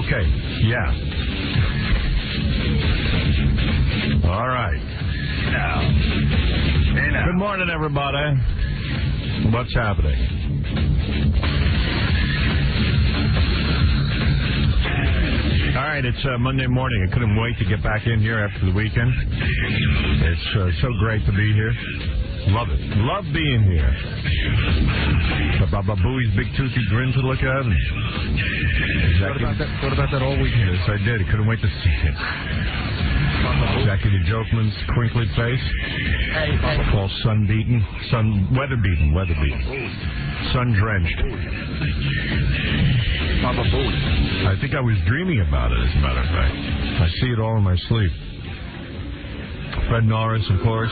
Okay, yeah. All right. Now. Good morning, everybody. What's happening? All right, it's Monday morning. I couldn't wait to get back in here after the weekend. It's so great to be here. Love it. Love being here. Baba Booey's big toothy grin to look at. What about that all weekend? Yes, I did. I couldn't wait to see it. Jackie the Jokeman's crinkly face. All weather-beaten. Sun-drenched. I think I was dreaming about it, as a matter of fact. I see it all in my sleep. Fred Norris, of course.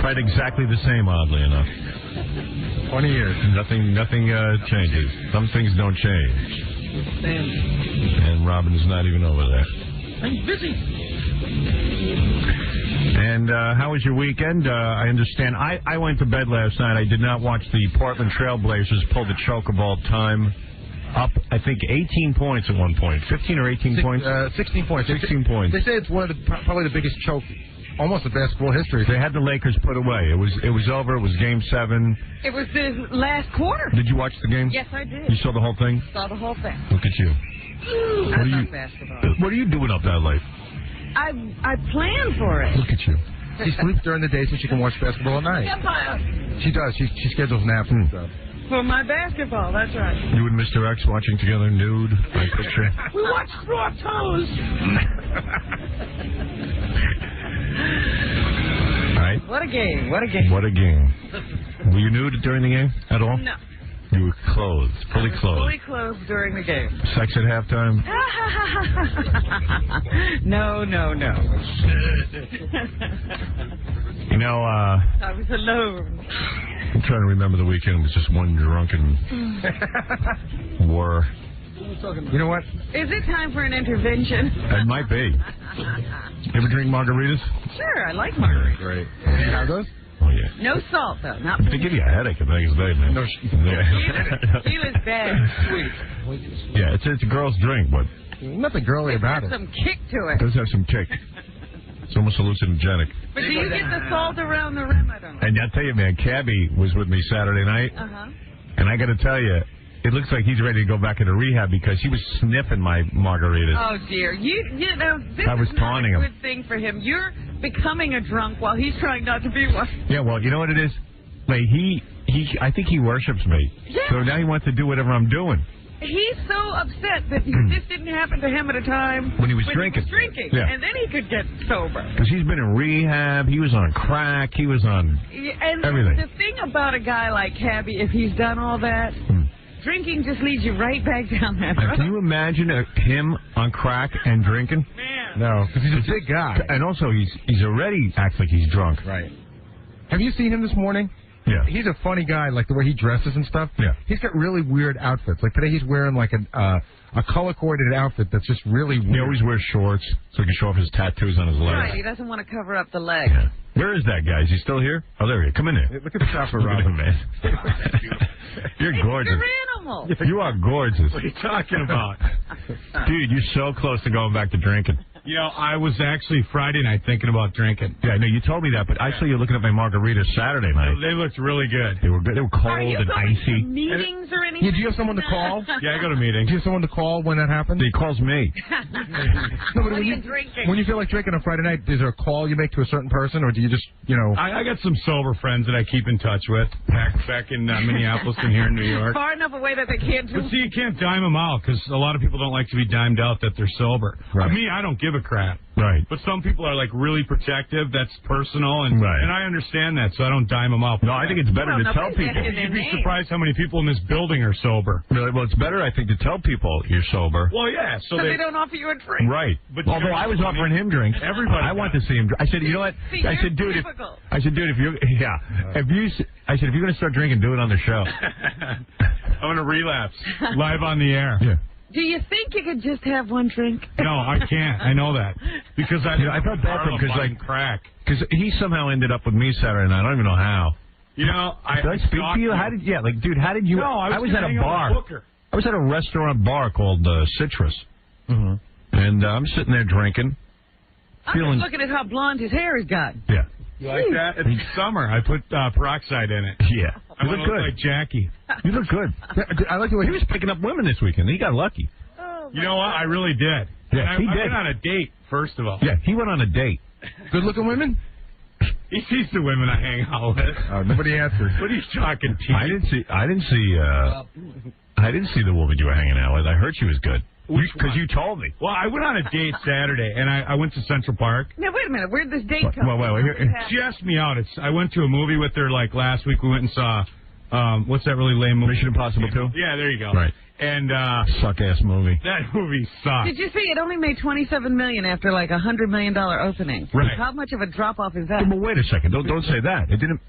Tried exactly the same, oddly enough. 20 years. Nothing changes. Some things don't change. And Robin is not even over there. I'm busy. And how was your weekend? I understand. I went to bed last night. I did not watch the Portland Trailblazers pull the choke of all time. Up, I think, 18 points at one point. 15 or 18 points? 16 points. 16 points. They say it's one of probably the biggest choke, almost in basketball history. They had the Lakers put away. It was over. It was Game 7. It was the last quarter. Did you watch the game? Yes, I did. You saw the whole thing? Saw the whole thing. Look at you. Basketball. What are you doing up that late? I planned for it. Look at you. She sleeps during the day so she can watch basketball at night. She does. She schedules naps and stuff. For my basketball, that's right. You and Mr. X watching together nude, I picture. We watched through our toes. All right. What a game. What a game. Were you nude during the game at all? No. You were clothed, fully clothed. Fully clothed during the game. Sex at halftime? No. You know, I was alone. I'm trying to remember the weekend. It was just one drunken war. You know what? Is it time for an intervention? It might be. You ever drink margaritas? Sure, I like margaritas. Great. You have those? Oh, yeah. No salt, though. Not They give you a headache at the next day, man. No, Sheila's bad. Sweet. Yeah, it's a girl's drink, but... Nothing girly about it. There's some kick to It it. does have some kick. It's almost hallucinogenic. But do you get the salt around the rim? I don't know. And I'll tell you, man, Cabby was with me Saturday night. Uh-huh. And I got to tell you, it looks like he's ready to go back into rehab because he was sniffing my margaritas. Oh, dear. You know, this I was is not taunting a him. good thing for him. You're becoming a drunk while he's trying not to be one. Yeah, well, you know what it is? Like, I think he worships me. Yeah. So now he wants to do whatever I'm doing. He's so upset that this didn't happen to him at a time When he was drinking. Yeah. And then he could get sober. Because he's been in rehab. He was on crack. He was on And everything. the thing about a guy like Cabby, if he's done all that, drinking just leads you right back down that road. Can you imagine him on crack and drinking? Man. No, because he's a big guy. And also, he's already acts like he's drunk. Right. Have you seen him this morning? Yeah. He's a funny guy, like the way he dresses and stuff. Yeah. He's got really weird outfits. Like today he's wearing like a color-coordinated outfit that's just really weird. He always wears shorts so he can show off his tattoos on his legs. Right, he doesn't want to cover up the legs. Yeah. Where is that guy? Is he still here? Oh, there he is. Come in here. Look at the chopper, Look at him, Robin. man. You're gorgeous. You're animal. You are gorgeous. What are you talking about? Dude, you're so close to going back to drinking. You know, I was actually Friday night thinking about drinking. Yeah, I know you told me that, but I saw you looking at my margaritas Saturday night. They looked really good. They were good. They were cold Are you and going icy. to meetings or anything? Yeah, do you have someone to call? Yeah, I go to Do meetings. you have someone to call when that happens? He calls me. No, but What are you drinking? when you feel like drinking on Friday night, is there a call you make to a certain person, or do you just, I got some sober friends that I keep in touch with back in Minneapolis and here in New York. Far enough away that they can't do But see, you can't dime them out because a lot of people don't like to be dimed out that they're sober. Right. Me, I don't give a crap. Right. But some people are like really protective. That's personal, and Right. and I understand that, so I don't dime them out. No, I think it's better Well, to tell nobody's people. asking their You'd be name. surprised how many people in this building are sober. Really, well, it's better, I think, to tell people you're sober. Well, yeah. So So they don't offer you a drink. Right. But Although I was offering him drinks. Everybody I want to see him. I said, you know what? See, I said, you're dude, difficult. if you're going to start drinking, do it on the show. I'm going to relapse live on the air. Yeah. Do you think you could just have one drink? No, I can't. I know that. Because I felt bad for him because, like, crack. Because he somehow ended up with me Saturday night. I don't even know how. You know, Did I speak to you? How did? Yeah, like, dude, how did you? No, I was at a bar. Booker. I was at a restaurant bar called Citrus, and I'm sitting there drinking. I'm just looking at how blonde his hair has gotten. Yeah. You like that? It's summer. I put peroxide in it. Yeah. You look good. Like Jackie. You look good. I like the way he was picking up women this weekend. He got lucky. Oh, you know what? I really did. Yeah, he did. I went on a date, first of all. Yeah, he went on a date. Good-looking women? He sees the women I hang out with. Nobody answered. What are you talking to? I didn't see the woman you were hanging out with. I heard she was good. Because you told me. Well, I went on a date Saturday, and I went to Central Park. Now, wait a minute. Where'd this date come from? Wait. She asked me out. I went to a movie with her, like, last week. We went and saw, what's that really lame movie? Mission Impossible 2? Yeah, there you go. Right. And suck-ass movie. That movie sucked. Did you see it only made $27 million after like $100 million opening? Right. How much of a drop-off is that? But wait a second. Don't say that. It didn't...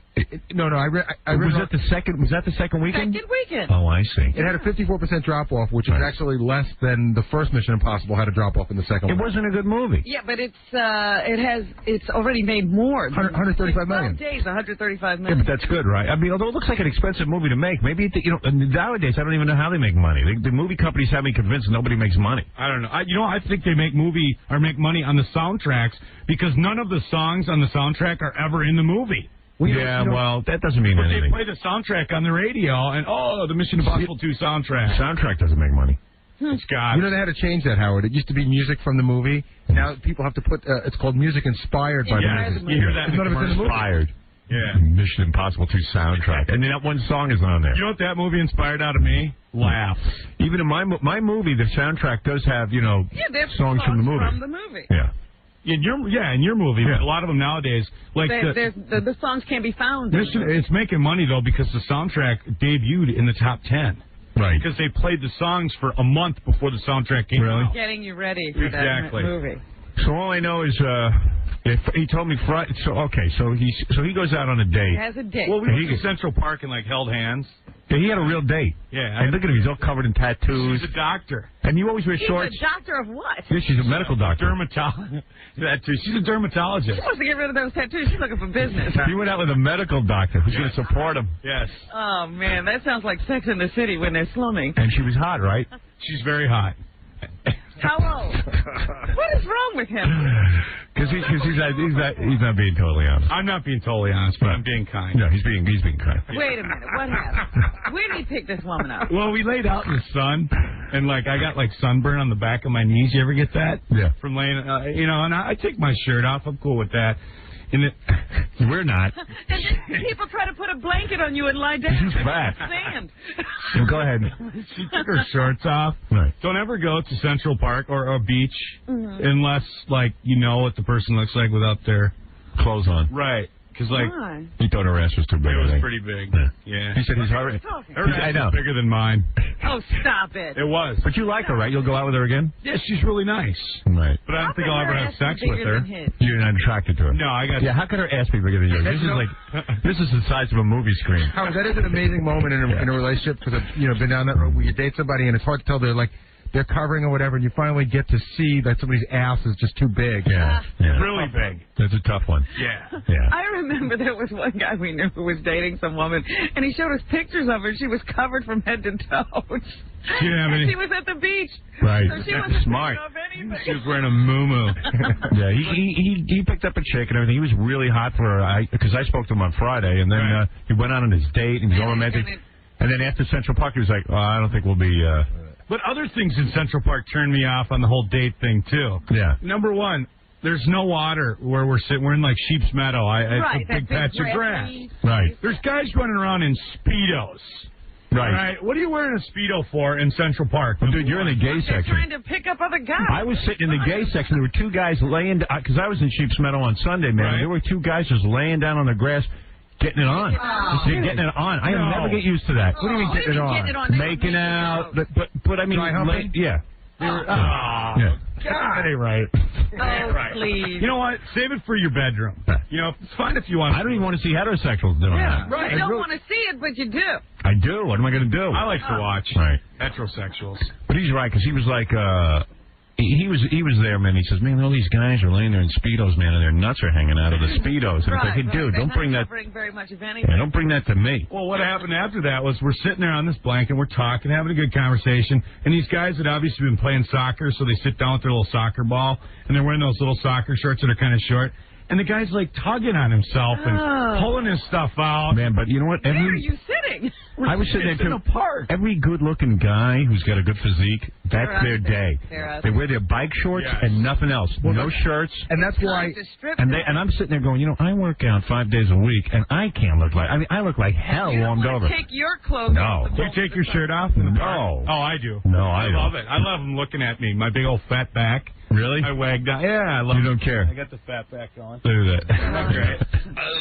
No, I read. Was that the second weekend? Second weekend. Oh, I see. It had a 54% drop-off, which is actually less than the first Mission Impossible had a drop-off in the second one. It wasn't a good movie. Yeah, but it's already made more. 135 million. 12 days, 135 Yeah, million. but that's good, right? I mean, although it looks like an expensive movie to make, maybe, nowadays I don't even know how they make money. The movie companies have me convinced nobody makes money. I don't know. I think they make money on the soundtracks because none of the songs on the soundtrack are ever in the movie. Well, that doesn't mean anything. They play the soundtrack on the radio, and the Mission Impossible 2 soundtrack. Soundtrack doesn't make money. It's got. They had to change that, Howard. It used to be music from the movie. Now people have to put. It's called music inspired by the movie. You hear that? None of it's in the movie. Inspired. Yeah. Mission Impossible 2 soundtrack. And then that one song is on there. You know what that movie inspired out of me? Laugh. Even in my movie, the soundtrack does have, there's songs from the movie. Yeah. In your movie, a lot of them nowadays, like the songs can't be found. It's making money though because the soundtrack debuted in the top 10. Right. Because they played the songs for a month before the soundtrack came out. Getting you ready for that movie. So all I know is he told me Friday. So he goes out on a date. He has a date. Well, we went to Central Park and held hands. Yeah, he had a real date. Yeah. And look at him, he's all covered in tattoos. She's a doctor. And you always wear shorts. She's a doctor of what? Yeah, she's a medical doctor. She's a dermatologist. She wants to get rid of those tattoos. She's looking for business. He went out with a medical doctor who's going to support him. Yes. Oh, man, that sounds like Sex in the City when they're slumming. And she was hot, right? She's very hot. How old? What is wrong with him? Because he's not being totally honest. I'm not being totally honest, but I'm being kind. No, he's being kind. Wait a minute. What happened? Where did he pick this woman up? Well, we laid out in the sun, and I got sunburn on the back of my knees. You ever get that? Yeah. From laying, and I take my shirt off. I'm cool with that. We're not. And then people try to put a blanket on you and lie down. She's fat. Sand. Well, go ahead. She took her shorts off. Right. Don't ever go to Central Park or a beach unless, you know what the person looks like without their clothes on. Right. Because, he thought her ass was too big. It was pretty big. Yeah. He said he's already. Her ass is bigger than mine. Oh, stop it. It was. But you like her, right? You'll go out with her again? Yeah, she's really nice. Right. But I don't think I'll ever have sex with her. You're not attracted to her? No, I got. Yeah, how could her ass be bigger than yours? This is the size of a movie screen. Howard, that is an amazing moment in a relationship because I've been down that road where you date somebody and it's hard to tell they're covering or whatever, and you finally get to see that somebody's ass is just too big. Yeah. Really big. That's a tough one. Yeah. I remember there was one guy we knew who was dating some woman, and he showed us pictures of her. She was covered from head to toe. She didn't have any. She was at the beach. Right. So she wasn't smart. of anything. She was wearing a muumuu. Yeah, he picked up a chick and everything. He was really hot for her because I spoke to him on Friday, and then he went out on his date and he was all romantic. And then after Central Park, he was like, I don't think we'll be... But other things in Central Park turned me off on the whole date thing, too. Yeah. Number one, there's no water where we're sitting. We're in, sheep's meadow. It's a big patch of grass. Right. There's guys running around in Speedos. Right. Right. What are you wearing a Speedo for in Central Park? Well, dude, you're in the gay They're section. trying to pick up other guys. I was sitting in the gay section. There were two guys laying... Because I was in Sheep's Meadow on Sunday, man. Right. There were two guys just laying down on the grass... Getting it on. Just getting it on. I never get used to that. What do you mean getting it on? Making out. But I mean, yeah. God. Right. Oh, please. You know what? Save it for your bedroom. It's fine if you want. I don't even want to see heterosexuals doing that. Right. You don't want to see it, but you do. I do. What am I going to do? I like to watch heterosexuals. But he's right, because he was like, he was there, man. He says, man, all these guys are laying there in Speedos, man, and their nuts are hanging out of the Speedos. And it's like, hey, dude, don't bring that. Very much of anything. Yeah, don't bring that to me. Well, what happened after that was we're sitting there on this blanket, we're talking, having a good conversation, and these guys had obviously been playing soccer, so they sit down with their little soccer ball, and they're wearing those little soccer shorts that are kind of short. And the guy's like tugging on himself and pulling his stuff out. Man, but you know what? Where are you sitting? I was sitting there in too. a park. Every good-looking guy who's got a good physique, that's their day. They wear their bike shorts and nothing else. Well, no shirts. And that's why. And I'm sitting there going, you know, I work out 5 days a week, and I can't look like. I mean, I look like hell warmed over. Take your clothes off. Do you take your shirt off? No. Oh, I do. No, I love it. I love them looking at me. My big old fat back. Really? I wagged out. Yeah, I love it. You don't care. I got the fat back on. Look at that. Great.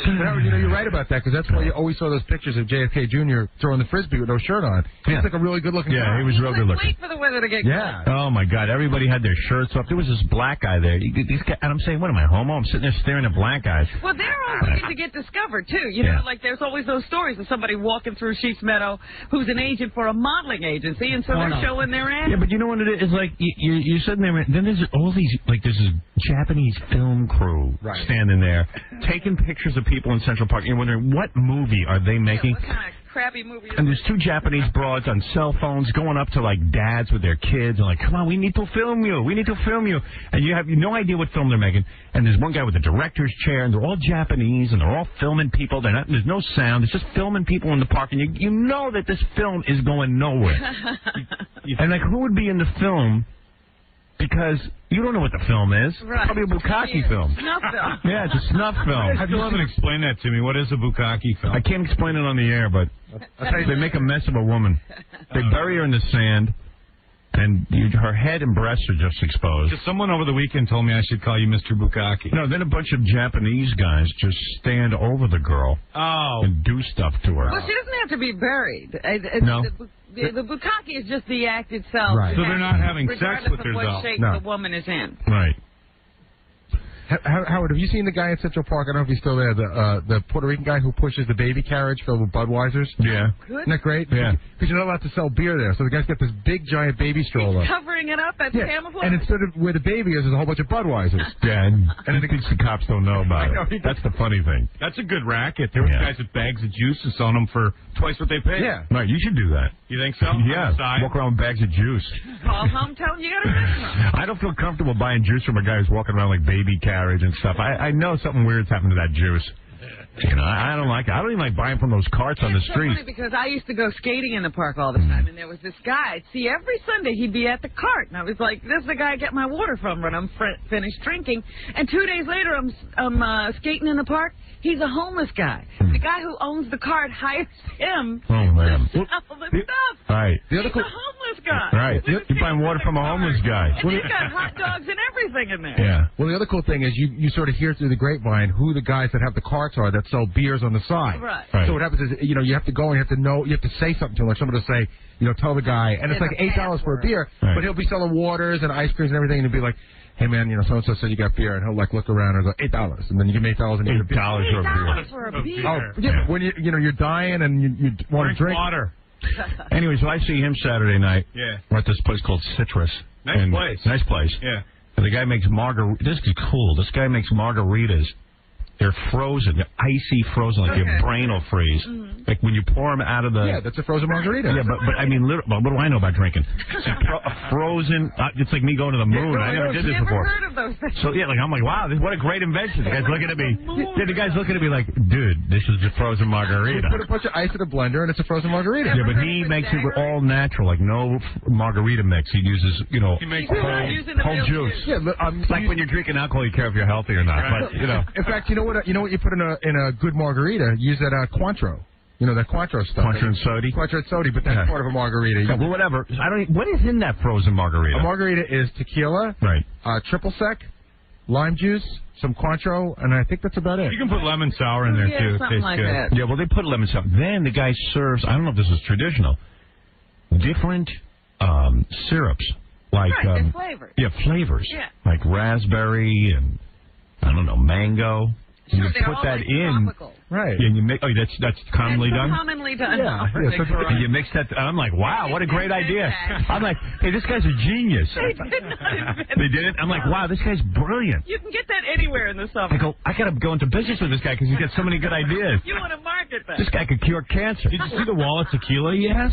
You know, you're right about that, because that's why you always saw those pictures of JFK Jr. throwing the frisbee with no shirt on. He looks like a really good-looking guy. Yeah, he was real good-looking. Wait for the weather to get Yeah. cold. Oh, my God. Everybody had their shirts off. There was this black guy there. These guys, and I'm saying, what am I, homo? I'm sitting there staring at black guys. Well, they're all looking to get discovered, too. You know, like there's always those stories of somebody walking through 𝗧𝗵𝗲 who's an agent for a modeling agency, and so they're showing their ass. Yeah, but you know what it is? It's like, you're sitting there, and then there's all these, like, there's this Japanese film crew standing there, taking pictures of people in Central Park. You're wondering, what movie are they making? What kind of crappy movie is And there's two Japanese broads on cell phones going up to, like, dads with their kids and like, come on, we need to film you. We need to film you. And you have no idea what film they're making. And there's one guy with a director's chair, and they're all Japanese, and they're all filming people. There's no sound. It's just filming people in the park. And you know that this film is going nowhere. And, like, who would be in the film? Because you don't know what the film is. Right. Probably a bukkake film. Snuff film. Yeah, it's a snuff film. I still haven't explained that to me. What is a bukkake film? I can't explain it on the air, but they make a mess of a woman. They bury her in the sand, and her head and breasts are just exposed. Just someone over the weekend told me I should call you Mr. Bukkake. No, then a bunch of Japanese guys just stand over the girl and do stuff to her. Well, she doesn't have to be buried. No. The bukkake is just the act itself. Right. So they're not having sex with her, regardless of though. what shape No. the woman is in. Right. Howard, have you seen the guy in Central Park? I don't know if he's still there. The Puerto Rican guy who pushes the baby carriage filled with Budweisers. Yeah. Good. Isn't that great? Yeah. Because you're not allowed to sell beer there. So the guy's got this big, giant baby stroller. He's covering it up. That's camouflage. And instead of where the baby is, there's a whole bunch of Budweisers. Yeah, and he thinks the cops don't know about it. That's the funny thing. That's a good racket. There were guys with bags of juice and selling them for twice what they paid. Yeah. Right, you should do that. You think so? Yeah. Walk around with bags of juice. Call home, tell him you got a restaurant. I don't feel comfortable buying juice from a guy who's walking around like baby carriage and stuff. I know something weird's happened to that juice. You know, I don't like it. I don't even like buying from those carts on the street. It's so funny because I used to go skating in the park all the time, and there was this guy. I'd see every Sunday he'd be at the cart, and I was like, "This is the guy I get my water from." When I'm finished drinking, and 2 days later I'm skating in the park. He's a homeless guy. The guy who owns the cart hires him Oh man! to sell the stuff. Right. He's a homeless guy. Right. You're buying water from a homeless guy. And he's got hot dogs and everything in there. Yeah. Well, the other cool thing is you sort of hear through the grapevine who the guys that have the carts are that sell beers on the side. Right. So what happens is, you have to go and you have to know, you have to say something to him, like someone will say, tell the guy, and it's like $8 for a beer, but he'll be selling waters and ice creams and everything, and he'll be like, hey man, so-and-so said you got beer, and he'll like look around and go, $8, and then you give him $8 and you get a beer. $8 for a beer. Oh, yeah, but when you're dying and you want to drink water. Anyway, so I see him Saturday night. Yeah. We're at this place called Citrus. Nice place. Nice place. Yeah. And the guy makes This is cool. This guy makes margaritas. They're frozen. They're icy frozen, like your brain will freeze. Like when you pour them out of the... Yeah, that's a frozen margarita. Yeah, but I mean, what do I know about drinking? A frozen... it's like me going to the moon. I never did this before. Heard of those things. So, yeah, like I'm like, wow, what a great invention. The guy's looking at me. Yeah, the guy's looking at me like, dude, this is a frozen margarita. You put a bunch of ice in a blender and it's a frozen margarita. Yeah, but he makes it all natural, like no margarita mix. He uses, He makes whole juice. Yeah, It's like when you're drinking alcohol, you care if you're healthy or not. Right. But, In fact, you know what you put in a good margarita? Use that Cointreau. That Cointreau stuff. Cointreau and soda. Cointreau and soda, but that's part of a margarita. Yeah, well, whatever. What is in that frozen margarita? A margarita is tequila, right? Triple sec, lime juice, some Cointreau, and I think that's about it. You can put lemon sour in there too. Something Tastes like good. that. Yeah, well, they put lemon sour. Then the guy serves. I don't know if this is traditional. Different syrups, like they're flavors. Yeah, flavors. Yeah. Like raspberry and I don't know, mango. Sure, you they're put all that like in. tropical. Right. Yeah, and you make. Oh, that's commonly done. Commonly done. Yeah. And you mix that. I'm like, wow, what a great idea. I'm like, hey, this guy's a genius. They did not invent They did it. I'm like, wow, this guy's brilliant. You can get that anywhere in the summer. I go, I gotta go into business with this guy because he's got so many good ideas. You want to market that? This guy could cure cancer. Did you see the wall of tequila he has?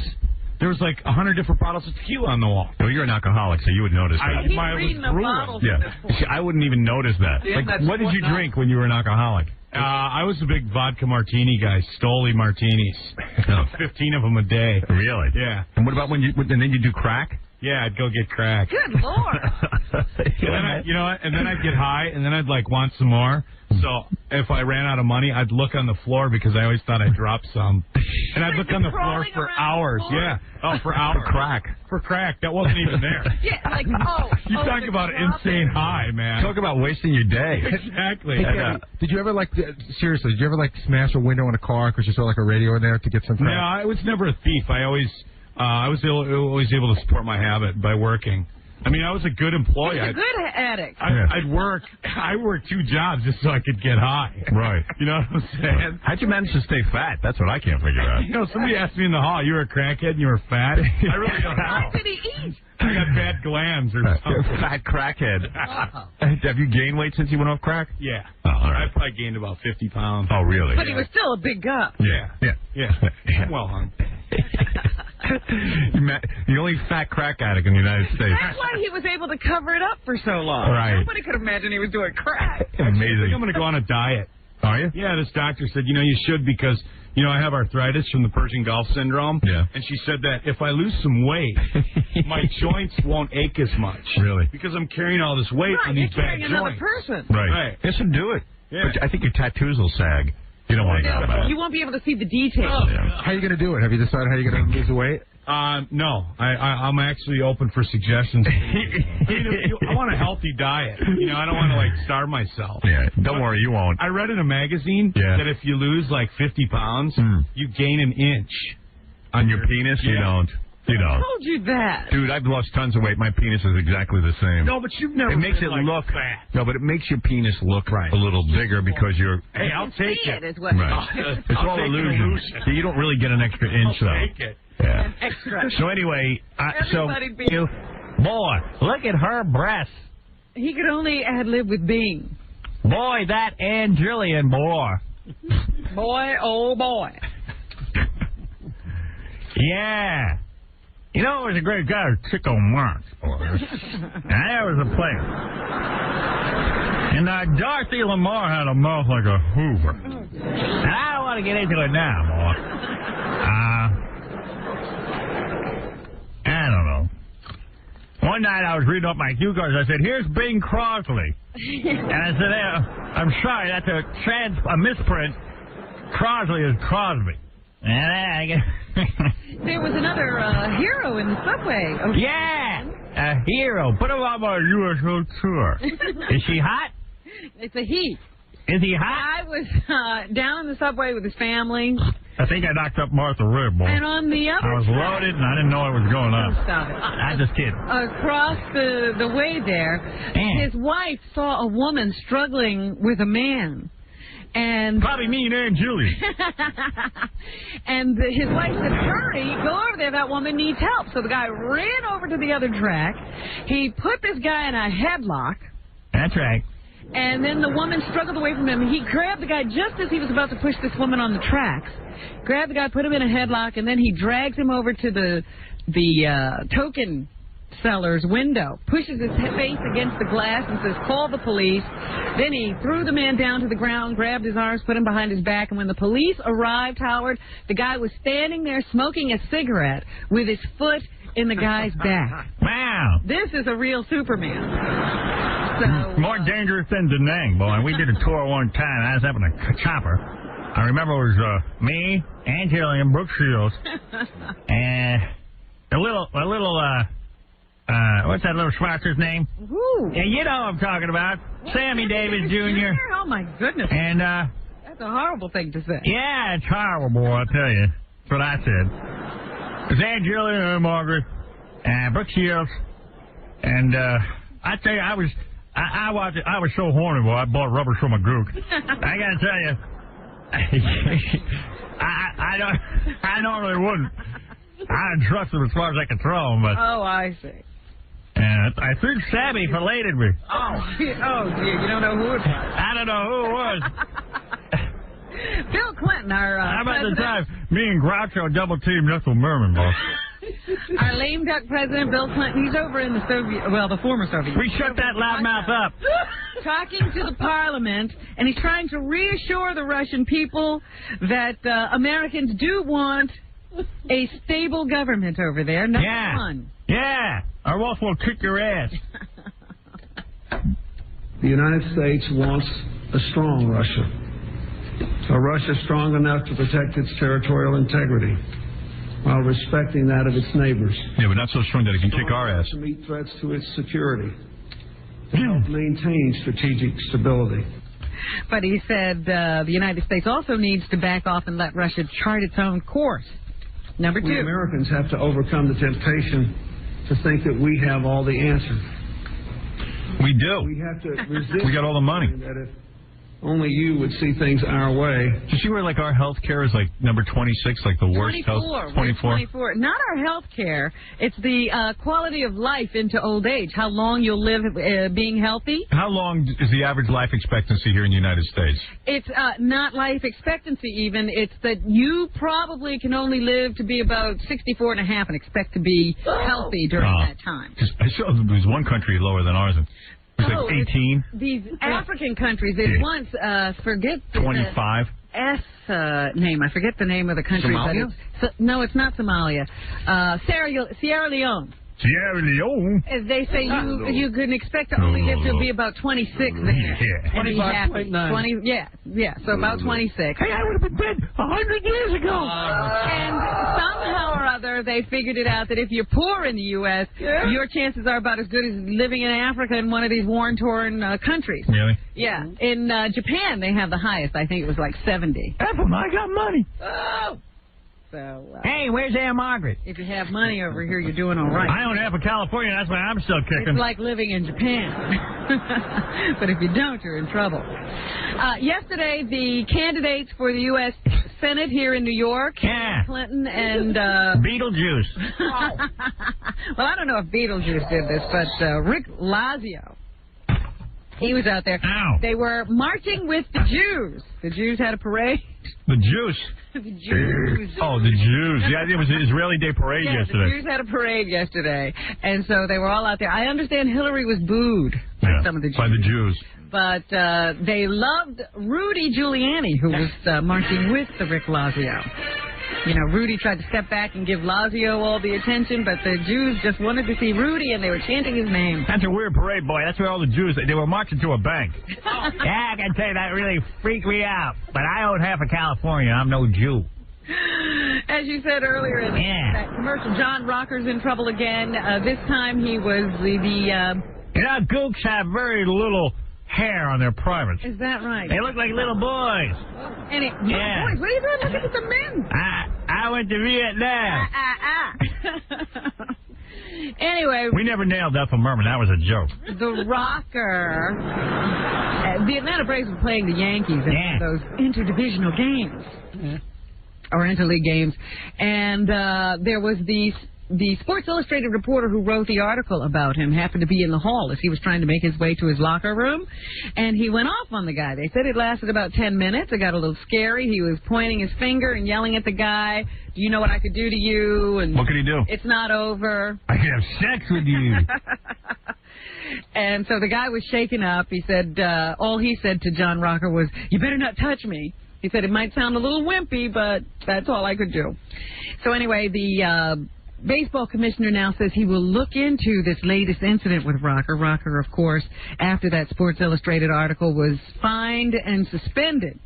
There was like 100 different bottles of tequila on the wall. Well, you're an alcoholic, so you would notice that. He's reading the bottles at this point. See, I wouldn't even notice that. Yeah, Like, that's what did you whatnot. drink when you were an alcoholic? I was a big vodka martini guy, Stoli martinis. 15 of them a day. Really? Yeah. And what about when then you do crack? Yeah, I'd go get crack. Good Lord. And then and then I'd get high, and then I'd like want some more. So if I ran out of money, I'd look on the floor because I always thought I dropped some. And I'd look on the floor Crawling for around hours. the floor? Yeah. Oh, for hours. For crack. For crack. That wasn't even there. Yeah, like, You talk about insane high, man. Talk about wasting your day. Exactly. Did you ever seriously? Did you ever smash a window in a car because you saw like a radio in there to get some No, crack? I was never a thief. I was always able to support my habit by working. I mean, I was a good employee. He's a good addict. I worked 2 jobs just so I could get high. Right. You know what I'm saying? How'd you manage to stay fat? That's what I can't figure out. You know, somebody asked me in the hall, you were a crackhead and you were fat? I really don't know. What did he eat? I got bad glands or You're a something. fat crackhead. Have you gained weight since you went off crack? Yeah. Oh, all right. I probably gained about 50 pounds. Oh, really? But he was still a big guy. Yeah. Yeah. Well hung. The only fat crack addict in the United States. That's why he was able to cover it up for so long. Right. Nobody could imagine he was doing crack. I think Amazing. I'm going to go on a diet. Are you? Yeah, this doctor said, you should because, I have arthritis from the Persian Gulf syndrome. Yeah. And she said that if I lose some weight, my joints won't ache as much. Really? Because I'm carrying all this weight Right, on you're these bad carrying another joints. person. Right. Yes, and do it. Yeah. But I think your tattoos will sag. You don't want to know about it. You won't be able to see the details. Yeah. How are you going to do it? Have you decided how you're going to lose the weight? No. I'm actually open for suggestions. I want a healthy diet. I don't want to, starve myself. Yeah. Don't worry, you won't. I read in a magazine that if you lose, 50 pounds, you gain an inch. On your penis? Yeah. You don't. You I don't. told you that. Dude, I've lost tons of weight. My penis is exactly the same. No, but you've never It makes been, it look fat. No, but it makes your penis look a little bigger because you're. Hey, I'll take See it. is what Right. It's I'll all take an illusion. illusion. You don't really get an extra inch, I'll though. take it. Yeah. Extra. So anyway, Everybody'd be- boy, look at her breasts. He could only ad-lib with Bing. Boy, that Ann Jillian, boy. Boy, oh boy. Yeah. It was a great guy, 𝗧𝗵𝗲 𝗪𝗁. And there was a place. And Dorothy Lamar had a mouth like a Hoover. And I don't want to get into it now, boy. I don't know. One night I was reading up my cue cards. I said, here's Bing Crosby. And I said, I'm sorry, that's a misprint. Crosby is Crosby. And There was another hero in the subway. Okay. yeah, a hero. Put him on my USO tour. Is she hot? It's a he. Is he hot? I was down in the subway with his family. I think I knocked up Martha Rib, boy. And on the other I was side, loaded and I didn't know it was going up. Stop it. I just kidding. Across the way there, Man. his wife saw a woman struggling with a man. And Probably me and Aunt Julie. and his wife said, hurry, go over there, that woman needs help. So the guy ran over to the other track. He put this guy in a headlock. That's right. And then the woman struggled away from him. He grabbed the guy just as he was about to push this woman on the tracks. Grabbed the guy, put him in a headlock, and then he drags him over to the token seller's window, pushes his face against the glass and says, call the police. Then he threw the man down to the ground, grabbed his arms, put him behind his back, and when the police arrived, Howard, the guy was standing there smoking a cigarette with his foot in the guy's back. Wow. This is a real Superman. So, More dangerous than Da Nang, boy. We did a tour one time. I was up in a chopper. I remember it was me, Aunt Jillian, Brooke Shields, and a little what's that little Schwarzer's name? Woo. Yeah, you know what I'm talking about. Sammy Davis Jr. Oh, my goodness. And, That's a horrible thing to say. yeah, it's horrible, boy, I tell you. That's what I said. It's Aunt Jillian and Margaret, and Brooke Shields, and, I tell you, I was so horny, boy, I bought rubbers from a gook. I gotta tell you, I normally wouldn't. I trust him as far as I can throw him, but... Oh, I see. And I think Sammy filleted me. Oh, dear, you don't know who it was. I don't know who it was. Bill Clinton, our How about president? the time me and Groucho double-teamed 𝗏𝗵𝗲, boss? Our lame duck president, Bill Clinton, he's over in the the former Soviet. We shut that loud mouth up. Talking to the parliament, and he's trying to reassure the Russian people that Americans do want a stable government over there. Number one. Yeah. Or else we'll kick your ass. The United States wants a strong Russia. A Russia strong enough to protect its territorial integrity while respecting that of its neighbors. Yeah, but not so strong that it can kick our ass. To meet threats to its security. To help maintain strategic stability. But he said the United States also needs to back off and let Russia chart its own course. Number two. We Americans have to overcome the temptation to think that we have all the answers. We do. We have to resist. We got all the money. That if only you would see things our way. Did you see where, like, our health care is, like, number 26, like the worst 24. health? 24. Not our health care. It's the quality of life into old age, how long you'll live being healthy. How long is the average life expectancy here in the United States? It's not life expectancy even. It's that you probably can only live to be about 64 and a half and expect to be healthy during that time. I saw there's one country lower than ours. It's like 18. These African countries, they once forget 25. Name. I forget the name of the country. Somalia? But no, it's not Somalia. Sierra Leone. Sierra Leone. They say you can expect to only live to be about 26 there. Yeah. And be happy. 20, so about 26. Hey, I would have been dead 100 years ago. And somehow or other, they figured it out that if you're poor in the U.S., your chances are about as good as living in Africa in one of these war-torn countries. Really? Yeah. In Japan, they have the highest. I think it was like 70. Apple, I got money. Oh! So, hey, where's Aunt Margaret? If you have money over here, you're doing all right. I own half of California. That's why I'm still kicking. It's like living in Japan. But if you don't, you're in trouble. Yesterday, the candidates for the U.S. Senate here in New York, Clinton and... Beetlejuice. Well, I don't know if Beetlejuice did this, but Rick Lazio, he was out there. Ow. They were marching with the Jews. The Jews had a parade. The Jews. The Jews. Oh, the Jews. Yeah, it was an Israeli Day parade yesterday. The Jews had a parade yesterday, and so they were all out there. I understand Hillary was booed by some of the Jews. By the Jews. But they loved Rudy Giuliani, who was marching with the Rick Lazio. You know, Rudy tried to step back and give Lazio all the attention, but the Jews just wanted to see Rudy, and they were chanting his name. That's a weird parade, boy. That's where all the Jews, they were marching to a bank. Yeah, I can tell you, that really freaked me out. But I own half of California. I'm no Jew. As you said earlier in that commercial, John Rocker's in trouble again. This time he was You know, gooks have very little hair on their privates. Is that right? They look like little boys. And boys, what are you doing looking at the men? I went to Vietnam. Anyway. We never nailed 𝗏𝗵𝗲. That was a joke. The Rocker. The Atlanta Braves were playing the Yankees in those interdivisional games. Or interleague games. And there was the Sports Illustrated reporter who wrote the article about him happened to be in the hall as he was trying to make his way to his locker room, and he went off on the guy. They said it lasted about 10 minutes. It got a little scary. He was pointing his finger and yelling at the guy, "Do you know what I could do to you?" And what could he do? It's not over. I could have sex with you. And so the guy was shaken up. He said, all he said to John Rocker was, "You better not touch me." He said, "It might sound a little wimpy, but that's all I could do." So anyway, the baseball commissioner now says he will look into this latest incident with Rocker. Rocker, of course, after that Sports Illustrated article, was fined and suspended.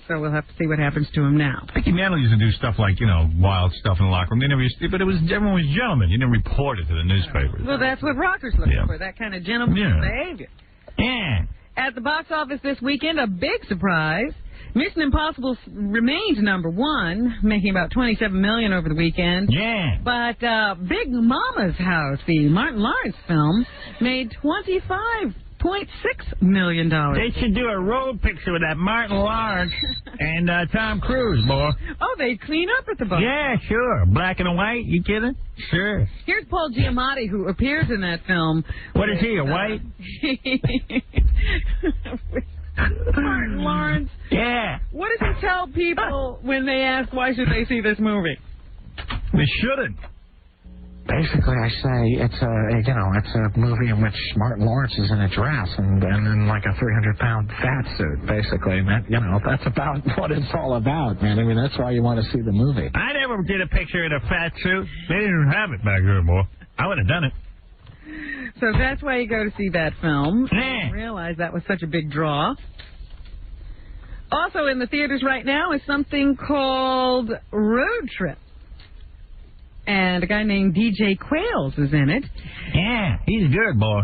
So we'll have to see what happens to him now. Mickey Mantle used to do stuff like, you know, wild stuff in the locker room. They never used to, but everyone was gentlemen. You didn't report it to the newspapers. Well, that's what Rocker's looking for, that kind of gentlemanly behavior. Yeah. At the box office this weekend, a big surprise. Mission Impossible remains number one, making about $27 million over the weekend. Yeah. But Big Mama's House, the Martin Lawrence film, made $25.2 million. They should do a road picture with that Martin Lawrence and Tom Cruise, boy. Oh, they clean up at the bottom. Yeah, sure. Black and white, you kidding? Sure. Here's 𝗬𝗵𝗲, who appears in that film. What is he, a white? Martin Lawrence. Yeah. What does he tell people when they ask why should they see this movie? They shouldn't. Basically, I say it's a movie in which Martin Lawrence is in a dress and in like a 300-pound fat suit, basically. And that, that's about what it's all about, man. I mean, that's why you want to see the movie. I never did a picture in a fat suit. They didn't have it back then, boy. I would have done it. So that's why you go to see that film. Yeah. I didn't realize that was such a big draw. Also in the theaters right now is something called Road Trip. And a guy named DJ Quails is in it. Yeah, he's good, boy.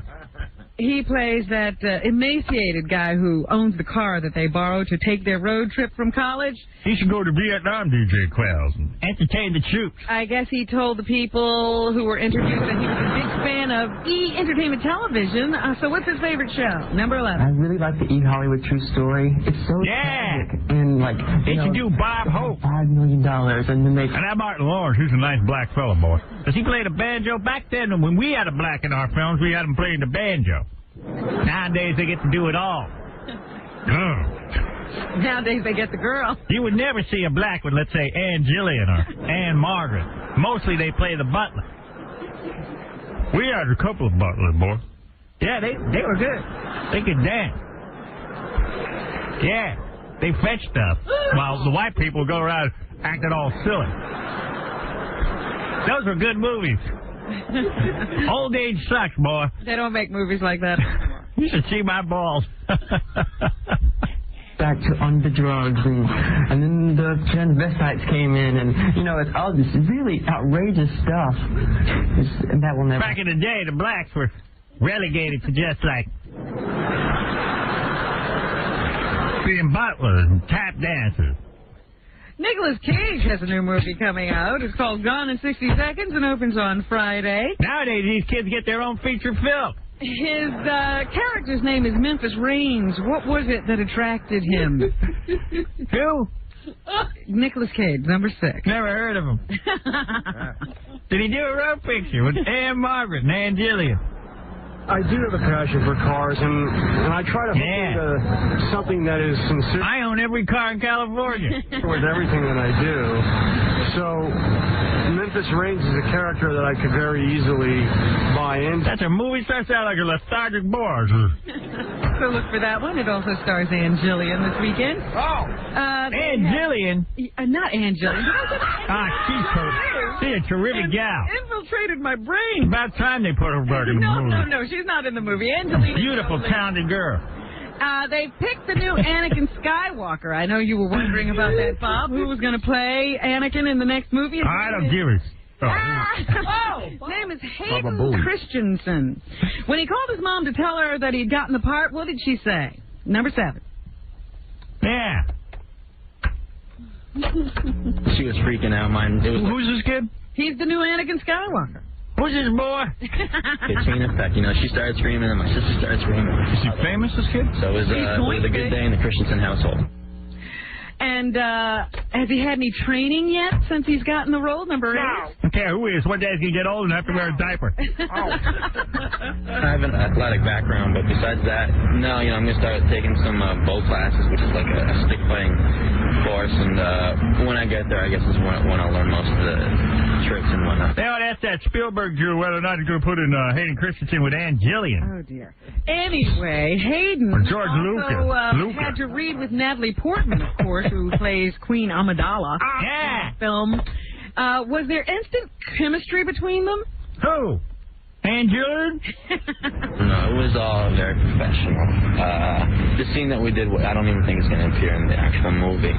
He plays that emaciated guy who owns the car that they borrow to take their road trip from college. He should go to Vietnam, DJ Quails, and entertain the troops. I guess he told the people who were interviewed that he was a big fan of E! Entertainment Television. So what's his favorite show? Number 11. I really like the E! Hollywood True Story. It's so tragic. And like they should do Bob Hope. $5 million, and then they. And that Martin Lawrence, he's a nice black fella, boy. Does he play the banjo? Back then, when we had a black in our films, we had him playing the banjo. Nowadays, they get to do it all. Nowadays, they get the girl. You would never see a black with, let's say, Ann Jillian or Ann Margaret. Mostly, they play the butler. We had a couple of butlers, boy. Yeah, they were good. They could dance. Yeah, they fetch stuff while the white people go around acting all silly. Those were good movies. Old age sucks, boy. They don't make movies like that anymore. You should see my balls. Back to on the drugs, and then the transvestites came in, and it's all this really outrageous stuff. That will never. Back in the day, the blacks were relegated to just like being butlers and tap dancers. Nicolas Cage has a new movie coming out. It's called Gone in 60 Seconds and opens on Friday. Nowadays, these kids get their own feature film. His character's name is Memphis Reigns. What was it that attracted him? Who? Nicolas Cage, number 6. Never heard of him. Did he do a road picture with Ann Margaret and Ann Jillian? I do have a passion for cars, and I try to hook into something that is sincere. I own every car in California. With everything that I do. So, Memphis Reigns is a character that I could very easily buy into. That's a movie starts out like a lethargic bore. So look for that one. It also stars Ann Jillian this weekend. Oh! Ann Jillian? Not Ann Jillian. She's a terrific gal. Infiltrated my brain. About time they put her back in the movie. No, she's not in the movie. Angelina. Beautiful, talented girl. They picked the new Anakin Skywalker. I know you were wondering about that, Bob. Who was going to play Anakin in the next movie? I don't give it. His name is Hayden Christensen. When he called his mom to tell her that he'd gotten the part, what did she say? Number 7. Yeah. She was freaking out. Who's this kid? He's the new Anakin Skywalker. Who's this boy? It's chain effect. She started screaming, and my sister started screaming. Is he famous, this kid? So it was a good day in the Christensen household. And has he had any training yet since he's gotten the role? Number 8? I don't care who he is. One day he's going to get old and have to wear a diaper. I have an athletic background, but besides that, no, I'm going to start taking some bow classes, which is like a stick playing course. And when I get there, I guess is when I'll learn most of the tricks and whatnot. They ought to ask that Spielberg Jew whether or not he's going to put in Hayden Christensen with Ann Jillian. Oh, dear. Anyway, Hayden George also had to read with Natalie Portman, of course, who plays Queen Amidala in the film. Was there instant chemistry between them? Who? Ann Jillian? No, it was all very professional. The scene that we did, I don't even think it's going to appear in the actual movie.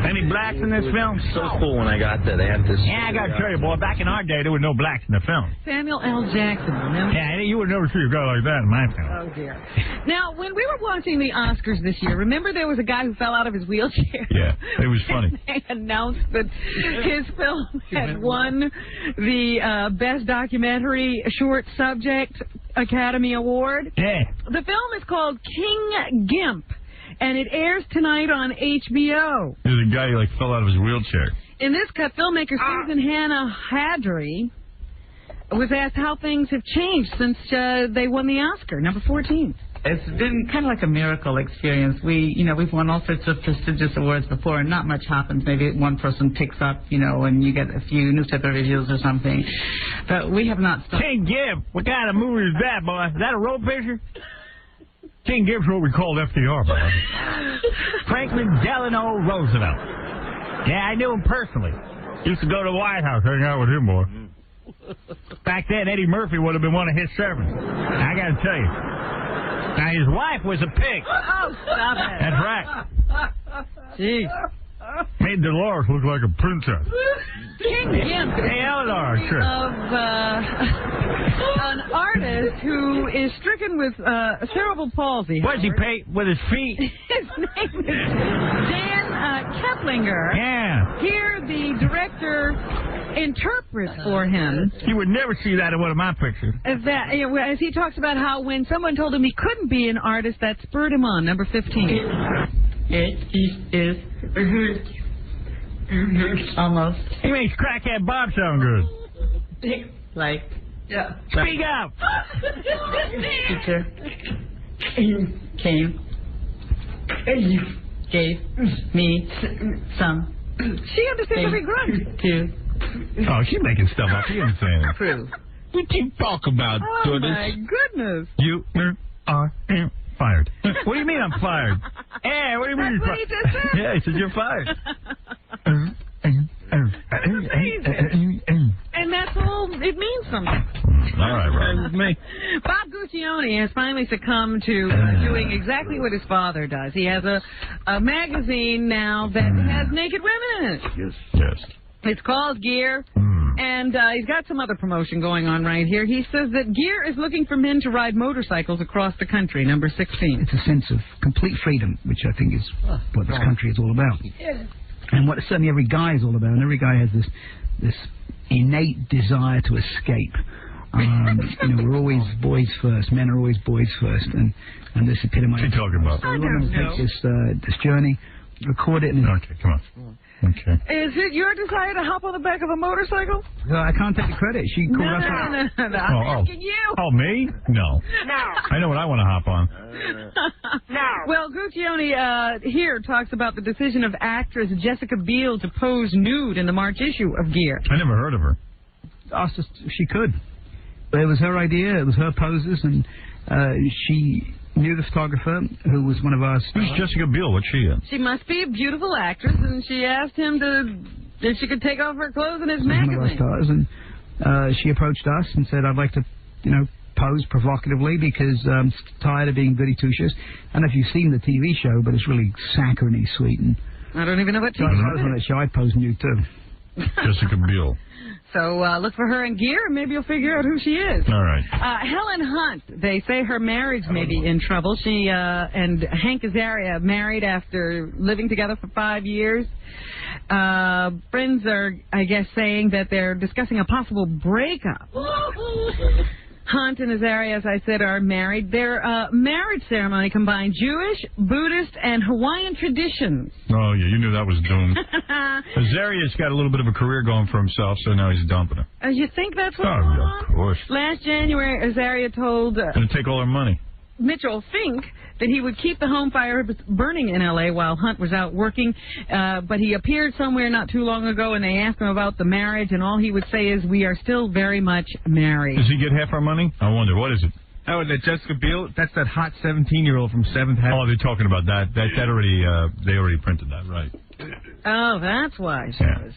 Any blacks in this film? So cool when I got there. They had this. Yeah, I got to tell you, boy, back in our day, there were no blacks in the film. Samuel L. Jackson. Remember? Yeah, you would never see a guy like that in my film. Oh, dear. Now, when we were watching the Oscars this year, remember there was a guy who fell out of his wheelchair? Yeah, it was funny. They announced that his film had won the Best Documentary Short Subject Academy Award. Yeah. The film is called King Gimp, and it airs tonight on HBO. There's a guy who fell out of his wheelchair. In this cut, filmmaker Susan Hannah Hadry was asked how things have changed since they won the Oscar, number 14. It's been kind of like a miracle experience. We've won all sorts of prestigious awards before, and not much happens. Maybe one person picks up, and you get a few newspaper reviews or something. But we have not stopped. King Gimp, what kind of movie is that, boy? Is that a road picture? King Gimp's what we called FDR, boy. Franklin Delano Roosevelt. Yeah, I knew him personally. Used to go to the White House, hang out with him, boy. Back then, Eddie Murphy would have been one of his servants. I got to tell you. Now, his wife was a pig. Oh, stop it. That's right. Jeez. Made Dolores look like a princess. King Gimp Hey, Eleanor, sure. of an artist who is stricken with cerebral palsy. What does he paint with his feet? His name is Dan Keplinger. Yeah. Here, the director interprets for him. You would never see that in one of my pictures. That, as he talks about how when someone told him he couldn't be an artist, that spurred him on. Number 15. It is almost. He makes Crackhead Bob sound good. Like, yeah. Speak up. Teacher came and gave me some. She understands every grunt. To Oh, she's making stuff up. She didn't say anything. prove. What you talk about, Oh, my goodness. You are fired. What do you mean I'm fired? Hey, what do you mean That's you're what he just said. Yeah, he said you're fired. And that's all, it means something. All right, Rob. Me. Bob Guccione has finally succumbed to doing exactly what his father does. He has a magazine now that has naked women in it. Yes. It's called Gear, and he's got some other promotion going on right here. He says that Gear is looking for men to ride motorcycles across the country, number 16. It's a sense of complete freedom, which I think is what this country is all about. And what certainly every guy is all about. And every guy has this innate desire to escape. We're always boys first. Men are always boys first. And this epitomizes. What are you talking about? So we want to take this journey, record it. Okay, come on. Okay. Is it your desire to hop on the back of a motorcycle? I can't take the credit. She called us out. No. I'm asking you. Oh, me? No. I know what I want to hop on. Well, Guccione here talks about the decision of actress Jessica Biel to pose nude in the March issue of Gear. I never heard of her. Asked us if she could. But it was her idea. It was her poses, and she knew the photographer who was one of our stars. Who's Jessica Biel? What's she in? She must be a beautiful actress, and she asked him if she could take off her clothes in his magazine. One of our stars, and she approached us and said, "I'd like to, pose provocatively because I'm tired of being goody two-shoes." I don't know if you've seen the TV show, but it's really saccharine sweet. And I don't even know what TV show it is. On that show, I pose nude too. Jessica Biel. So look for her in Gear, and maybe you'll figure out who she is. All right. Helen Hunt, they say her marriage may be in trouble. She and Hank Azaria married after living together for 5 years. Friends are, I guess, saying that they're discussing a possible breakup. Hunt and Azaria, as I said, are married. Their marriage ceremony combined Jewish, Buddhist, and Hawaiian traditions. Oh, yeah, you knew that was doomed. Azaria's got a little bit of a career going for himself, so now he's dumping her. You think that's what's going on? Of course. Last January, Azaria told going to take all her money. Mitchell Fink that he would keep the home fire burning in L.A. while Hunt was out working, but he appeared somewhere not too long ago, and they asked him about the marriage, and all he would say is, "We are still very much married." Does he get half our money? I wonder. What is it? Oh, that Jessica Biel? That's that hot 17-year-old from 7th Heaven. Oh, they're talking about that. That already, they already printed that, right? Oh, that's why she was...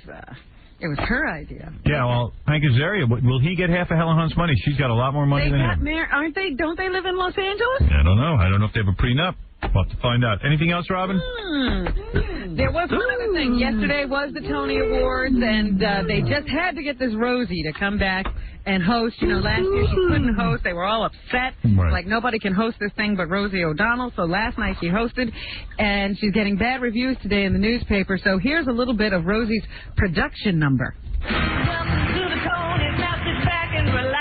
It was her idea. Yeah, well, Hank Azaria, will he get half of Helen Hunt's money? She's got a lot more money than him. Aren't they? Don't they live in Los Angeles? I don't know. I don't know if they have a prenup. We'll have to find out. Anything else, Robin? There was one other thing. Yesterday was the Tony Awards, and they just had to get this Rosie to come back and host. Last year she couldn't host. They were all upset. Right. Like, nobody can host this thing but Rosie O'Donnell. So last night she hosted, and she's getting bad reviews today in the newspaper. So here's a little bit of Rosie's production number.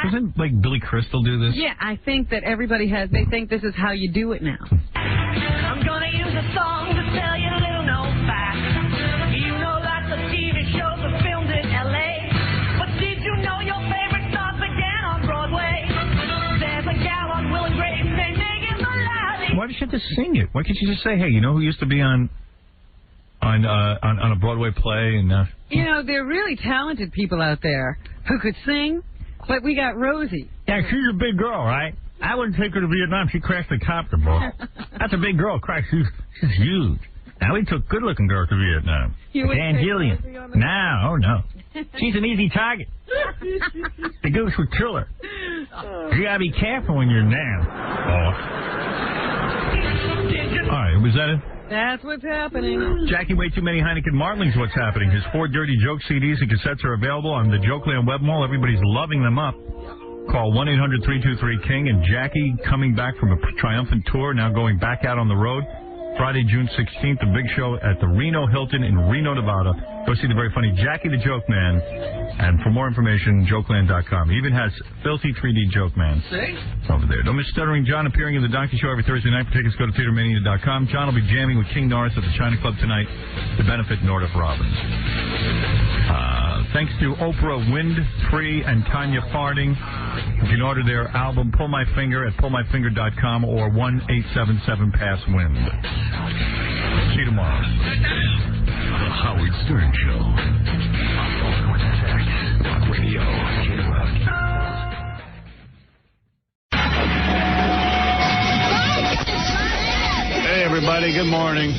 Wasn't like Billy Crystal do this? Yeah, I think that everybody has. They think this is how you do it now. I'm gonna use a song to tell you a little known fact. You know lots of TV shows are filmed in L.A., but did you know your favorite stars began on Broadway? There's a gal on Will and Grace named Megan Mullally. Why did you have to sing it? Why can't you just say, hey, you know who used to be on a Broadway play? And you know, there are really talented people out there who could sing, but we got Rosie. Yeah, she's a big girl, right? I wouldn't take her to Vietnam. She crashed the copter, boy. That's a big girl. Christ, she's huge. Now, we took good-looking girls to Vietnam. Angelian. No, no. She's an easy target. The goose would kill her. You gotta be careful when you're down. Oh. All right, was that it? That's what's happening. Jackie, way too many Heineken Martlings. What's happening? His 4 Dirty Joke CDs and cassettes are available on the Jokeland Web Mall. Everybody's loving them up. Call 1-800-323-KING. And Jackie coming back from a triumphant tour, now going back out on the road. Friday, June 16th, the big show at the Reno Hilton in Reno, Nevada. Go see the very funny Jackie the Joke Man. And for more information, jokeland.com. He even has filthy 3D Joke Man. See? Over there. Don't miss Stuttering John appearing in the Donkey Show every Thursday night. For tickets, go to theatermania.com. John will be jamming with King Norris at the China Club tonight to benefit Northrop Robbins. Thanks to Oprah Winfrey and Tanya Farding. You can order their album Pull My Finger at pullmyfinger.com or 1-877-PASS-WIND. See you tomorrow. The Howard Stern Show. Rock Radio. Hey, everybody. Good morning.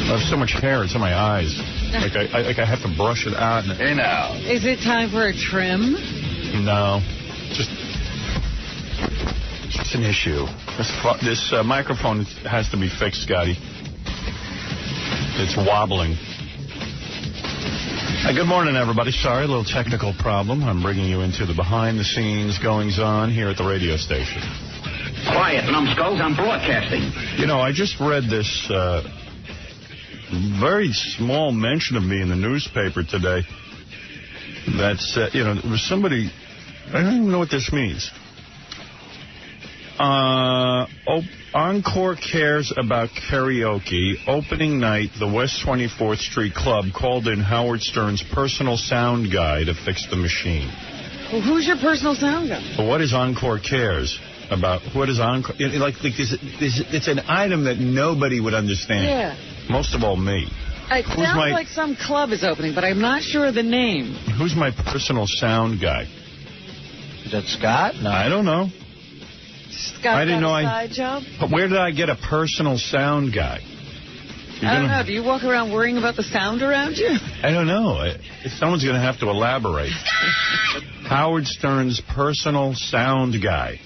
I have so much hair, it's in my eyes. Like I have to brush it out. Hey, now. Is it time for a trim? No. Just an issue. This microphone has to be fixed, Scotty. It's wobbling. Good morning, everybody. Sorry, a little technical problem. I'm bringing you into the behind-the-scenes goings-on here at the radio station. Quiet, numbskulls. I'm broadcasting. You know, I just read this very small mention of me in the newspaper today. That's, you know, there was somebody, I don't even know what this means. Encore cares about karaoke. Opening night, the West 24th Street Club called in Howard Stern's personal sound guy to fix the machine. Well, who's your personal sound guy? But what is Encore cares about? What is Encore? It's an item that nobody would understand. Yeah. Most of all, me. It sounds like some club is opening, but I'm not sure of the name. Who's my personal sound guy? Is that Scott? No. I don't know. Scott, I didn't know. Side job? Where did I get a personal sound guy? I don't know. Do you walk around worrying about the sound around you? I don't know. Someone's going to have to elaborate. Howard Stern's personal sound guy.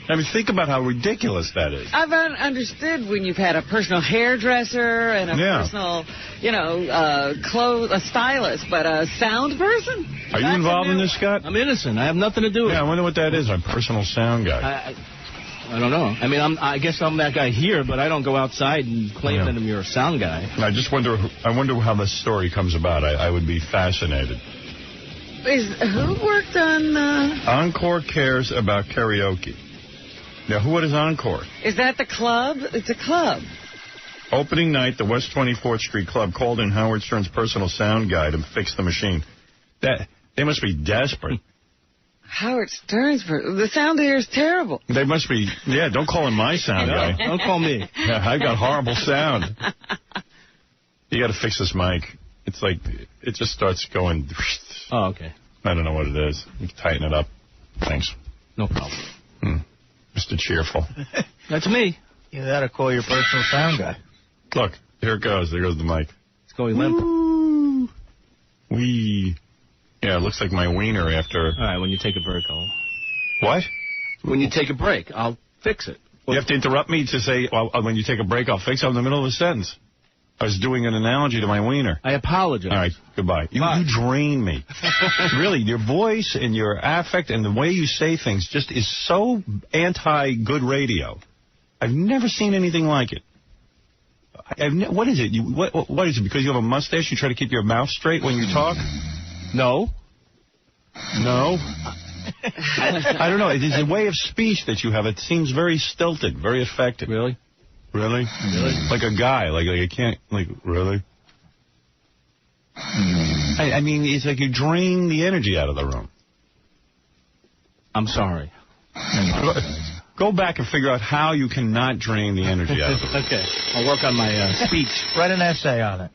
I mean, think about how ridiculous that is. I've understood when you've had a personal hairdresser and a personal, you know, a stylist, but a sound person? Are you involved in this, Scott? I'm innocent. I have nothing to do with it. Yeah, I wonder what that is, my personal sound guy. I don't know. I mean, I guess I'm that guy here, but I don't go outside and claim that I'm your sound guy. I just wonder. I wonder how this story comes about. I would be fascinated. Who worked on? Encore cares about karaoke. Now, what is Encore? Is that the club? It's a club. Opening night, the West 24th Street Club called in Howard Stern's personal sound guy to fix the machine. They must be desperate. Howard Stern's the sound here is terrible. They must be. Yeah, don't call him my sound guy. Don't call me. Yeah, I've got horrible sound. You got to fix this mic. It's like it just starts going. Oh, okay. I don't know what it is. You can tighten it up. Thanks. No problem. Mr. Cheerful. That's me. You gotta call your personal sound guy. Look, here it goes. There goes the mic. It's going limp. Wee. Yeah, it looks like my wiener after... All right, when you take a break, What? When you take a break, I'll fix it. You have to interrupt me to say, well, when you take a break, I'll fix it in the middle of a sentence. I was doing an analogy to my wiener. I apologize. All right, goodbye. You drain me. Really, your voice and your affect and the way you say things just is so anti-good radio. I've never seen anything like it. What is it? What is it? Because you have a mustache, you try to keep your mouth straight when you talk? No. No? I don't know. It is a way of speech that you have. It seems very stilted, very affected. Really? Really? Like a guy. Like you can't, really? I mean, it's like you drain the energy out of the room. I'm sorry. Go back and figure out how you cannot drain the energy out of the room. Okay. I'll work on my speech. Write an essay on it.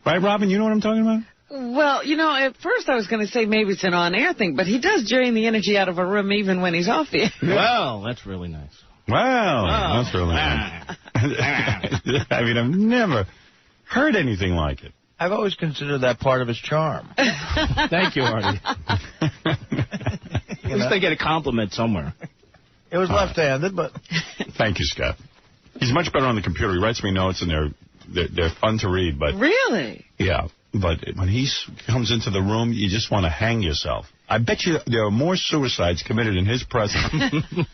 Right, Robin? You know what I'm talking about? Well, at first I was going to say maybe it's an on-air thing, but he does drain the energy out of a room even when he's off the air. Well, that's really nice. Wow, that's really nice. I mean, I've never heard anything like it. I've always considered that part of his charm. Thank you, Artie. At least I get a compliment somewhere. It was left-handed, but... Thank you, Scott. He's much better on the computer. He writes me notes, and they're fun to read. But Really? Yeah, but when he comes into the room, you just want to hang yourself. I bet you there are more suicides committed in his presence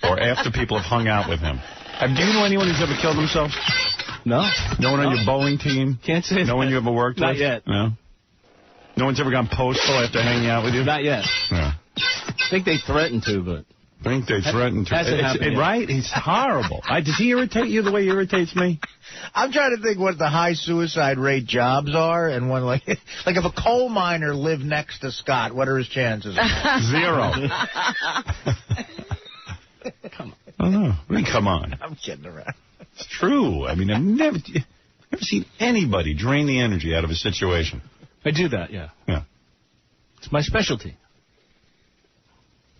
or after people have hung out with him. Do you know anyone who's ever killed himself? No. No one on your bowling team? Can't say No one you ever worked with? Not yet. No? No one's ever gone postal after hanging out with you? Not yet. Yeah. I think they threatened to, but... I think they threatened to. Hasn't happened yet. Right? It's horrible. Does he irritate you the way he irritates me? I'm trying to think what the high suicide rate jobs are, and one like if a coal miner lived next to Scott, what are his chances? 0. Come on. Oh, no. I mean, come on. I'm kidding around. It's true. I mean, I've never seen anybody drain the energy out of a situation. I do that, yeah. Yeah. It's my specialty.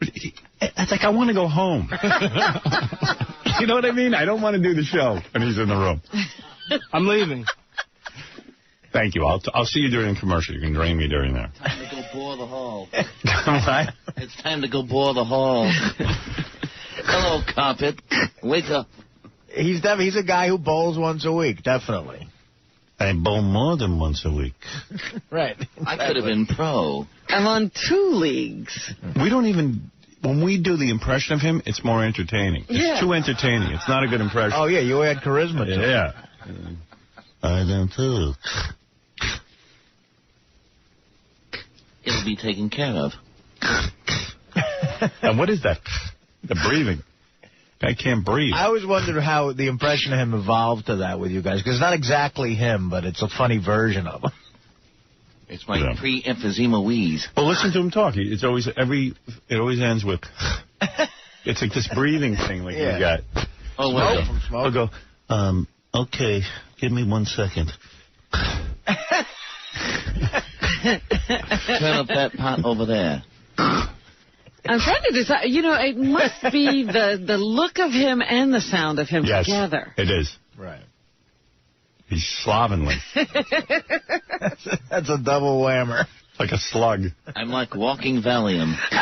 It's like I want to go home. You know what I mean? I don't want to do the show when he's in the room. I'm leaving. Thank you. I'll see you during the commercial. You can drain me during there. Time to go bore the hall. What? It's time to go bore the hall. Hello, carpet. Wake up. He's a guy who bowls once a week, definitely. I bowl more than once a week. Right. I could have been pro. I'm on 2 leagues. We don't even... When we do the impression of him, it's more entertaining. It's too entertaining. It's not a good impression. Oh, yeah, you had charisma, too. Yeah. I do, too. It'll be taken care of. And what is that? The breathing. I can't breathe. I always wondered how the impression of him evolved to that with you guys, because it's not exactly him, but it's a funny version of him. It's my pre-emphysema wheeze. Well, listen to him talk. It always ends with... It's like this breathing thing like you got. Oh, well. I'll go, okay, give me 1 second. Turn up that pot over there. I'm trying to decide. It must be the look of him and the sound of him together. It is. Right. He's slovenly. That's a double whammer. Like a slug. I'm like walking Valium. But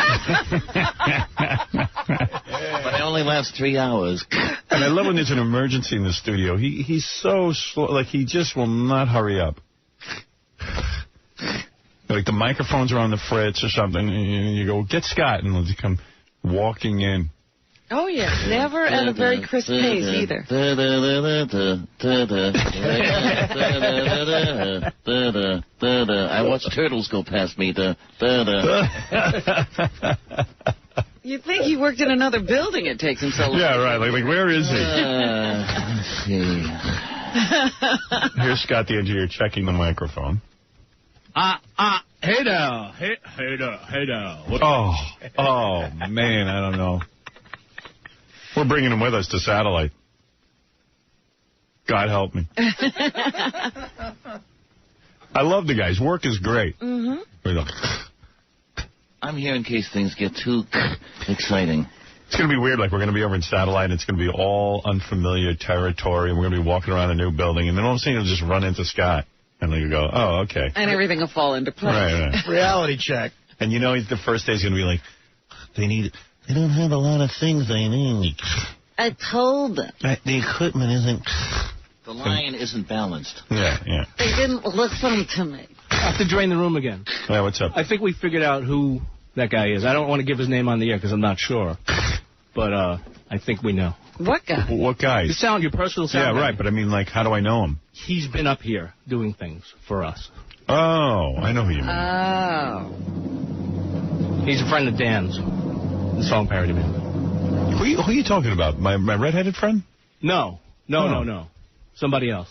I only last 3 hours. And I love when there's an emergency in the studio. He's so slow. Like, he just will not hurry up. Like, the microphones are on the fritz or something. And you go, get Scott. And he'll come walking in. Oh, yeah. Never at a very crisp pace, either. I watch turtles go past me. You'd think he worked in another building. It takes him so long. Yeah, right. Like where is he? Let's see. Here's Scott, the engineer, checking the microphone. Hey now. Hey now. Oh, man, I don't know. We're bringing him with us to satellite. God help me. I love the guy. His work is great. Mm-hmm. I'm here in case things get too exciting. It's going to be weird. Like, we're going to be over in satellite, and it's going to be all unfamiliar territory, and we're going to be walking around a new building, and then all of a sudden you'll just run into Scott. And then you go, oh, okay. And everything will fall into place. Right. Reality check. And the first day is going to be like, they don't have a lot of things they need. I told them. The equipment isn't... The line isn't balanced. Yeah. They didn't listen to me. I have to drain the room again. Yeah, what's up? I think we figured out who that guy is. I don't want to give his name on the air because I'm not sure. But I think we know. What guy? What guy? Your personal sound. Yeah, guy. right. But I mean, like, how do I know him? He's been up here doing things for us. Oh, I know who you mean. Oh. He's a friend of Dan's, the song parody man. Who are you talking about? My redheaded friend? No. Somebody else.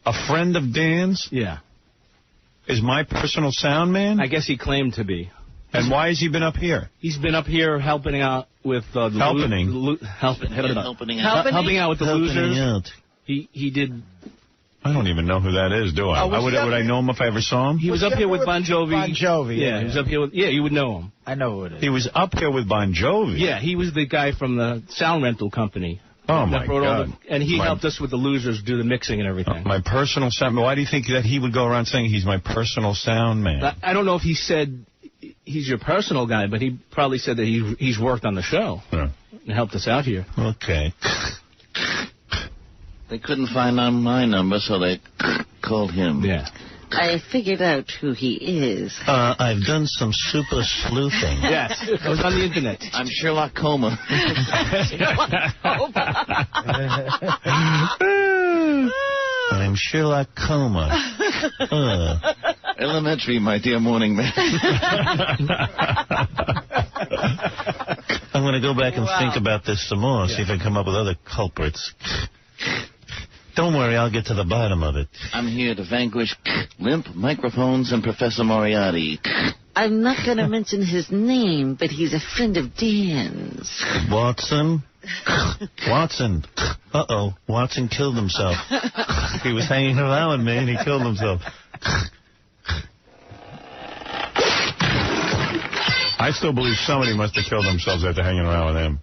A friend of Dan's? Yeah. Is my personal sound man? I guess he claimed to be. And why has he been up here? He's been up here helping out with helping out with the losers. He did. I don't even know who that is, do I? Would I know him if I ever saw him? He was up here with Bon Jovi. Bon Jovi. Yeah, he was up here with. Yeah, you would know him. I know who it is. He was up here with Bon Jovi. Yeah, he was the guy from the sound rental company. Oh, my God. And he helped us with the losers do the mixing and everything. My personal sound. Why do you think that he would go around saying he's my personal sound man? I don't know if he said he's your personal guy, but he probably said that he's worked on the show and helped us out here. Okay. They couldn't find my number, so they called him. Yeah. I figured out who he is. I've done some super sleuthing. Yes, it was on the internet. I'm Sherlock 𝗏𝗏. I'm Sherlock 𝗏𝗏. Elementary, my dear morning man. I'm going to go back and think about this some more, see if I come up with other culprits. Don't worry, I'll get to the bottom of it. I'm here to vanquish limp microphones and Professor Moriarty. I'm not going to mention his name, but he's a friend of Dan's. Watson? Watson. Uh-oh, Watson killed himself. He was hanging around with me and he killed himself. I still believe somebody must have killed themselves after hanging around with him.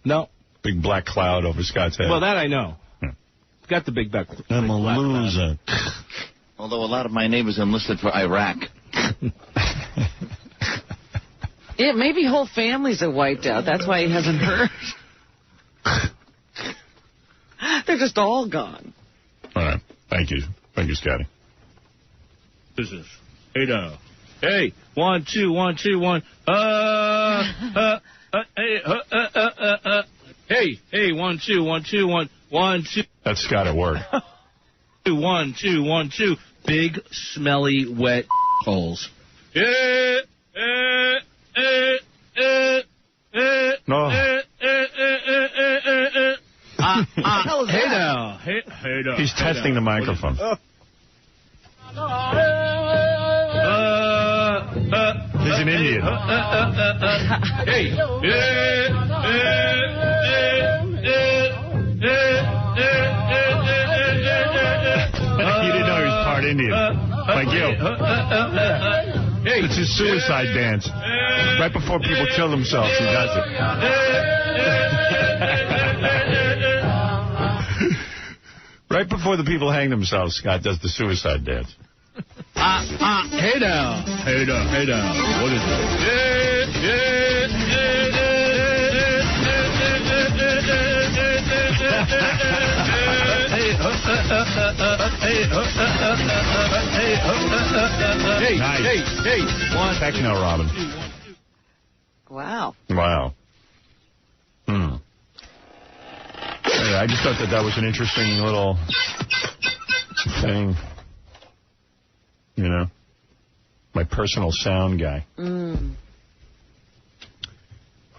No. Big black cloud over Scott's head. Well, that I know. Got the big black cloud. I'm a loser. Although a lot of my neighbors enlisted for Iraq. Yeah, maybe whole families are wiped out. That's why he hasn't heard. They're just all gone. All right. Thank you. Thank you, Scotty. This is Hey, 1, 2, 1, 2, 1. Hey, 1, 2, 1, 2, 1, 1, 2. That's Scott at work. 1, 2, 1, 2. Big, smelly, wet holes. No. Hey now. He's testing the microphone. He's an Indian. You didn't know he was part Indian. Like you. It's his suicide dance. Right before people kill themselves, he does it. Right before the people hang themselves, Scott does the suicide dance. Hey now. What is Hey. One. Techno, Robin. Wow. Yeah, I just thought that was an interesting little thing. You know? My personal sound guy.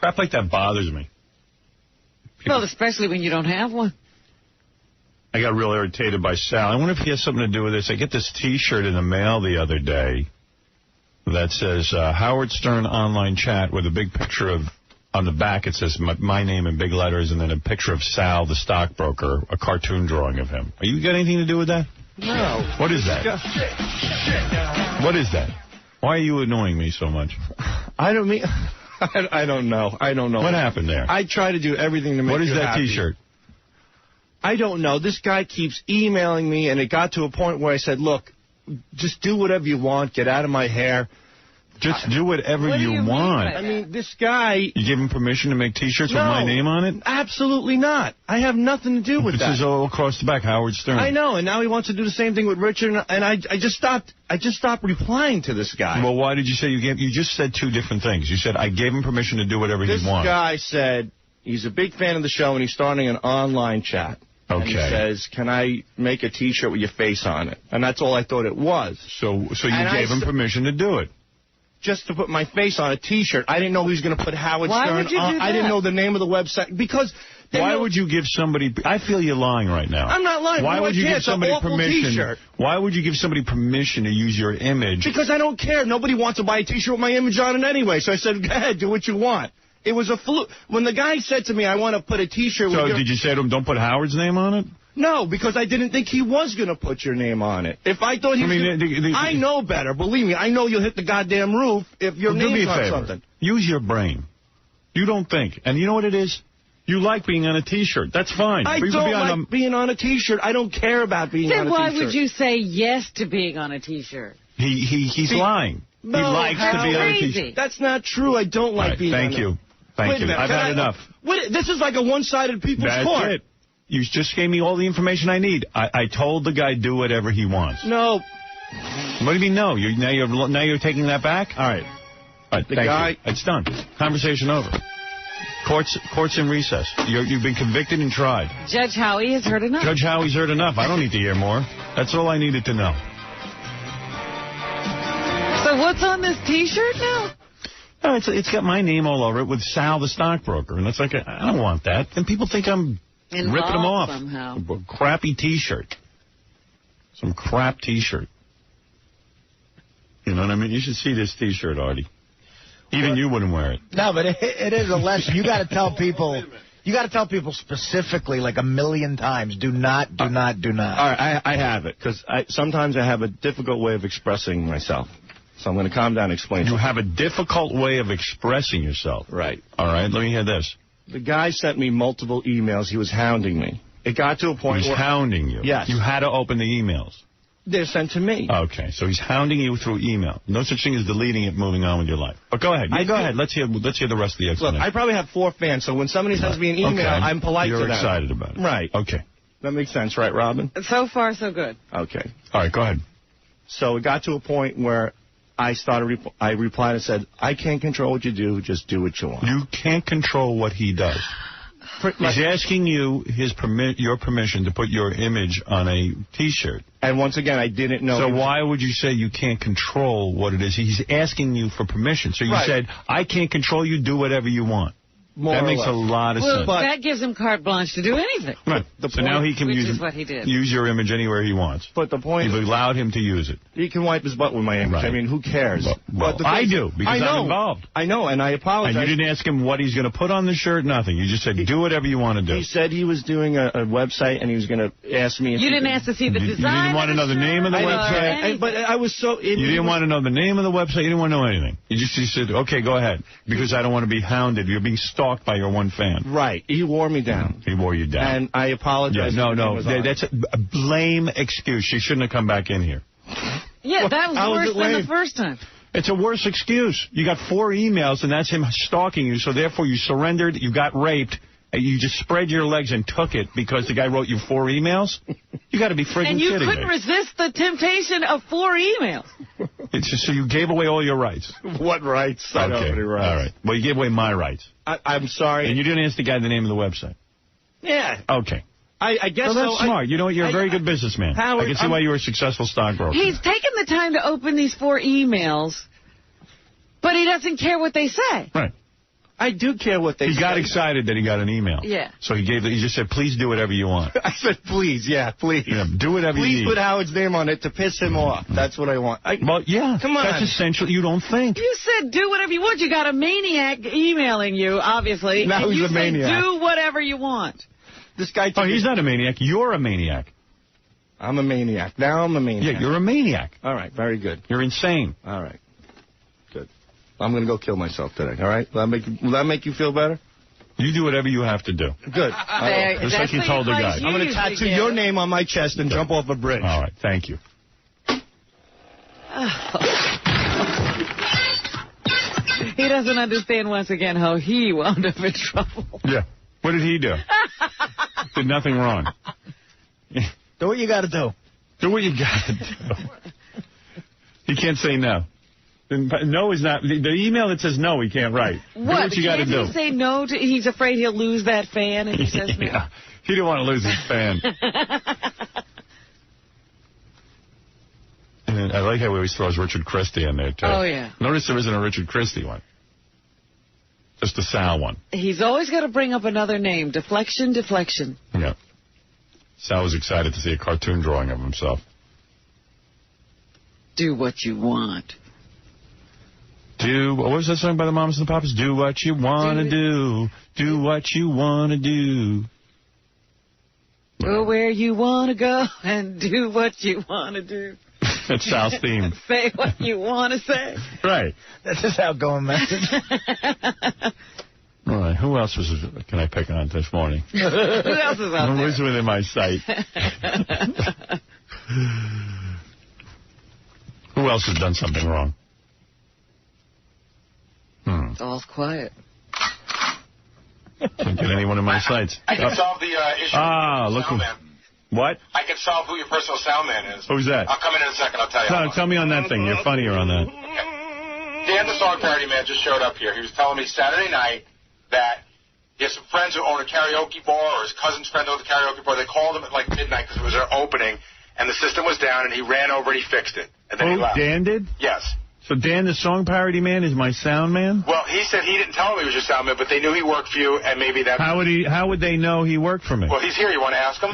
Crap like that bothers me. Well, especially when you don't have one. I got real irritated by Sal. I wonder if he has something to do with this. I get this T-shirt in the mail the other day that says Howard Stern online chat with a big picture of, on the back it says my name in big letters and then a picture of Sal, the stockbroker, a cartoon drawing of him. Are you got anything to do with that? No. What is that? What is that? Why are you annoying me so much? I don't know. What happened there? I try to do everything to make you happy. What is that T-shirt? I don't know. This guy keeps emailing me, and it got to a point where I said, look, just do whatever you want. Get out of my hair. Just do whatever you want. I mean, this guy... You give him permission to make T-shirts with my name on it? Absolutely not. I have nothing to do with that. This is all across the back, Howard Stern. I know, and now he wants to do the same thing with Richard, and I just stopped replying to this guy. Well, why did you say you just said two different things. You said, I gave him permission to do whatever he wanted. This guy said he's a big fan of the show, and he's starting an online chat. Okay. And he says, can I make a T-shirt with your face on it? And that's all I thought it was. So you gave him permission to do it? Just to put my face on a T-shirt. I didn't know he was going to put Howard Stern on. Why would you do that? I didn't know the name of the website. Because... Why would you give somebody... I feel you're lying right now. I'm not lying. Why would you give somebody permission? T-shirt. Why would you give somebody permission to use your image? Because I don't care. Nobody wants to buy a T-shirt with my image on it anyway. So I said, go ahead, do what you want. It was a fluke. When the guy said to me, I want to put a T-shirt with your... So did you say to him, don't put Howard's name on it? No, because I didn't think he was going to put your name on it. If I thought he was I know better. Believe me, I know you'll hit the goddamn roof if your name's on something. Use your brain. You don't think. And you know what it is? You like being on a T-shirt. That's fine. I don't like being on a T-shirt. I don't care about being on a T-shirt. Then why would you say yes to being on a T-shirt? He's lying. No, he likes to be on a T-shirt. That's not true. I don't like being on a T-shirt. Thank you. I've had enough. This is like a one-sided people's court. That's it. You just gave me all the information I need. I told the guy do whatever he wants. No. What do you mean no? Now you're taking that back? All right. Thank you. It's done. Conversation over. Court's in recess. You've been convicted and tried. Judge Howie has heard enough. Judge Howie's heard enough. I don't need to hear more. That's all I needed to know. So what's on this T-shirt now? No, it's got my name all over it with Sal the stockbroker, and it's like I don't want that. And people think I'm ripping them off. Somehow. A crappy T-shirt. Some crap T-shirt. You know what I mean? You should see this T-shirt, Artie. Even you wouldn't wear it. No, but it is a lesson. You got to tell people. You got to tell people specifically, like 1,000,000 times, do not. All right, I have it, because sometimes I have a difficult way of expressing myself. So I'm going to calm down and explain. You have a difficult way of expressing yourself. Right. All right, let me hear this. The guy sent me multiple emails. He was hounding me. It got to a point where... He was hounding you? Yes. You had to open the emails? They're sent to me. Okay, so he's hounding you through email. No such thing as deleting it, moving on with your life. But go ahead. Go ahead. Let's hear the rest of the explanation. Look, I probably have 4 fans, so when somebody sends me an email, I'm polite to them. You're excited about it. Right. Okay. That makes sense, right, Robin? So far, so good. Okay. All right, go ahead. So it got to a point where I replied and said, I can't control what you do, just do what you want. You can't control what he does. He's asking you your permission to put your image on a T-shirt. And once again, I didn't know. So why would you say you can't control what it is? He's asking you for permission. So you said, I can't control you, do whatever you want. That makes a lot of sense. Well, that gives him carte blanche to do anything. Right. So now he can use your image anywhere he wants. But the point You've allowed him to use it. He can wipe his butt with my image. Right. I mean, who cares? But I do, because I'm involved. I know, and I apologize. And you didn't ask him what he's going to put on the shirt, nothing. You just said, do whatever you want to do. He said he was doing a website, and he was going to ask me if you didn't ask to see the design. You didn't want to know the name of the website? But I was so... You didn't want to know the name of the website? You didn't want to know anything? You just said, okay, go ahead, because I don't want to be hounded. You're being stalked by your one fan. Right. He wore me down. He wore you down. And I apologize. Yeah, no. That's a lame excuse. She shouldn't have come back in here. Yeah, that was worse than the first time. It's a worse excuse. You got 4 emails, and that's him stalking you, so therefore you surrendered, you got raped, and you just spread your legs and took it because the guy wrote you 4 emails? You got to be friggin' kidding me. And you couldn't resist the temptation of 4 emails. It's just, so you gave away all your rights. What rights? I don't have any rights. All right. Well, you gave away my rights. I'm sorry. And you didn't ask the guy the name of the website. Yeah. Okay. I guess so. That's smart. You know what? You're a very good businessman. Howard, I can see why you were a successful stockbroker. He's taken the time to open these 4 emails, but he doesn't care what they say. Right. I do care what they say. He got excited that he got an email. Yeah. So he just said, please do whatever you want. I said, please, please. Yeah, do whatever you need. Please put Howard's name on it to piss him off. That's what I want. Well, yeah. Come on. That's essential. You don't think. You said do whatever you want. You got a maniac emailing you, obviously. Now he's a maniac. Do whatever you want. This guy. Oh, he's not a maniac. You're a maniac. I'm a maniac. Now I'm a maniac. Yeah, you're a maniac. All right, very good. You're insane. All right. Good. I'm going to go kill myself today, all right? Will that make you feel better? You do whatever you have to do. Good. Just like you told the guy. I'm going to tattoo your name on my chest and jump off a bridge. All right, thank you. He doesn't understand, once again, how he wound up in trouble. Yeah. What did he do? Did nothing wrong. Do what you got to do. Do what you got to do. He can't say no. No is not. The email that says no, he can't write. What? Do what you got to do. Can't he say no to... He's afraid he'll lose that fan if he says no. Yeah. He didn't want to lose his fan. And I like how he always throws Richard Christie in there, too. Oh, yeah. Notice there isn't a Richard Christie one. Just a Sal one. He's always got to bring up another name. Deflection, deflection. Yeah. Sal was excited to see a cartoon drawing of himself. Do what you want. What was that song by the Mamas and the Papas? Do what you want to do. Do what you want to do. Go where you want to go and do what you want to do. That's Sal's theme. Say what you want to say. Right. That's his outgoing message. All right. Who else can I pick on this morning? Who else is out there? Who was within my sight? Who else has done something wrong? It's all quiet. Can't get anyone in my sights. I can solve the issue. Look. What? I can solve who your personal sound man is. Who's that? I'll come in a second. I'll tell you. No, tell me on that thing. You're funnier on that. Dan, the song parody man, just showed up here. He was telling me Saturday night that he has some friends who own a karaoke bar, or his cousin's friend owns a karaoke bar. They called him at like midnight because it was their opening, and the system was down, and he ran over and he fixed it. And then he left. Dan did? Yes. So Dan, the song parody man, is my sound man? Well, he said he didn't tell him he was your sound man, but they knew he worked for you, and maybe that's... How would they know he worked for me? Well, he's here. You want to ask him?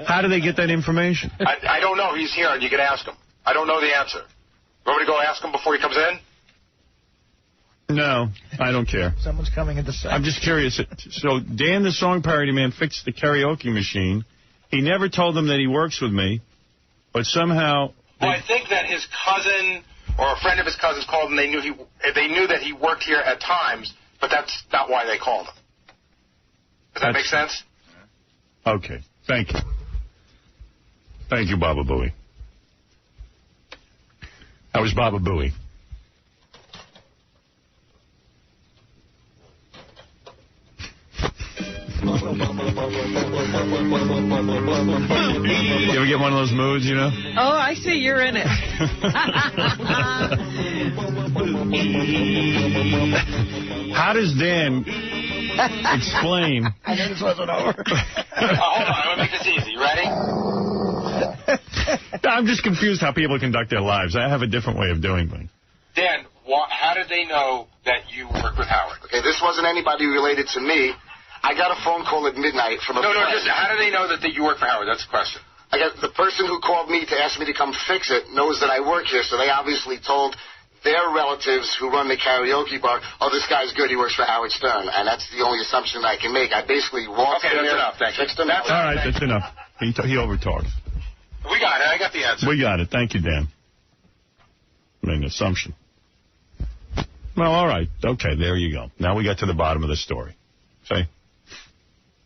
How do they get that information? I don't know. He's here, and you can ask him. I don't know the answer. You want me to go ask him before he comes in? No, I don't care. Someone's coming into sight. I'm just curious. So Dan, the song parody man, fixed the karaoke machine. He never told them that he works with me, but somehow... Well, I think that his cousin... or a friend of his cousins called, and they knew that he worked here at times, but that's not why they called him. Does that make sense? Okay. Thank you. Thank you, Baba Booey. How was Baba Booey? You ever get one of those moods, you know? Oh, I see you're in it. How does Dan explain... I knew this wasn't over. Hold on, let me make this easy. You ready? I'm just confused how people conduct their lives. I have a different way of doing things. Dan, how did they know that you worked with Howard? Okay, this wasn't anybody related to me. I got a phone call at midnight from a friend. No, just how do they know that you work for Howard? That's the question. I got the person who called me to ask me to come fix it knows that I work here, so they obviously told their relatives who run the karaoke bar, oh, this guy's good, he works for Howard Stern, and that's the only assumption I can make. I basically walked in there, enough. Thank you. fixed him. All right, that's enough. He overtalked. We got it. I got the answer. We got it. Thank you, Dan. I mean, assumption. Well, all right. Okay, there you go. Now we got to the bottom of the story. See?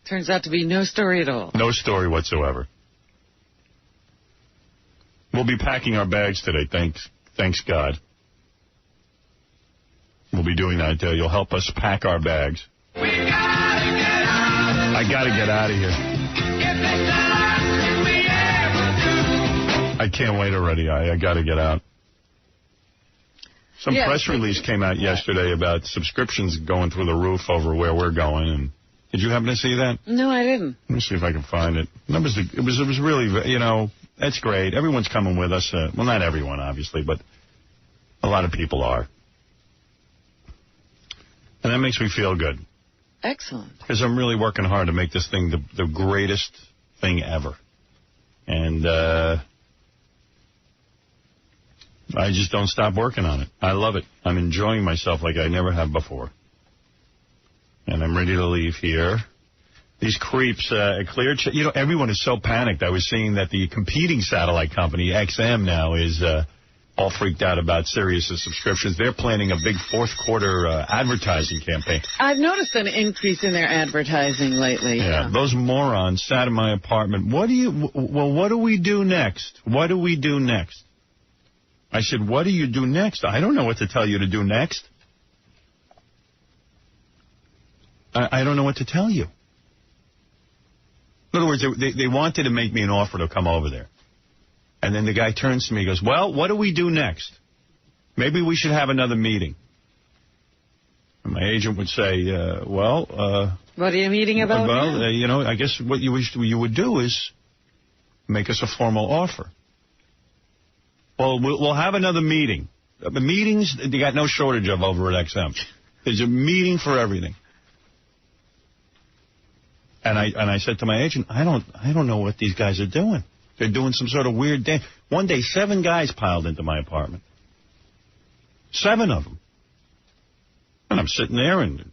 Turns out to be no story at all. No story whatsoever. We'll be packing our bags today, thanks God. We'll be doing that. You'll help us pack our bags. I got to get out of here. I can't wait already. I got to get out. Some press release came out yesterday about subscriptions going through the roof over where we're going. And did you happen to see that? No, I didn't. Let me see if I can find it. It was really, you know, that's great. Everyone's coming with us. Well, not everyone, obviously, but a lot of people are. And that makes me feel good. Excellent. Because I'm really working hard to make this thing the greatest thing ever. And I just don't stop working on it. I love it. I'm enjoying myself like I never have before. And I'm ready to leave here. These creeps, you know, everyone is so panicked. I was seeing that the competing satellite company, XM, now is all freaked out about Sirius's subscriptions. They're planning a big fourth quarter advertising campaign. I've noticed an increase in their advertising lately. Yeah, those morons sat in my apartment. What do we do next? What do we do next? I said, what do you do next? I don't know what to tell you to do next. I don't know what to tell you. In other words, they wanted to make me an offer to come over there. And then the guy turns to me and goes, well, what do we do next? Maybe we should have another meeting. And my agent would say, what are you meeting about? Well, I guess what you would do is make us a formal offer. Well, we'll have another meeting. The meetings, they got no shortage of over at XM. There's a meeting for everything. And I said to my agent, I don't know what these guys are doing. They're doing some sort of weird thing. One day, 7 guys piled into my apartment. 7 of them. And I'm sitting there and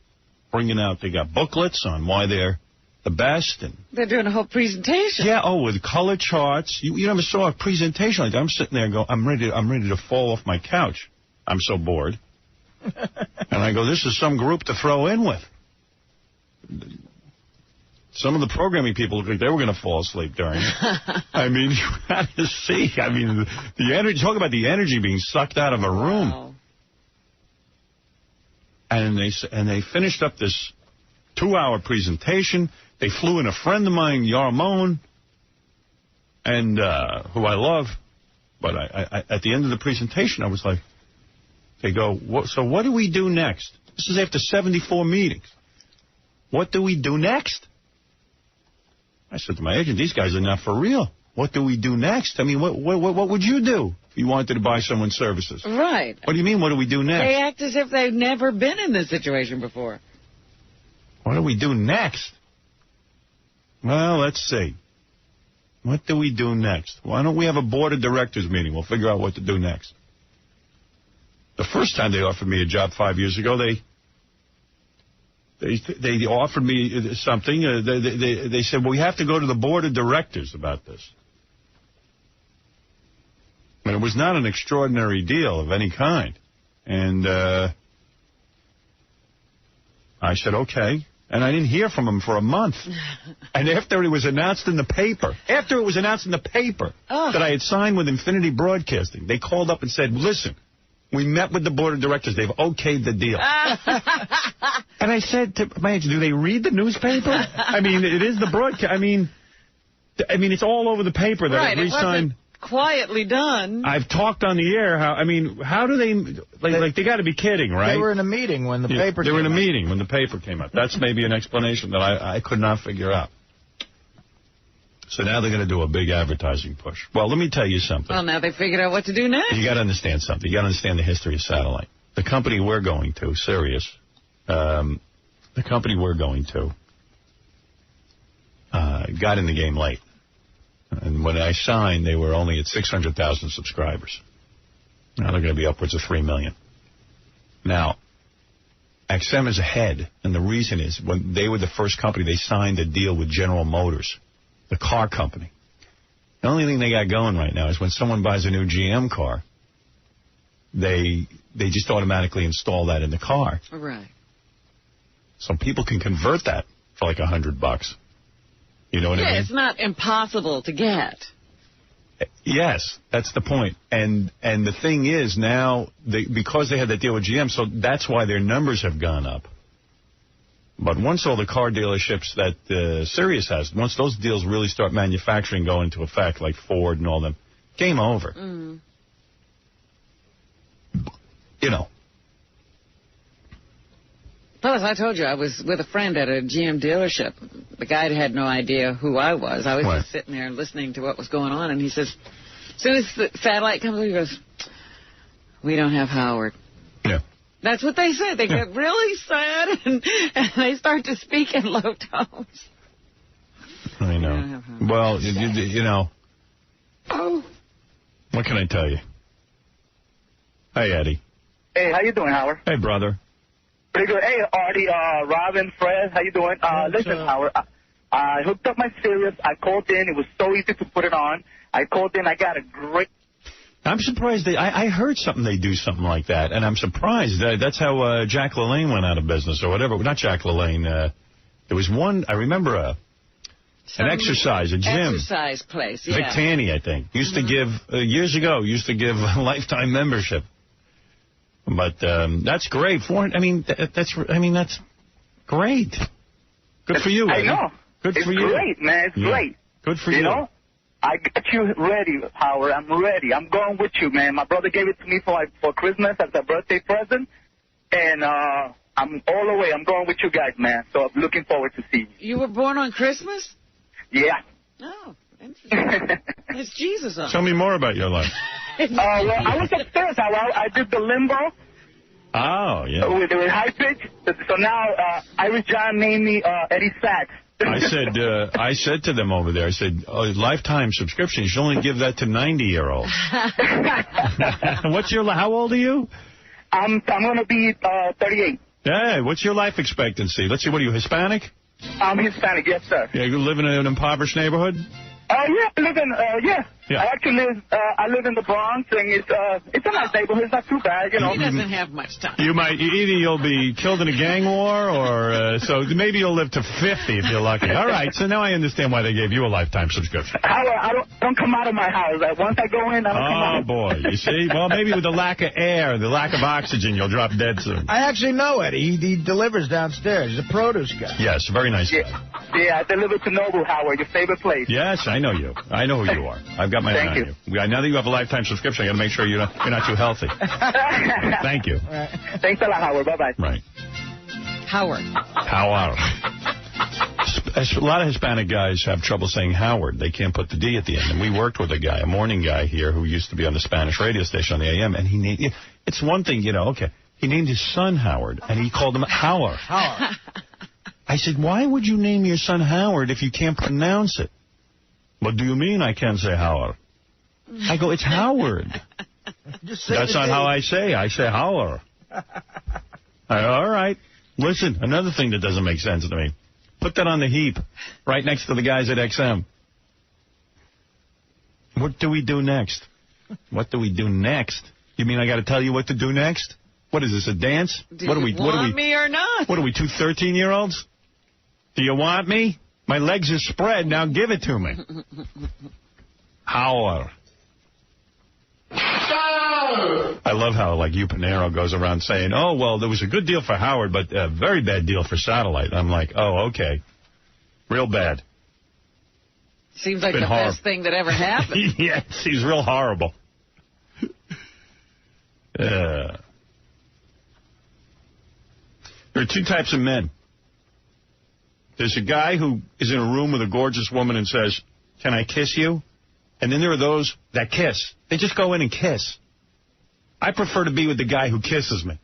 bringing out, they got booklets on why they're the best. And they're doing a whole presentation. Yeah, with color charts. You never saw a presentation like that. I'm sitting there going, I'm ready to fall off my couch. I'm so bored. And I go, this is some group to throw in with. Some of the programming people looked like they were going to fall asleep during it. I mean, you had to see. I mean, the energy. Talk about the energy being sucked out of a room. Wow. And they finished up this 2-hour presentation. They flew in a friend of mine, 𝗬𝗗𝗏, and who I love. But I at the end of the presentation, I was like, they go, so what do we do next? This is after 74 meetings. What do we do next? I said to my agent, these guys are not for real. What do we do next? I mean, what would you do if you wanted to buy someone's services? Right. What do you mean, what do we do next? They act as if they've never been in this situation before. What do we do next? Well, let's see. What do we do next? Why don't we have a board of directors meeting? We'll figure out what to do next. The first time they offered me a job 5 years ago, they offered me something. They said, well, we have to go to the board of directors about this. And it was not an extraordinary deal of any kind. And I said, okay. And I didn't hear from them for a month. And after it was announced in the paper, that I had signed with Infinity Broadcasting, they called up and said, listen, we met with the board of directors. They've okayed the deal. And I said to my agent, do they read the newspaper? I mean, it is the broadcast. I mean, it's all over the paper that right, it re-signed. It wasn't quietly done. I've talked on the air. How do they, they got to be kidding, right? They were in a meeting when the paper came out. They were in a meeting when the paper came out. That's maybe an explanation that I could not figure out. So now they're going to do a big advertising push. Well, let me tell you something. Well, now they figured out what to do next. You got to understand something. You got to understand the history of satellite. The company we're going to, Sirius, the company we're going to, got in the game late. And when I signed, they were only at 600,000 subscribers. Now they're going to be upwards of 3 million. Now, XM is ahead, and the reason is when they were the first company, they signed a deal with General Motors, the car company. The only thing they got going right now is when someone buys a new GM car, they just automatically install that in the car. Right. So people can convert that for like $100. You know what I mean? It's not impossible to get. Yes, that's the point. And the thing is now, because they had that deal with GM, so that's why their numbers have gone up. But once all the car dealerships that Sirius has, once those deals really start manufacturing, go into effect, like Ford and all them, game over. Mm. You know. Plus, I told you, I was with a friend at a GM dealership. The guy had no idea who I was. I was just sitting there listening to what was going on, and he says, as soon as the satellite comes up, he goes, we don't have Howard. Yeah. That's what they said. They get really sad, and they start to speak in low tones. I know. Well, you know. Oh. What can I tell you? Hey, Eddie. Hey, how you doing, Howard? Hey, brother. Pretty good. Hey, Artie, Robin, Fred, how you doing? Listen, Howard, I hooked up my Sirius. I called in. It was so easy to put it on. I called in. I got a great... I'm surprised. I heard something they do something like that, and I'm surprised. That's how Jack LaLanne went out of business or whatever. Not Jack LaLanne. There was one, I remember, an exercise, a gym. Exercise place, yeah. Vic Tanny, I think. Used to give, years ago, a lifetime membership. But that's great. That's Great. Good for you, I Eddie. know. Good it's for you. Great, man. It's great. Good for you. know? I got you ready, Howard. I'm ready. I'm going with you, man. My brother gave it to me for Christmas as a birthday present, and I'm all the way. I'm going with you guys, man. So I'm looking forward to seeing you. You were born on Christmas? Yeah. Oh, interesting. It's Jesus on. Tell me more about your life. Well, I was upstairs. I did the limbo. Oh, yeah. With high pitch. So now Irish John named me Eddie Sax. I said to them over there, I said, lifetime subscription. You should only give that to 90-year-olds. How old are you? I'm going to be 38. Hey, what's your life expectancy? Let's see, what are you, Hispanic? I'm Hispanic, yes, sir. Yeah, you live in an impoverished neighborhood? Yeah, I live in, I actually live in the Bronx, and it's a nice neighborhood. It's not too bad, you know. He doesn't have much time. You might, either you'll be killed in a gang war, or, so maybe you'll live to 50 if you're lucky. All right, so now I understand why they gave you a lifetime subscription. I don't come out of my house. Once I go in, I don't come out. Oh, boy, you see? Well, maybe with the lack of air, the lack of oxygen, you'll drop dead soon. I actually know Eddie. He delivers downstairs. He's a produce guy. Yes, very nice guy. Yeah, I deliver to Noble, Howard, your favorite place. Yes, I know you. I know who you are. I've got my eye on you. Now that you have a lifetime subscription, I got to make sure you're not too healthy. Thank you. Thanks a lot, Howard. Bye-bye. Right. Howard. A lot of Hispanic guys have trouble saying Howard. They can't put the D at the end. And we worked with a morning guy here who used to be on the Spanish radio station on the AM, and he named, it's one thing, okay. He named his son Howard, and he called him Howard. I said, why would you name your son Howard if you can't pronounce it? What do you mean I can't say Howard? I go, it's Howard. That's not how I say. I say Howard. All right. Listen, another thing that doesn't make sense to me. Put that on the heap right next to the guys at XM. What do we do next? What do we do next? You mean I got to tell you what to do next? What is this, a dance? Do you want me or not? What are we, 2 13-year-olds? Do you want me? My legs are spread. Now give it to me. Howard. I love how, like, Panero goes around saying, oh, well, there was a good deal for Howard, but a very bad deal for Satellite. I'm like, oh, okay. Real bad. Seems like the best thing that ever happened. Yes, he's real horrible. There are 2 types of men. There's a guy who is in a room with a gorgeous woman and says, can I kiss you? And then there are those that kiss. They just go in and kiss. I prefer to be with the guy who kisses me,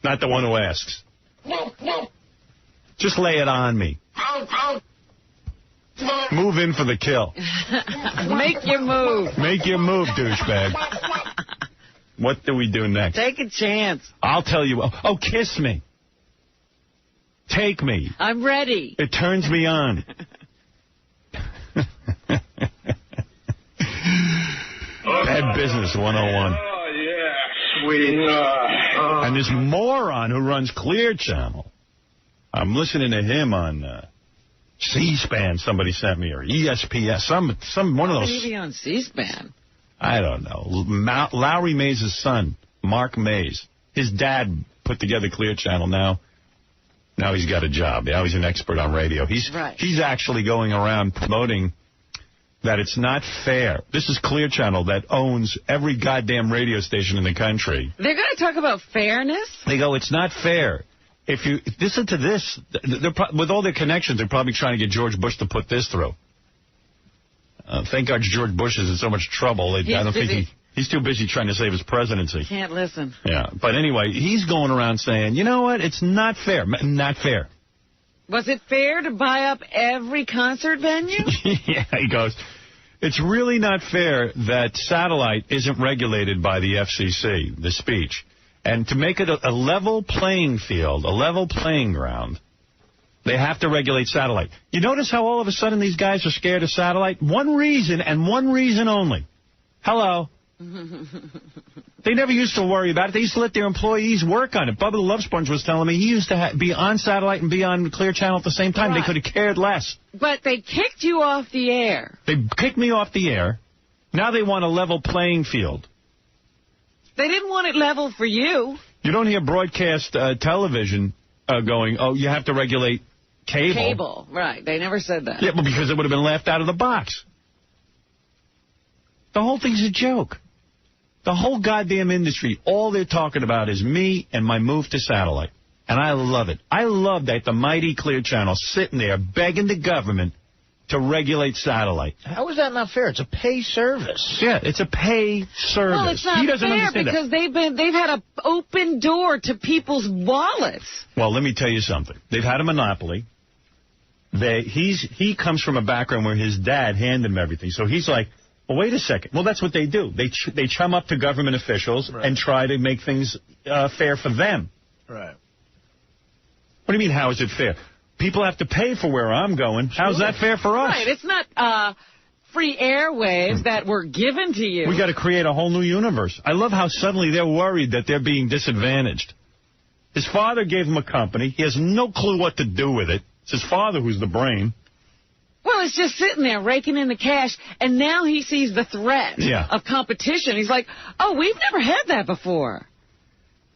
not the one who asks. Just lay it on me. Move in for the kill. Make your move. Make your move, douchebag. What do we do next? Take a chance. I'll tell you. Oh, kiss me. Take me. I'm ready. It turns me on. Bad Business 101. Oh, yeah. Sweet. And this moron who runs Clear Channel, I'm listening to him on C-SPAN, somebody sent me, or ESPN, some one of those. Maybe on C-SPAN. I don't know. Lowry Mays' son, Mark Mays, his dad put together Clear Channel now. Now he's got a job. Now he's an expert on radio. He's actually going around promoting that it's not fair. This is Clear Channel that owns every goddamn radio station in the country. They're going to talk about fairness? They go, it's not fair. If you listen to this, with all their connections, they're probably trying to get George Bush to put this through. Thank God George Bush is in so much trouble. I don't think he's too busy trying to save his presidency. Can't listen. Yeah, but anyway, he's going around saying, you know what, it's not fair. Not fair. Was it fair to buy up every concert venue? Yeah, he goes, it's really not fair that satellite isn't regulated by the FCC, the speech. And to make it a level playing field, a level playing ground, they have to regulate satellite. You notice how all of a sudden these guys are scared of satellite? One reason and one reason only. Hello. They never used to worry about it. They used to let their employees work on it. Bubba the Love Sponge was telling me he used to be on satellite and be on Clear Channel at the same time. Right. They could have cared less. But they kicked you off the air. They kicked me off the air. Now they want a level playing field. They didn't want it level for you. You don't hear broadcast television going, oh, you have to regulate cable. Cable, right. They never said that. Yeah, but because it would have been laughed out of the box. The whole thing's a joke. The whole goddamn industry, all they're talking about is me and my move to satellite. And I love it. I love that the mighty Clear Channel sitting there begging the government to regulate satellite. How is that not fair? It's a pay service. Yeah, it's a pay service. Well, it's not he doesn't fair understand because that. they've had an open door to people's wallets. Well, let me tell you something. They've had a monopoly. He comes from a background where his dad handed him everything. So he's like, well, wait a second. Well, that's what they do. They chum up to government officials and try to make things fair for them. Right. What do you mean, how is it fair? People have to pay for where I'm going. How's that fair for us? Right. It's not free airwaves that were given to you. We got to create a whole new universe. I love how suddenly they're worried that they're being disadvantaged. His father gave him a company. He has no clue what to do with it. It's his father who's the brain. Well, it's just sitting there raking in the cash, and now he sees the threat of competition. He's like, oh, we've never had that before.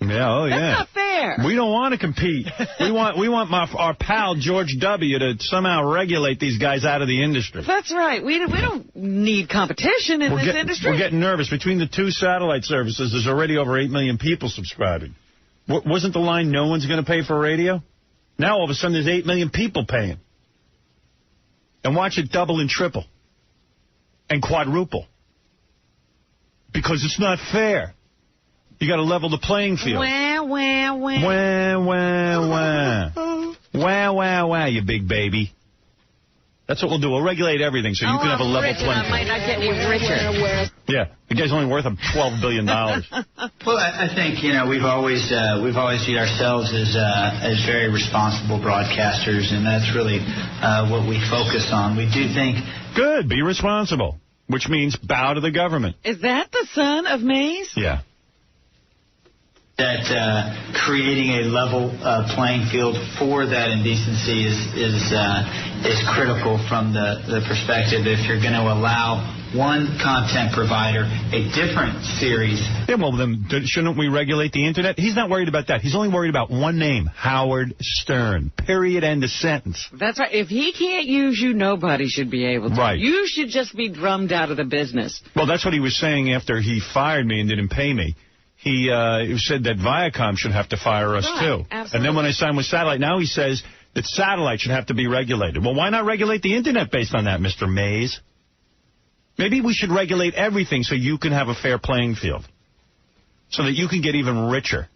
Yeah, oh, yeah. That's not fair. We don't want to compete. we want our pal George W. to somehow regulate these guys out of the industry. That's right. We don't need competition in this industry. We're getting nervous. Between the two satellite services, there's already over 8 million people subscribing. Wasn't the line no one's going to pay for radio? Now all of a sudden there's 8 million people paying. And watch it double and triple. And quadruple. Because it's not fair. You got to level the playing field. Wah, wah, wah. Wah, wah, wah. Wah, wah, wah, you big baby. That's what we'll do. We'll regulate everything so you can have a level playing field. I might not get any richer. Yeah, the guy's only worth $12 billion. Well, I think, we've always viewed ourselves as very responsible broadcasters, and that's really what we focus on. We do think... Good, be responsible, which means bow to the government. Is that the son of Mays? Yeah. That creating a level playing field for that indecency is critical from the perspective if you're going to allow one content provider a different series. Yeah, well, then shouldn't we regulate the Internet? He's not worried about that. He's only worried about one name, Howard Stern. Period, end of sentence. That's right. If he can't use you, nobody should be able to. Right. You should just be drummed out of the business. Well, that's what he was saying after he fired me and didn't pay me. He said that Viacom should have to fire us, too. Absolutely. And then when I signed with Satellite, now he says that Satellite should have to be regulated. Well, why not regulate the Internet based on that, Mr. Mays? Maybe we should regulate everything so you can have a fair playing field, so that you can get even richer.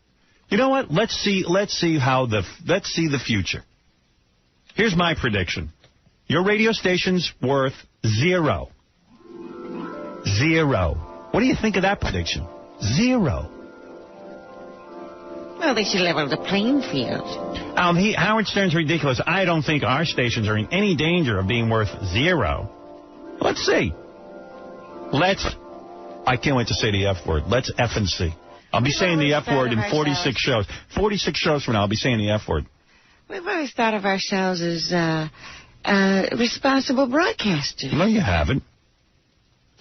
You know what? Let's see the future. Here's my prediction. Your radio station's worth $0. What do you think of that prediction? $0. Well, they should level the playing field. Howard Stern's ridiculous. I don't think our stations are in any danger of being worth $0. Let's see. I can't wait to say the F word. Let's effing see. I'll be saying the F word in 46 shows. 46 shows from now, I'll be saying the F word. We've always thought of ourselves as responsible broadcasters. No, you haven't.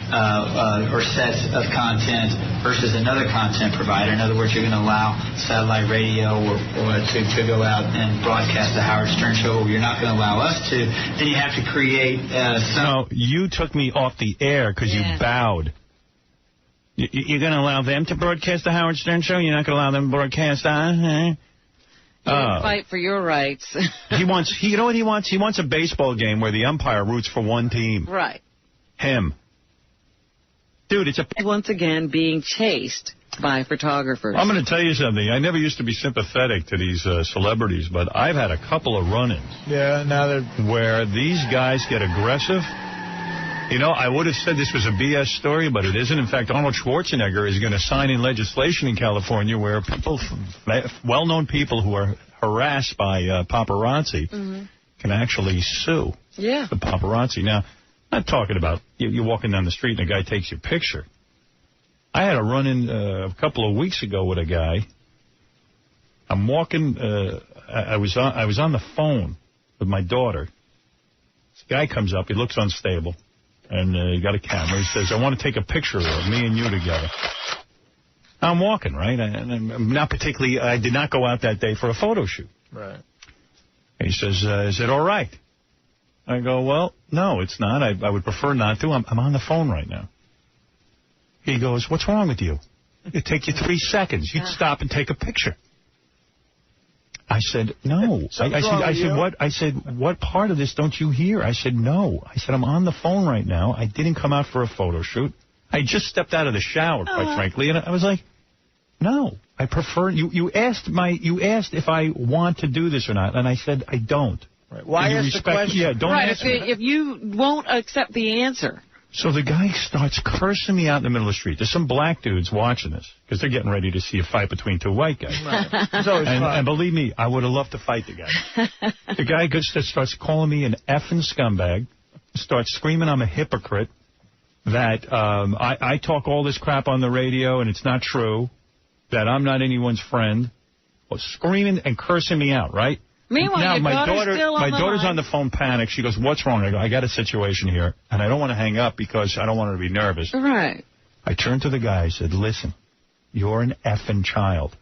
Or sets of content versus another content provider. In other words, you're going to allow satellite radio or to go out and broadcast the Howard Stern show, or you're not going to allow us to. Then you have to create some... No, you took me off the air because you bowed. You're going to allow them to broadcast the Howard Stern show? You're not going to allow them to broadcast... Fight for your rights. You know what he wants? He wants a baseball game where the umpire roots for one team. Right. Him. Dude, once again being chased by photographers. I'm going to tell you something. I never used to be sympathetic to these celebrities, but I've had a couple of run-ins. Yeah, now they're... Where these guys get aggressive. You know, I would have said this was a BS story, but it isn't. In fact, Arnold Schwarzenegger is going to sign in legislation in California where well-known people who are harassed by paparazzi can actually sue the paparazzi. Now, I'm not talking about you're walking down the street and a guy takes your picture. I had a run-in a couple of weeks ago with a guy. I'm walking. I was on the phone with my daughter. This guy comes up. He looks unstable, and he got a camera. He says, "I want to take a picture of me and you together." I'm walking, right? And I'm not particularly. I did not go out that day for a photo shoot. Right. And he says, is it all right? I go, well, no, it's not. I would prefer not to. I'm on the phone right now. He goes, what's wrong with you? It'd take you 3 seconds. You'd stop and take a picture. I said, no. I said, what part of this don't you hear? I said, no. I said, I'm on the phone right now. I didn't come out for a photo shoot. I just stepped out of the shower, quite frankly, and I was like, no. I prefer, you asked if I want to do this or not, and I said, I don't. Right. Why ask the question? Yeah, don't ask me. If you won't accept the answer. So the guy starts cursing me out in the middle of the street. There's some black dudes watching this because they're getting ready to see a fight between 2 white guys. Right. And believe me, I would have loved to fight the guy. The guy starts calling me an effing scumbag, starts screaming I'm a hypocrite, that I talk all this crap on the radio and it's not true, that I'm not anyone's friend, screaming and cursing me out, right? Meanwhile, now, my daughter's on the phone, panicked. She goes, what's wrong? I go, I got a situation here, and I don't want to hang up because I don't want her to be nervous. Right. I turned to the guy. I said, listen, you're an effing child.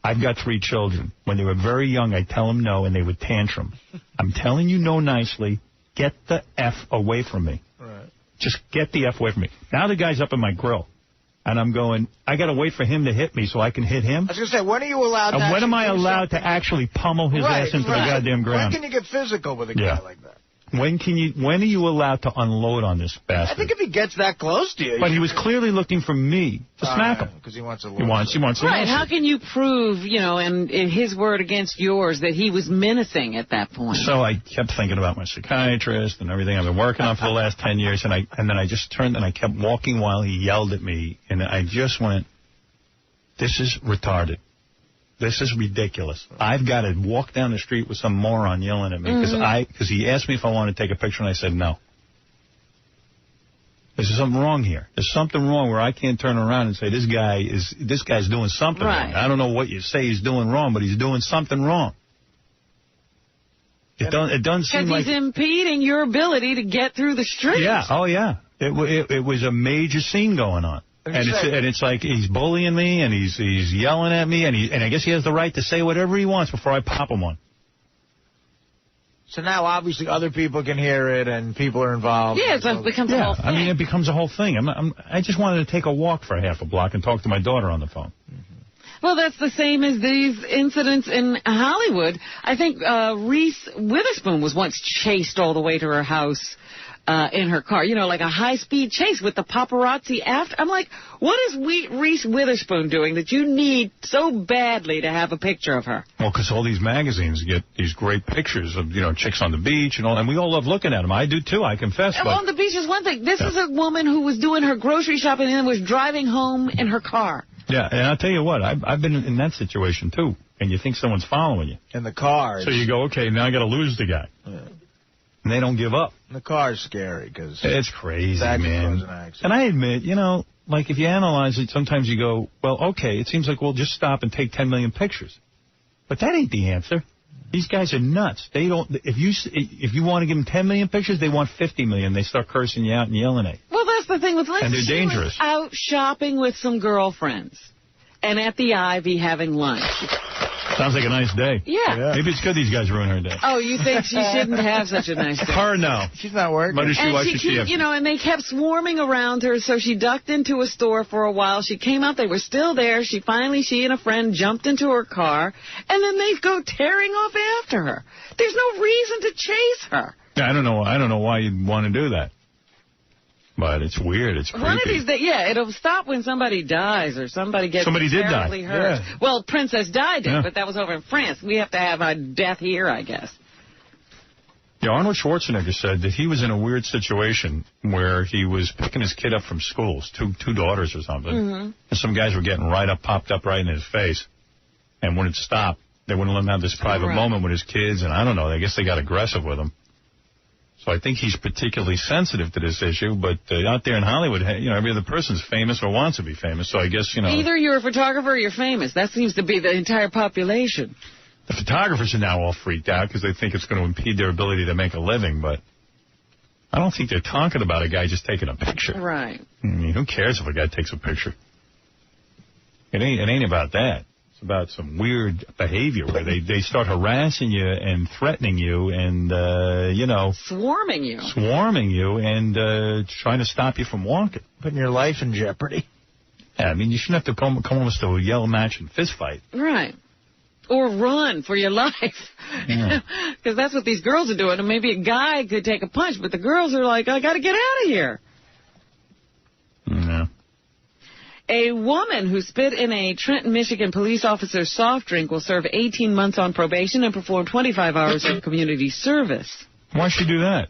I've got 3 children. When they were very young, I'd tell them no, and they would tantrum. I'm telling you no nicely. Get the F away from me. Right. Just get the F away from me. Now the guy's up in my grill. And I'm going, I got to wait for him to hit me so I can hit him? I was going to say, when are you allowed to when am I allowed to actually pummel his ass into the goddamn ground? When can you get physical with a guy like that? When are you allowed to unload on this bastard? I think if he gets that close to you. But he was clearly looking for me to smack him. Because he wants a He wants a Right. How can you prove, in his word against yours, that he was menacing at that point? So I kept thinking about my psychiatrist and everything I've been working on for the last 10 years, and then I just turned and I kept walking while he yelled at me, and I just went, this is retarded. This is ridiculous. I've got to walk down the street with some moron yelling at me because he asked me if I wanted to take a picture, and I said no. There's something wrong here. There's something wrong where I can't turn around and say this guy's doing something wrong. I don't know what you say he's doing wrong, but he's doing something wrong. It doesn't seem like... Because he's impeding your ability to get through the street. Yeah, oh yeah. It was a major scene going on. And it's like he's bullying me, and he's yelling at me, and I guess he has the right to say whatever he wants before I pop him one. So now, obviously, other people can hear it, and people are involved. Yeah, it becomes a whole thing. I mean, it becomes a whole thing. I just wanted to take a walk for half a block and talk to my daughter on the phone. Well, that's the same as these incidents in Hollywood. I think Reese Witherspoon was once chased all the way to her house in her car, like a high-speed chase with the paparazzi after. I'm like, what is Reese Witherspoon doing that you need so badly to have a picture of her? Well, because all these magazines get these great pictures of, chicks on the beach and all, and we all love looking at them. I do, too, I confess. Well, on the beach is one thing. This is a woman who was doing her grocery shopping and was driving home in her car. Yeah, and I'll tell you what, I've been in that situation, too, and you think someone's following you. In the car. So you go, okay, now I got to lose the guy. Yeah. And they don't give up. The car's scary because it's crazy, man. And I admit, like if you analyze it, sometimes you go, well, okay, it seems like we'll just stop and take 10 million pictures. But that ain't the answer. These guys are nuts. They don't. If you want to give them 10 million pictures, they want 50 million. They start cursing you out and yelling at you. Well, that's the thing with Liz. And they're dangerous. She was out shopping with some girlfriends and at the Ivy having lunch. Sounds like a nice day. Yeah. Maybe it's good these guys ruin her day. Oh, you think she shouldn't have such a nice day? Her, no. She's not working. But and they kept swarming around her, so she ducked into a store for a while. She came out. They were still there. She and a friend jumped into her car, and then they go tearing off after her. There's no reason to chase her. Yeah, I don't know why you'd want to do that. But it's weird. It's creepy. One of these days, it'll stop when somebody dies or somebody gets terribly hurt. Yeah. Well, Princess Di did, but that was over in France. We have to have a death here, I guess. Yeah, Arnold Schwarzenegger said that he was in a weird situation where he was picking his kid up from school, two daughters or something, and some guys were getting popped up right in his face, and wouldn't stop. They wouldn't let him have this private moment with his kids, and I don't know, I guess they got aggressive with him. So I think he's particularly sensitive to this issue, but out there in Hollywood, every other person's famous or wants to be famous, so I guess, Either you're a photographer or you're famous. That seems to be the entire population. The photographers are now all freaked out because they think it's going to impede their ability to make a living, but I don't think they're talking about a guy just taking a picture. Right. I mean, who cares if a guy takes a picture? It ain't about that. It's about some weird behavior where they start harassing you and threatening you and, swarming you and trying to stop you from walking. Putting your life in jeopardy. Yeah, I mean, you shouldn't have to come almost to a yell match and fist fight. Right. Or run for your life. Because that's what these girls are doing. And maybe a guy could take a punch, but the girls are like, I got to get out of here. Yeah. A woman who spit in a Trenton, Michigan police officer's soft drink will serve 18 months on probation and perform 25 hours of community service. Why should she do that?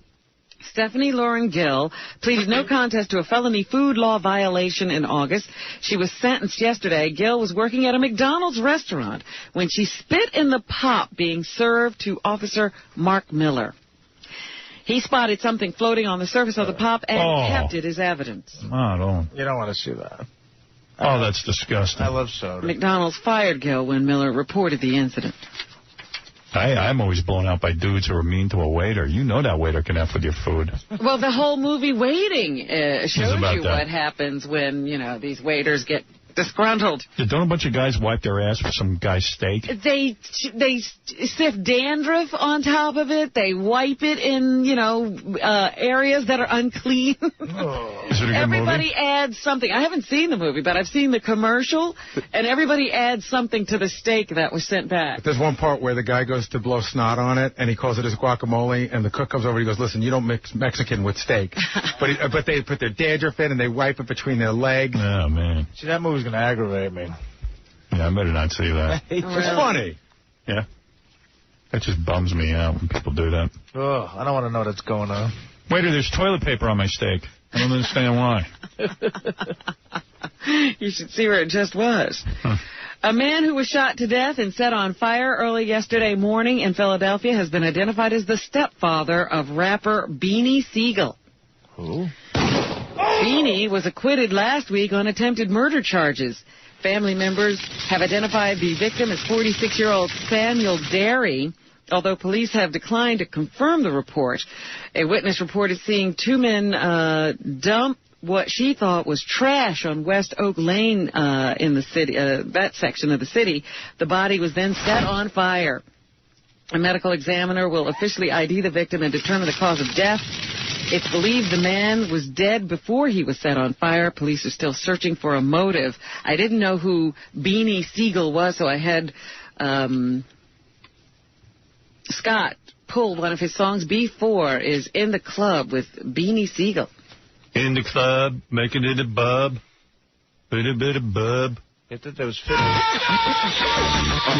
Stephanie Lauren Gill pleaded no contest to a felony food law violation in August. She was sentenced yesterday. Gill was working at a McDonald's restaurant when she spit in the pop being served to Officer Mark Miller. He spotted something floating on the surface of the pop and kept it as evidence. You don't want to see that. Oh, that's disgusting. I love soda. McDonald's fired Gill when Miller reported the incident. I'm always blown out by dudes who are mean to a waiter. You know that waiter can F with your food. Well, the whole movie Waiting shows you that. what happens when, these waiters get disgruntled. Don't a bunch of guys wipe their ass with some guy's steak? They sift dandruff on top of it. They wipe it in, areas that are unclean. Is it a good Everybody movie? adds something. I haven't seen the movie, but I've seen the commercial, and everybody adds something to the steak that was sent back. There's one part where the guy goes to blow snot on it, and he calls it his guacamole, and the cook comes over and he goes, listen, you don't mix Mexican with steak. but they put their dandruff in, and they wipe it between their legs. Oh, man. See, that movie's going to aggravate me. Yeah, I better not see that. It's funny. Yeah. That just bums me out when people do that. Oh, I don't want to know what's going on. Waiter, there's toilet paper on my steak. I don't understand why. You should see where it just was. A man who was shot to death and set on fire early yesterday morning in Philadelphia has been identified as the stepfather of rapper Beanie Siegel. Who? Beanie was acquitted last week on attempted murder charges. Family members have identified the victim as 46-year-old Samuel Derry, although police have declined to confirm the report. A witness reported seeing two men dump what she thought was trash on West Oak Lane in the city, that section of the city. The body was then set on fire. A medical examiner will officially ID the victim and determine the cause of death. It's believed the man was dead before he was set on fire. Police are still searching for a motive. I didn't know who Beanie Siegel was, so I had Scott pull one of his songs. B4 is In the Club with Beanie Siegel. In the club, making it a bub. Bit a bub. I thought that was fitting.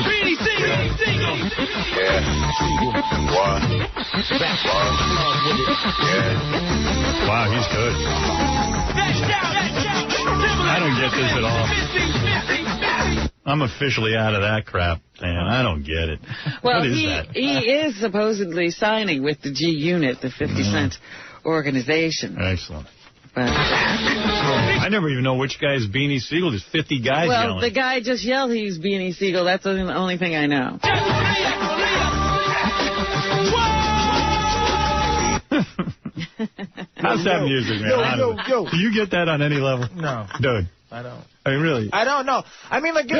Beanie Siegel! Yeah. One. Yeah. Wow, he's good. I don't get this at all. I'm officially out of that crap, man. I don't get it. Well, what is that? He is supposedly signing with the G Unit, the 50 Cent organization. Excellent. I never even know which guy is Beanie Siegel. There's 50 guys well, yelling. The guy just yelled he's Beanie Siegel. That's the only thing I know. How's that music, man? Yo. Do you get that on any level? No. Dude. I don't. I mean, really? I don't know. I mean, like,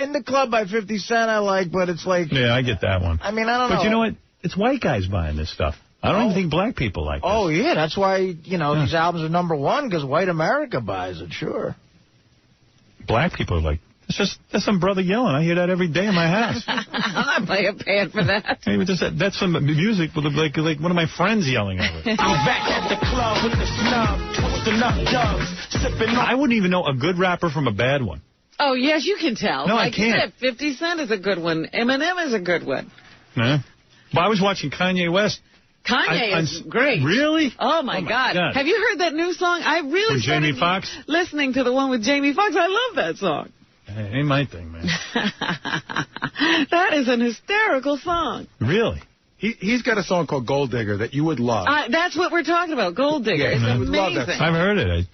In the Club by 50 Cent I like, but it's like... Yeah, I get that one. I mean, I don't know. But you know what? It's white guys buying this stuff. I don't even think black people like this. Oh, yeah, that's why, these albums are #1, because white America buys it, sure. Black people are like, that's some brother yelling. I hear that every day in my house. I'm not paying for that. Hey, that's some music with like one of my friends yelling over it. I'm back at the club with the snub, toasting up dubs, sipping on... I wouldn't even know a good rapper from a bad one. Oh, yes, you can tell. No, like I can't. You said, 50 Cent is a good one. Eminem is a good one. Yeah. Well, I was watching Kanye West. Kanye is great. Really? Oh, my God. Have you heard that new song? I really with Jamie Foxx? Listening to the one with Jamie Foxx. I love that song. Hey, ain't my thing, man. That is an hysterical song. Really? He's got a song called Gold Digger that you would love. That's what we're talking about, Gold Digger. It's amazing. Love that song. I've heard it. I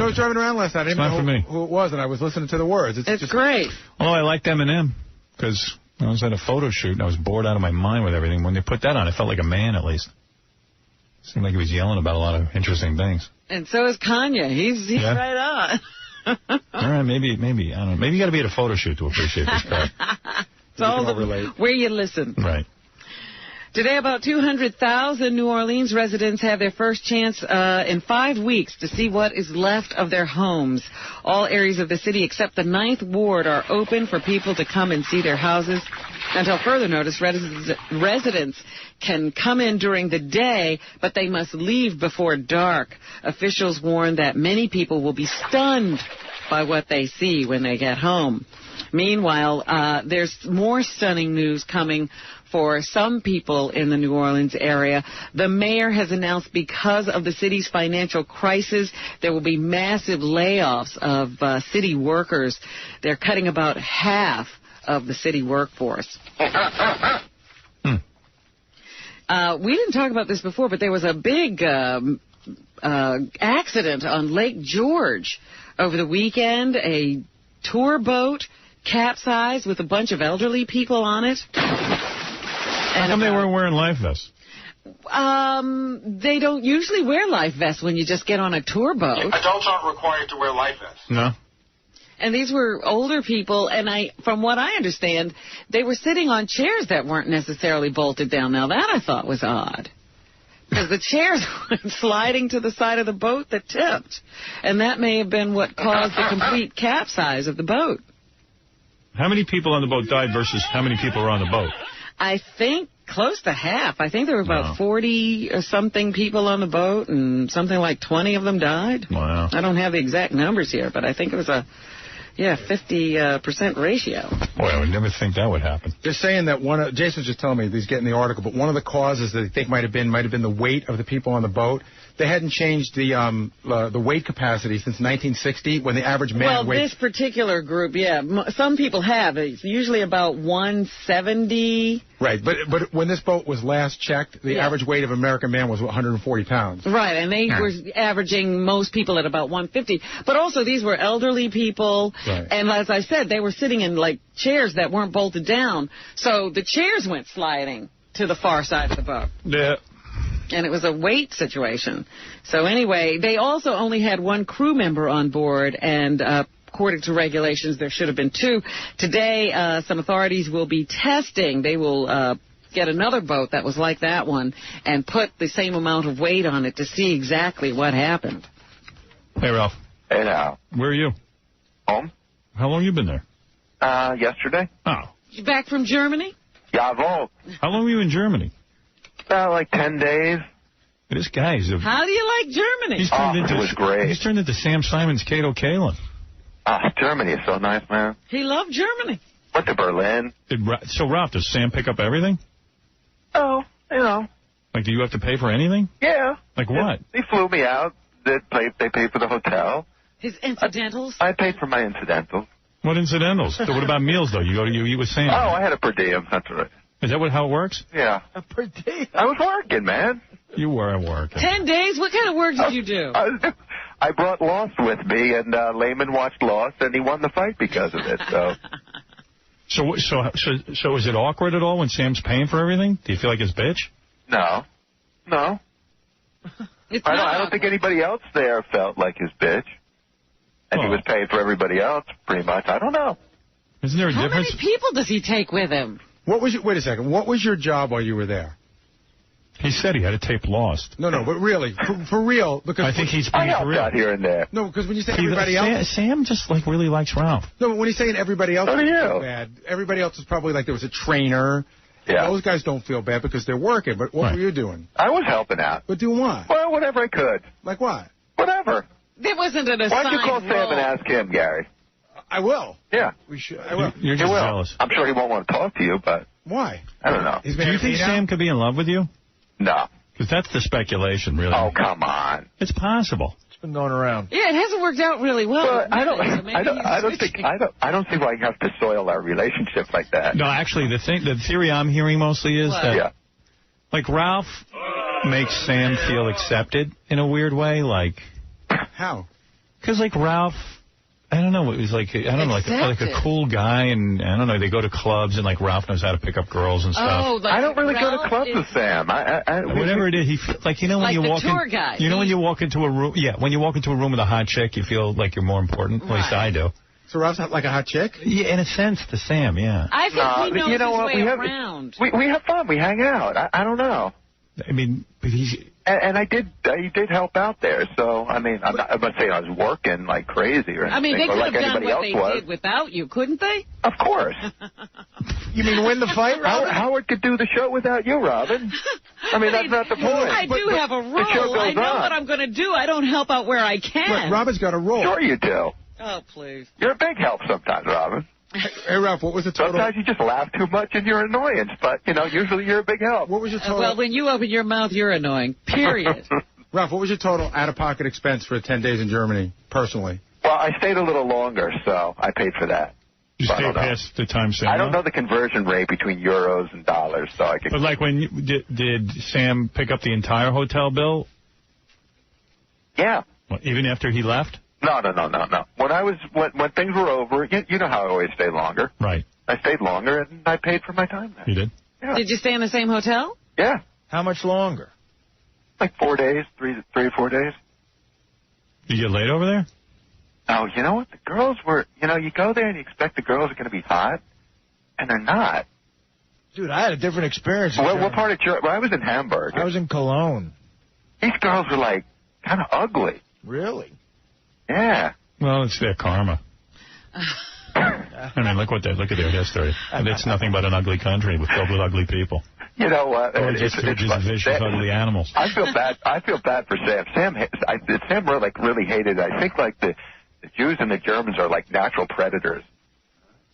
was driving around last night. I didn't know who it was, and I was listening to the words. It's just great. Oh, I liked Eminem because I was at a photo shoot, and I was bored out of my mind with everything. When they put that on, I felt like a man, at least. Seemed like he was yelling about a lot of interesting things. And so is Kanye. He's right on. All right, maybe, I don't know. Maybe you got to be at a photo shoot to appreciate this guy. It's all where you listen. Right. Today, about 200,000 New Orleans residents have their first chance in 5 weeks to see what is left of their homes. All areas of the city except the 9th Ward are open for people to come and see their houses. Until further notice, residents can come in during the day, but they must leave before dark. Officials warn that many people will be stunned by what they see when they get home. Meanwhile, there's more stunning news coming for some people in the New Orleans area. The mayor has announced because of the city's financial crisis, there will be massive layoffs of city workers. They're cutting about half of the city workforce. We didn't talk about this before, but there was a big accident on Lake George over the weekend. A tour boat capsized with a bunch of elderly people on it. How come they weren't wearing life vests? They don't usually wear life vests when you just get on a tour boat. Adults aren't required to wear life vests. No. And these were older people, and from what I understand, they were sitting on chairs that weren't necessarily bolted down. Now, that I thought was odd, because the chairs went sliding to the side of the boat that tipped, and that may have been what caused the complete capsize of the boat. How many people on the boat died versus how many people were on the boat? I think close to half. I think there were about 40 or something people on the boat, and something like 20 of them died. Wow. I don't have the exact numbers here, but I think it was a 50% ratio. Boy, I would never think that would happen. They're saying that Jason's just telling me, he's getting the article, but one of the causes that they think might have been the weight of the people on the boat. They hadn't changed the weight capacity since 1960, when the average man weighed... Well, this particular group, some people have. It's usually about 170. Right, but when this boat was last checked, the average weight of an American man was 140 pounds. Right, and they were averaging most people at about 150. But also, these were elderly people, and as I said, they were sitting in, like, chairs that weren't bolted down. So the chairs went sliding to the far side of the boat. Yeah. And it was a weight situation. So anyway, they also only had one crew member on board, and according to regulations, there should have been 2. Today, some authorities will be testing. They will get another boat that was like that one and put the same amount of weight on it to see exactly what happened. Hey, Ralph. Hey, now. Where are you? Home. How long you been there? Yesterday. Oh. You back from Germany? Jawohl. How long were you in Germany? Like 10 days. This guy's How do you like Germany? It was great. He's turned into 𝗧𝗵𝗲 𝗪𝗂. Germany is so nice, man. He loved Germany. Went to Berlin. So, Ralph, does Sam pick up everything? Oh, you know. Like, do you have to pay for anything? Yeah. Like what? They flew me out. They paid for the hotel. His incidentals? I paid for my incidentals. What incidentals? So what about meals, though? You eat with Sam. Oh, I had a per diem. That's right. Is that how it works? Yeah. A per diem? I was working, man. You were working. 10 days? What kind of work did you do? I brought Lost with me, and Layman watched Lost, and he won the fight because of it. So is it awkward at all when Sam's paying for everything? Do you feel like his bitch? No. I don't think anybody else there felt like his bitch. And he was paying for everybody else, pretty much. I don't know. Isn't there a difference? How many people does he take with him? Wait a second. What was your job while you were there? He said he had to tape Lost. No, but really, for real, because I think he's being for real. Out here and there. No, because when you say everybody else, Sam just really likes Ralph. No, but when he's saying everybody else, so do you. Bad. Everybody else is probably like there was a trainer. Yeah. Those guys don't feel bad because they're working. But what were you doing? I was helping out. But doing what? Well, whatever I could. Like what? Whatever. There wasn't an assigned Why don't you call role. Sam and ask him, Gary? I will. Yeah. We should. I will. You're just jealous. I'm sure he won't want to talk to you, but... Why? I don't know. Do you think Sam could be in love with you? No. Because that's the speculation, really. Oh, come on. It's possible. It's been going around. Yeah, it hasn't worked out really well. But I don't see why you have to soil our relationship like that. No, actually, the theory I'm hearing mostly is that, like, Ralph makes Sam feel accepted in a weird way. Like, how? Because, like, Ralph I don't know. It was like, I don't know, like a cool guy, and I don't know, they go to clubs, and like Ralph knows how to pick up girls and stuff. Oh, like I don't really go to Ralph clubs with Sam. Whatever it is, like, you know, when like you the walk tour in, guide. you know, when you walk into a room, when you walk into a room with a hot chick, you feel like you're more important. At least I do. So Ralph's not like a hot chick? Yeah, in a sense, to Sam, yeah. I think he knows you know his what? way around. We have fun. We hang out. I don't know. I mean, but he's... And I did help out there, so, I mean, I'm not saying I was working like crazy or anything. I mean, they could like have done what they was. did without you, couldn't they? Of course. You mean win the fight, Robin? Howard could do the show without you, Robin. I mean, that's not the point. I do have a role. I know what I'm going to do. I don't help out where I can. But Robin's got a role. Sure you do. Oh, please. You're a big help sometimes, Robin. Hey, Ralph, what was the total? Sometimes you just laugh too much and you're an annoyance, but, you know, usually you're a big help. What was your total? Well, when you open your mouth, you're annoying, period. Ralph, what was your total out-of-pocket expense for 10 days in Germany, personally? Well, I stayed a little longer, so I paid for that. You stayed past the time, Sam? I don't know the conversion rate between euros and dollars, so I could... But, like, when did Sam pick up the entire hotel bill? Yeah. Well, even after he left? No. When things were over, you know how I always stay longer. Right. I stayed longer, and I paid for my time there. You did? Yeah. Did you stay in the same hotel? Yeah. How much longer? Like 4 days, three or 4 days. Did you get laid over there? Oh, you know what? The girls were, you go there and you expect the girls are going to be hot, and they're not. Dude, I had a different experience. What part of Germany? Well, I was in Hamburg. I was in Cologne. These girls were, like, kind of ugly. Really? Yeah. Well, it's their karma. I mean, look at their history. It's nothing but an ugly country filled with ugly people. You know what? It's vicious, ugly animals. I feel bad for Sam. Sam really hated it. I think like the Jews and the Germans are like natural predators.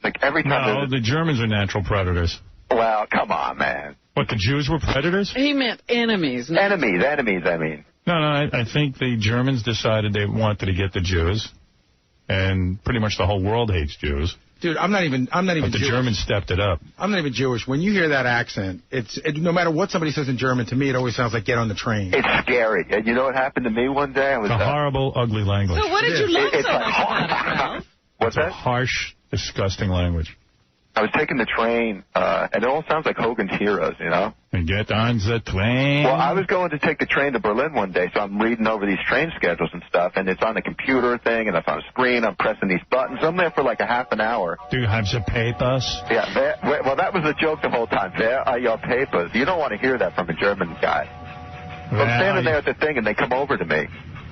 Like every time. No, the Germans are natural predators. Well, come on, man. What, the Jews were predators? He meant enemies. Enemies, I mean. No, I think the Germans decided they wanted to get the Jews, and pretty much the whole world hates Jews. Dude, I'm not even But the Jewish. Germans stepped it up. I'm not even Jewish. When you hear that accent, no matter what somebody says in German, to me it always sounds like get on the train. It's scary. And you know what happened to me one day? I was a horrible, ugly language. So what did you love so much about it, Ralph? What's that? Harsh, disgusting language. I was taking the train, and it all sounds like Hogan's Heroes, you know? And get on the train. Well, I was going to take the train to Berlin one day, so I'm reading over these train schedules and stuff, and it's on a computer thing, and it's on a screen. I'm pressing these buttons. I'm there for like a half an hour. Do you have the papers? Yeah, well, that was the joke the whole time. Where are your papers? You don't want to hear that from a German guy. So I'm standing there at the thing, and they come over to me.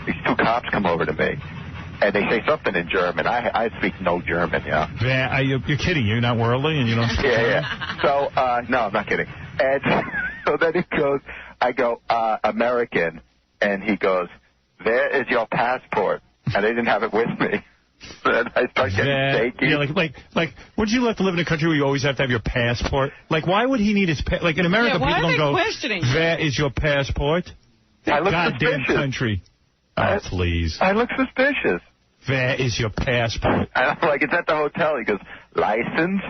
These two cops come over to me. And they say something in German. I speak no German, yeah. You're kidding. You're not worldly and you don't speak German? Yeah. So, no, I'm not kidding. And so then he goes, I go, American. And he goes, where is your passport? And they didn't have it with me. And I start getting shaky. Yeah, like, would you like to live in a country where you always have to have your passport? Like, why would he need his passport? Like, in America, people don't go, where is your passport? I look goddamn suspicious. Country. Oh, please. I look suspicious. Where is your passport? And I'm like, it's at the hotel. He goes, license,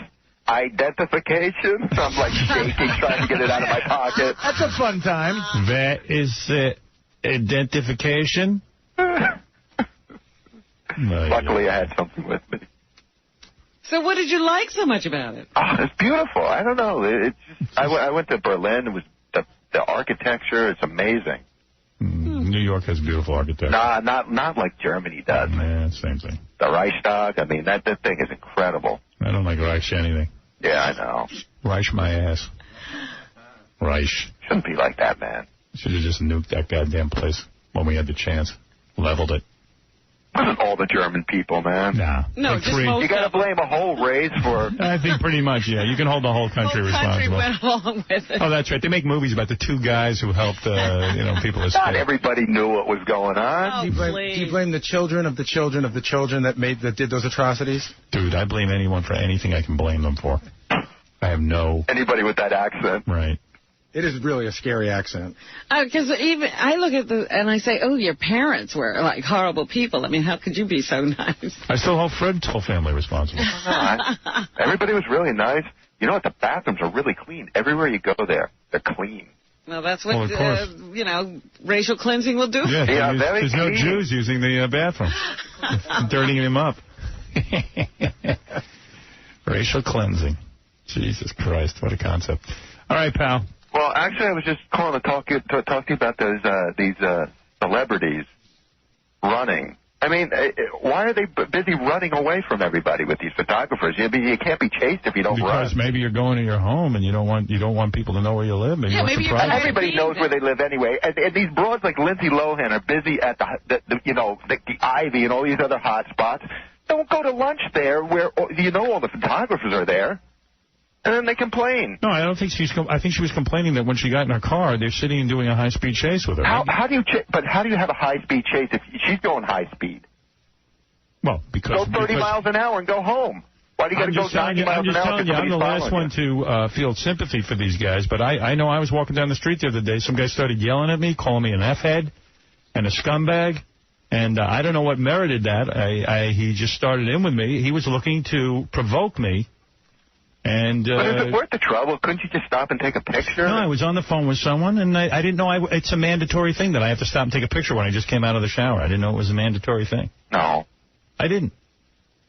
identification. So I'm like shaking, trying to get it out of my pocket. That's a fun time. Where is the identification? Luckily, I had something with me. So what did you like so much about it? Oh, it's beautiful. I don't know. It's just, I went to Berlin. It was the architecture. It's amazing. New York has beautiful architecture. Nah, not like Germany does. Yeah, same thing. The Reichstag, I mean, that thing is incredible. I don't like Reich anything. Yeah, I know. Reich my ass. Reich. Shouldn't be like that, man. Should have just nuked that goddamn place when we had the chance. Leveled it. All the German people, man. Nah. No, like just you got to blame a whole race for... I think pretty much, yeah. You can hold the whole country responsible. Went along with it. Oh, that's right. They make movies about the two guys who helped, people escape. Not everybody knew what was going on. Oh, do you blame the children of the children of the children that did those atrocities? Dude, I blame anyone for anything I can blame them for. I have no... Anybody with that accent. Right. It is really a scary accent. Because even I look at and I say, oh, your parents were like horrible people. I mean, how could you be so nice? I still hold Fred's whole family responsible. Everybody was really nice. You know what? The bathrooms are really clean. Everywhere you go there, they're clean. Well, that's what, racial cleansing will do. Yeah, there's no Jews using the bathroom. Dirtying them up. Racial cleansing. Jesus Christ, what a concept. All right, pal. Well, actually, I was just calling to talk to you about these celebrities running. I mean, why are they busy running away from everybody with these photographers? You can't be chased if you don't run. Because maybe you're going to your home and you don't want people to know where you live. Maybe everybody knows where they live anyway. And these broads like Lindsay Lohan are busy at the Ivy and all these other hot spots. Don't go to lunch there where all the photographers are there. And then they complain. No, I don't think I think she was complaining that when she got in her car, they're sitting and doing a high-speed chase with her. How do you have a high-speed chase if she's going high-speed? Well, because... Go 30 miles an hour and go home. Why do you got to go 90 miles an hour? I'm just telling you, I'm the last one to feel sympathy for these guys, but I know I was walking down the street the other day. Some guy started yelling at me, calling me an F-head and a scumbag, and I don't know what merited that. He just started in with me. He was looking to provoke me. And, but is it worth the trouble? Couldn't you just stop and take a picture? No, I was on the phone with someone, and I didn't know it's a mandatory thing that I have to stop and take a picture when I just came out of the shower. I didn't know it was a mandatory thing. No. I didn't.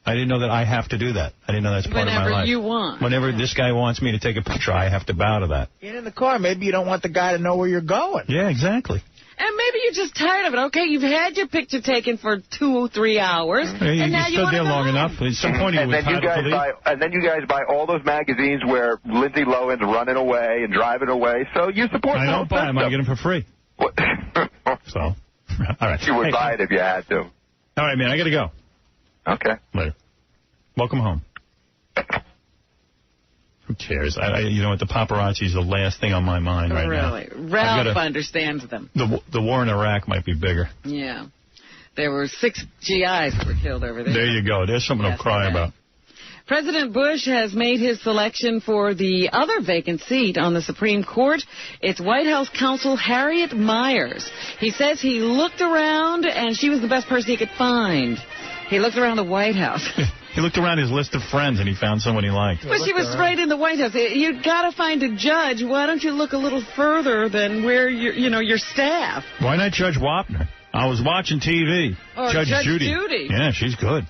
I didn't know that I have to do that. I didn't know that's part of my life. Whenever you want. Whenever this guy wants me to take a picture, I have to bow to that. Get in the car. Maybe you don't want the guy to know where you're going. Yeah, exactly. And maybe you're just tired of it. Okay, you've had your picture taken for 2 or 3 hours, and now you stood there long enough. At some point, and then you guys buy all those magazines where Lindsay Lohan's running away and driving away. So you support. I don't buy them. I get them for free. So, all right. You would buy it if you had to. All right, man. I got to go. Okay. Later. Welcome home. Who cares? You know what? The paparazzi is the last thing on my mind right now. Really? Ralph understands them. The war in Iraq might be bigger. Yeah. There were 6 GIs that were killed over there. There you go. There's something to cry about. President Bush has made his selection for the other vacant seat on the Supreme Court. It's White House counsel Harriet Miers. He says he looked around, and she was the best person he could find. He looked around the White House. He looked around his list of friends, and he found someone he liked. But she was right in the White House. You've got to find a judge. Why don't you look a little further than where your staff? Why not Judge Wapner? I was watching TV. Or Judge Judy. Yeah, she's good.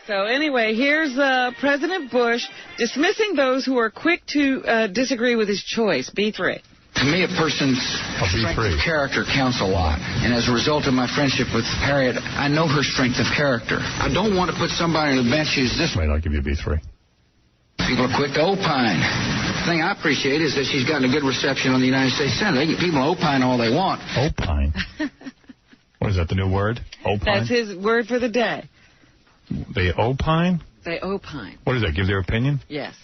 So anyway, here's President Bush dismissing those who are quick to disagree with his choice. B3. To me, a person's strength of character counts a lot. And as a result of my friendship with Harriet, I know her strength of character. I don't want to put somebody on the bench who's this way. Wait, I'll give you a B3. People are quick to opine. The thing I appreciate is that she's gotten a good reception on the United States Senate. People opine all they want. Opine? What is that, the new word? Opine? That's his word for the day. They opine? They opine. What is that, give their opinion? Yes.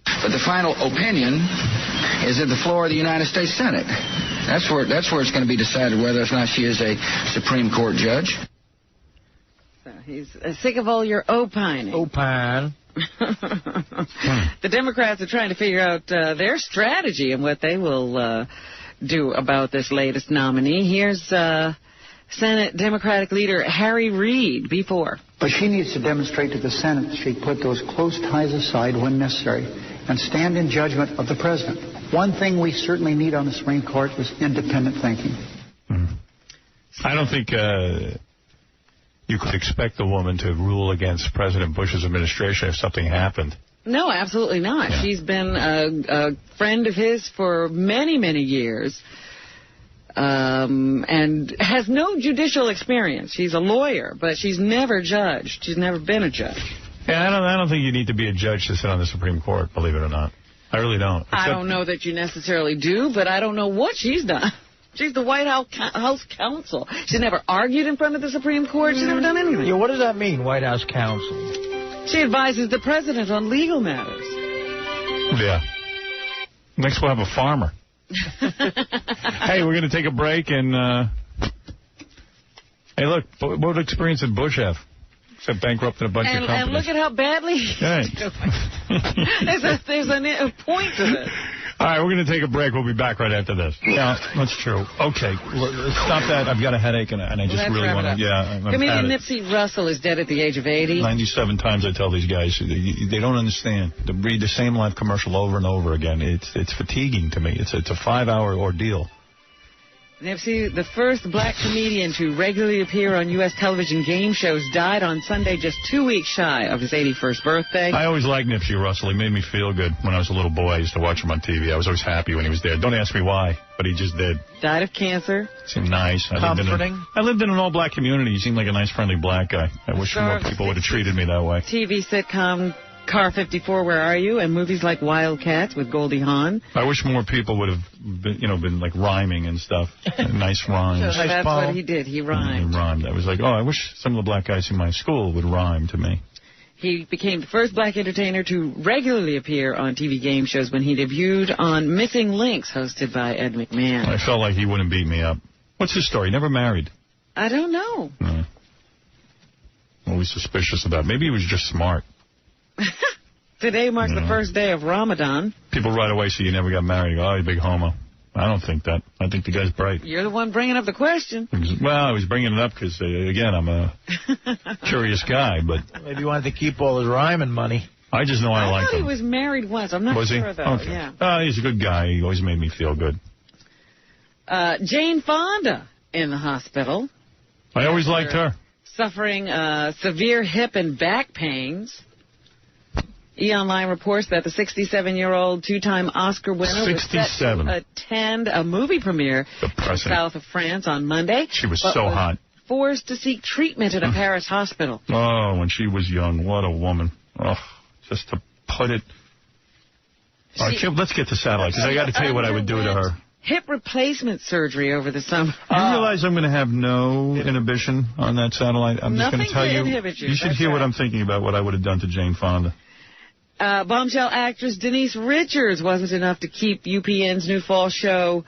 But the final opinion is at the floor of the United States Senate. That's where it's going to be decided whether or not she is a Supreme Court judge. So he's sick of all your opining. Opine. The Democrats are trying to figure out their strategy and what they will do about this latest nominee. Here's Senate Democratic leader Harry Reid, B4. But she needs to demonstrate to the Senate that she put those close ties aside when necessary and stand in judgment of the president. One thing we certainly need on the Supreme Court is independent thinking. I don't think you could expect a woman to rule against President Bush's administration if something happened. No, absolutely not. Yeah. She's been a friend of his for many, many years. And has no judicial experience. She's a lawyer, but she's never judged. She's never been a judge. Yeah, I don't think you need to be a judge to sit on the Supreme Court, believe it or not. I really don't. I don't know that you necessarily do, but I don't know what she's done. She's the White House counsel. She's never argued in front of the Supreme Court. She's never done anything. Yeah, what does that mean, White House counsel? She advises the president on legal matters. Yeah. Next we'll have a farmer. Hey, we're going to take a break and, hey, look, what experience did Bush have? Except bankrupted a bunch of companies. And look at how badly he's doing. There's a point to this. All right, we're going to take a break. We'll be back right after this. Yeah, that's true. Okay, stop that. I've got a headache, and I just really want to, yeah. Comedian Nipsey Russell is dead at the age of 80. 97 times I tell these guys, they don't understand. To read the same live commercial over and over again, it's fatiguing to me. It's a 5-hour ordeal. Nipsey, the first black comedian to regularly appear on U.S. television game shows, died on Sunday just 2 weeks shy of his 81st birthday. I always liked Nipsey Russell. He made me feel good when I was a little boy. I used to watch him on TV. I was always happy when he was there. Don't ask me why, but he just did. Died of cancer. Seemed nice. Comforting. I lived in an all-black community. He seemed like a nice, friendly black guy. I wish more people would have treated me that way. TV sitcom Car 54, Where Are You? And movies like Wildcats with Goldie Hawn. I wish more people would have been like rhyming and stuff. Nice rhymes. So that's what he did. He rhymed. He rhymed. I was like, I wish some of the black guys in my school would rhyme to me. He became the first black entertainer to regularly appear on TV game shows when he debuted on Missing Links, hosted by Ed McMahon. I felt like he wouldn't beat me up. What's his story? Never married. I don't know. Always suspicious about it. Maybe he was just smart. Today marks the first day of Ramadan. People right away say you never got married. Go, you big homo. I don't think that. I think the guy's bright. You're the one bringing up the question. Well, I was bringing it up because, again, I'm a curious guy. But maybe he wanted to keep all his rhyming money. I just know I like him. He was married once. I'm not sure, though. Okay. Yeah. He's a good guy. He always made me feel good. Jane Fonda in the hospital. I always liked her. Suffering severe hip and back pains. E! Online reports that the 67-year-old two-time Oscar winner was set to attend a movie premiere in the south of France on Monday. She was so hot. Forced to seek treatment at a Paris hospital. Oh, when she was young. What a woman. Oh, just to put it... All right, let's get to satellite, because I got to tell you what I would do to her. Hip replacement surgery over the summer. You realize I'm going to have no inhibition on that satellite? I'm just going to tell you. You should hear what I'm thinking about what I would have done to Jane Fonda. Bombshell actress Denise Richards wasn't enough to keep UPN's new fall show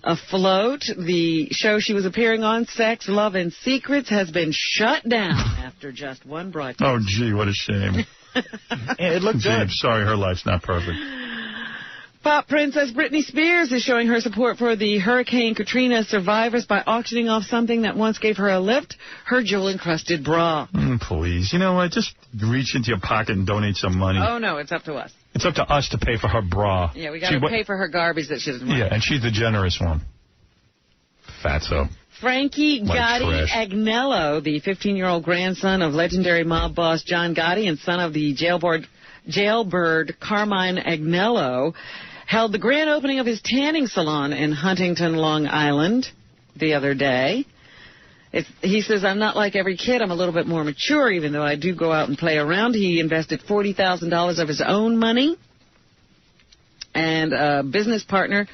afloat. The show she was appearing on, Sex, Love, and Secrets, has been shut down after just one broadcast. Oh, gee, what a shame. It looked good. I'm sorry, her life's not perfect. Pop princess Britney Spears is showing her support for the Hurricane Katrina survivors by auctioning off something that once gave her a lift, her jewel-encrusted bra. Please. You know what? Just reach into your pocket and donate some money. Oh, no, it's up to us. It's up to us to pay for her bra. Yeah, we got to pay for her garbage that she doesn't want. Yeah, and she's the generous one. Fatso. Frankie Gotti Agnello, the 15-year-old grandson of legendary mob boss John Gotti and son of the jailbird Carmine Agnello, held the grand opening of his tanning salon in Huntington, Long Island the other day. He says, I'm not like every kid. I'm a little bit more mature, even though I do go out and play around. He invested $40,000 of his own money. And a business partner,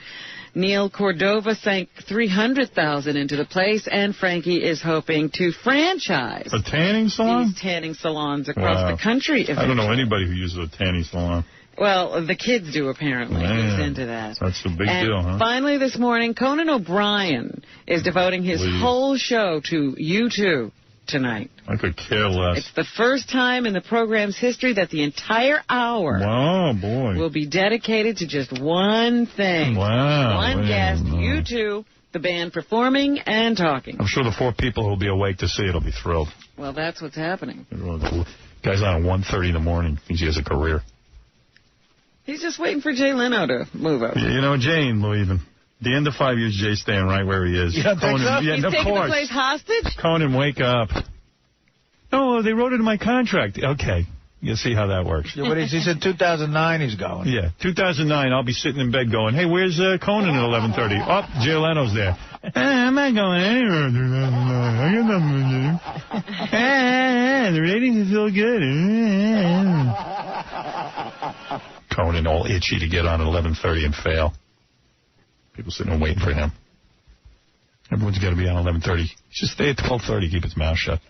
Neil Cordova, sank $300,000 into the place. And Frankie is hoping to franchise a tanning salon? These tanning salons across the country. I don't know anybody who uses a tanning salon. Well, the kids do, apparently. He's into that. That's a big deal, huh? Finally this morning, Conan O'Brien is devoting his whole show to U2 tonight. I could care less. It's the first time in the program's history that the entire hour will be dedicated to just one thing. One guest, U2, the band performing and talking. I'm sure the 4 people who will be awake to see it will be thrilled. Well, that's what's happening. Guy's on at 1:30 in the morning. Thinks he has a career. He's just waiting for Jay Leno to move over. You know, Jane leaving. The end of 5 years, Jay's staying right where he is. You don't think so? He's taking the place hostage? Conan, wake up. Oh, they wrote it in my contract. Okay. You'll see how that works. Yeah, but he said 2009 he's going. Yeah, 2009, I'll be sitting in bed going, hey, where's Conan at 11:30? Oh, Jay Leno's there. I'm not going anywhere in 2009. I got nothing to do. The ratings are so good. Conan all itchy to get on at 11:30 and fail. People sitting and waiting for him. Everyone's got to be on 11:30. Just stay at 12:30, keep his mouth shut.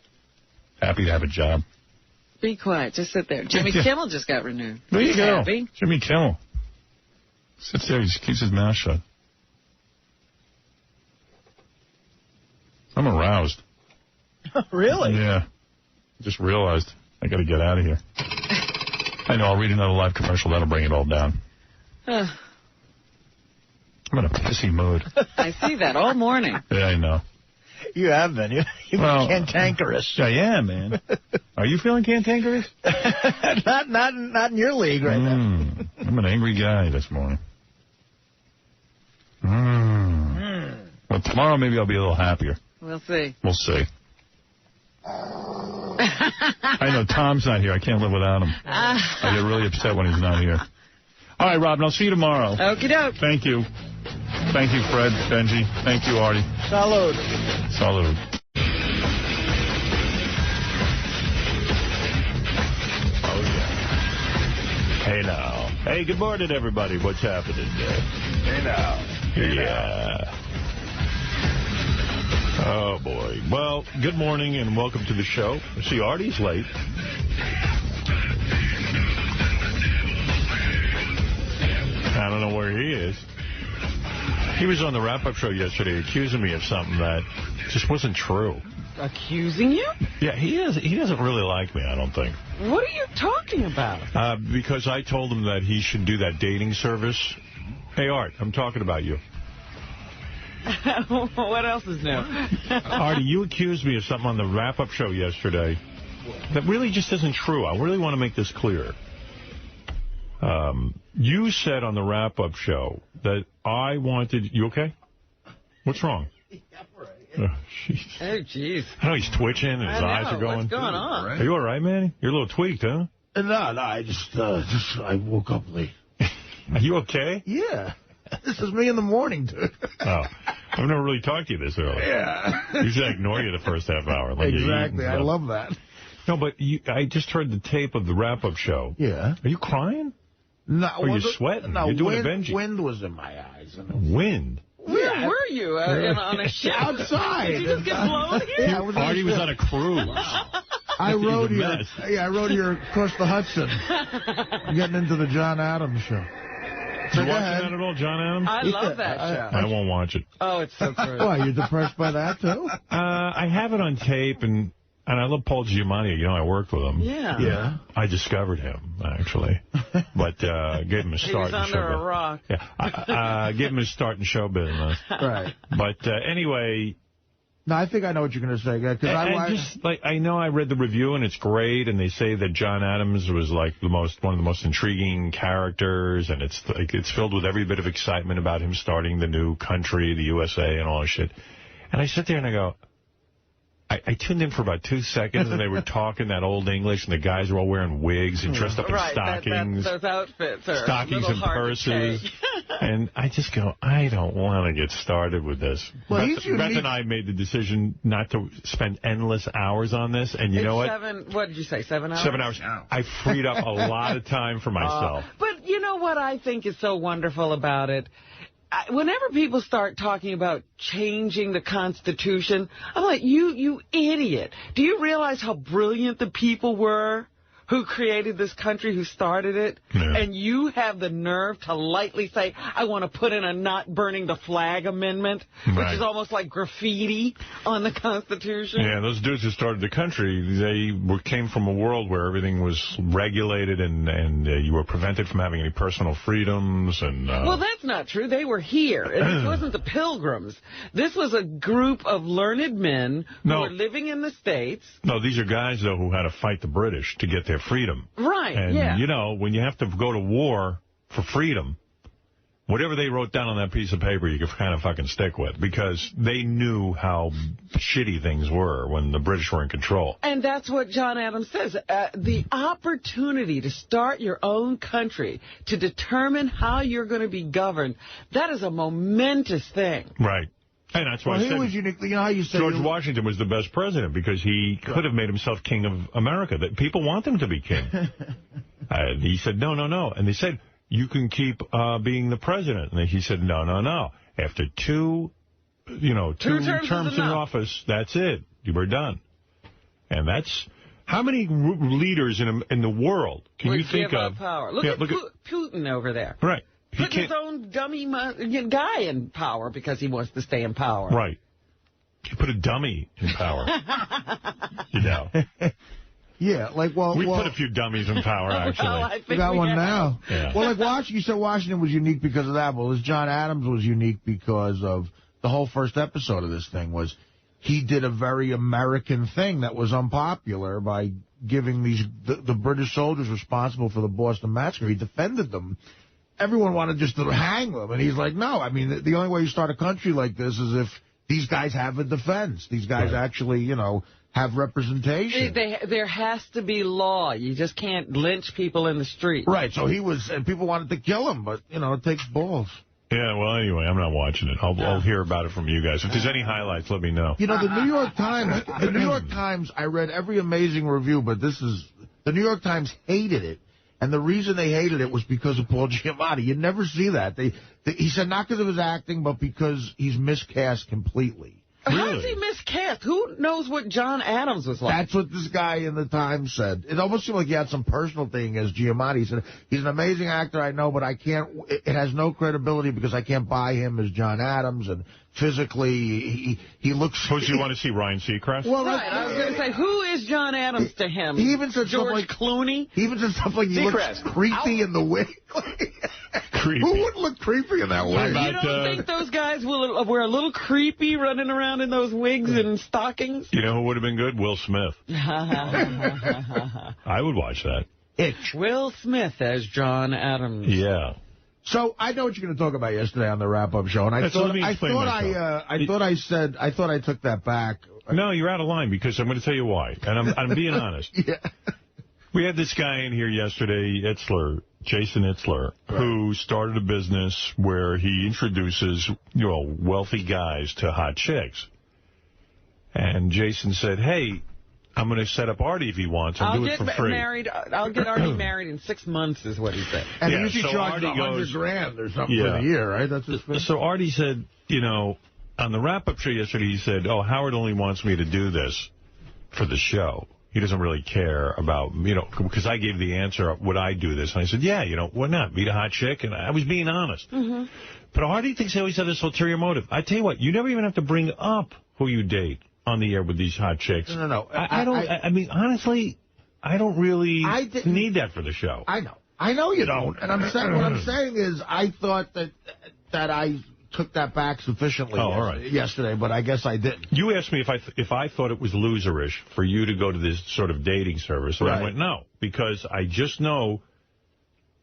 Happy to have a job. Be quiet. Just sit there. Jimmy Kimmel just got renewed. There you go. Happy. Jimmy Kimmel. Sits there. He just keeps his mouth shut. I'm aroused. Really? Yeah. Just realized I got to get out of here. I know. I'll read another live commercial. That'll bring it all down. I'm in a pissy mood. I see that all morning. Yeah, I know. You have been. You've been cantankerous. I am, man. Are you feeling cantankerous? not in your league right now. I'm an angry guy this morning. Well, tomorrow maybe I'll be a little happier. We'll see. We'll see. I know Tom's not here. I can't live without him. I get really upset when he's not here. All right, Robin, I'll see you tomorrow. Okie doke. Thank you. Thank you, Fred, Benji. Thank you, Artie. Salud. Salud. Oh, yeah. Hey, now. Hey, good morning, everybody. What's happening there? Hey, now. Yeah. Oh, boy. Well, good morning and welcome to the show. See, Artie's late. I don't know where he is. He was on the wrap-up show yesterday accusing me of something that just wasn't true. Accusing you? Yeah, he doesn't really like me, I don't think. What are you talking about? Because I told him that he should do that dating service. Hey, Art, I'm talking about you. What else is new? Artie, you accused me of something on the wrap-up show yesterday that really just isn't true. I really want to make this clear. You said on the wrap-up show that I wanted... You okay? What's wrong? Oh, jeez. I know he's twitching and his eyes are going. What's going on? Are you all right, man? You're a little tweaked, huh? No, I I woke up late. Are you okay? Yeah. This is me in the morning, dude. Oh. I've never really talked to you this early. Yeah. Usually I ignore you the first half hour. Like exactly. I love that. No, but I just heard the tape of the wrap-up show. Yeah. Are you crying? No. Or are you sweating? No, You're doing a Benji. Wind was in my eyes. Wind? Where were you? On a ship? Outside. Did you just get blown here? Yeah, Artie was on a cruise. Wow. I rode here across the Hudson, getting into the John Adams show. You watching that at all, John Adams? I love that show. I won't watch it. Oh, it's so good. Why, you're depressed by that, too? I have it on tape, and I love Paul Giamatti. You know, I worked with him. Yeah. I discovered him, actually. But gave him a start in show business. He was under a rock. Yeah. Gave him a start in show business. Right. But anyway... No, I think I know what you're going to say. I know I read the review, and it's great, and they say that John Adams was like one of the most intriguing characters, and it's filled with every bit of excitement about him starting the new country, the USA, and all that shit. And I sit there and I go... I tuned in for about 2 seconds, and they were talking that old English, and the guys were all wearing wigs and dressed up in stockings. Those outfits are stockings and purses. And I just go, I don't want to get started with this. Well, Beth and I made the decision not to spend endless hours on this, and you know what? What did you say, 7 hours? 7 hours. I freed up a lot of time for myself. But you know what I think is so wonderful about it? Whenever people start talking about changing the Constitution, I'm like, you idiot. Do you realize how brilliant the people were who created this country, who started it? Yeah. And you have the nerve to lightly say, I want to put in a not burning the flag amendment, which is almost like graffiti on the Constitution. Yeah, those dudes who started the country, they came from a world where everything was regulated and you were prevented from having any personal freedoms. And well, that's not true. They were here. This wasn't the Pilgrims. This was a group of learned men who were living in the States. No, these are guys, though, who had to fight the British to get their freedom. Right, and, you know, when you have to go to war for freedom, whatever they wrote down on that piece of paper, you can kind of fucking stick with, because they knew how shitty things were when the British were in control. And that's what John Adams says. The opportunity to start your own country, to determine how you're going to be governed, that is a momentous thing. Right. And that's why I said, he was unique. You know how you said George Washington was the best president because he could have made himself king of America. That people want him to be king. He said, no. And they said, you can keep being the president. And he said, no. After two terms in office, that's it. You were done. And that's... How many leaders in the world can you think of? Power. Look at Putin over there. Right. Put his own dummy guy in power because he wants to stay in power. Right. You put a dummy in power. You know. Yeah, we put a few dummies in power, actually. Well, I think we got one now. Yeah. Well, you said Washington was unique because of that. Well, John Adams was unique because of the whole first episode of this thing was he did a very American thing that was unpopular by giving the British soldiers responsible for the Boston Massacre. He defended them. everyone wanted just to hang them. And he's like, no, I mean, the only way you start a country like this is if these guys have a defense. These guys actually, you know, have representation. There has to be law. You just can't lynch people in the street. Right, so he was, and people wanted to kill him, but, you know, it takes balls. Yeah, well, anyway, I'm not watching it. I'll hear about it from you guys. If there's any highlights, let me know. You know, the New York Times, I read every amazing review, but the New York Times hated it. And the reason they hated it was because of Paul Giamatti. You never see that. He said not because of his acting, but because he's miscast completely. How is he miscast? Who knows what John Adams was like? That's what this guy in the Times said. It almost seemed like he had some personal thing as Giamatti. He said, he's an amazing actor, I know, but I can't. It has no credibility because I can't buy him as John Adams, and physically he looks... Who do you want to see, Ryan Seacrest? Well, right, I was going to say, who is John Adams to him? He even said George stuff like Clooney? He even said stuff like he looks creepy in the wig. Creepy. Who wouldn't look creepy in that wig? You don't think those guys will wear a little creepy running around in those wigs and stockings? You know who would have been good? Will Smith. I would watch that. Will Smith as John Adams. Yeah. So I know what you're going to talk about yesterday on the wrap-up show, and I thought I took that back. No, you're out of line because I'm going to tell you why, and I'm being honest. Yeah. We had this guy in here yesterday, Jason Itzler, who started a business where he introduces, you know, wealthy guys to hot chicks. And Jason said, hey, I'm going to set up Artie if he wants. I'll do it for free. I'll get Artie married in 6 months is what he said. And he usually charges $100,000 or something for the year, right? That's his thing. So Artie said, you know, on the wrap-up show yesterday, he said, oh, Howard only wants me to do this for the show. He doesn't really care about, you know, because I gave the answer, would I do this? And I said, yeah, you know, why not? Meet a hot chick. And I was being honest. But Artie thinks they always have this ulterior motive. I tell you what, you never even have to bring up who you date on the air with these hot chicks. No. I mean, honestly, I don't really need that for the show. I know you don't. And what I'm saying is I thought that I took that back sufficiently yesterday, but I guess I didn't. You asked me if I thought it was loserish for you to go to this sort of dating service, and I went, no, because I just know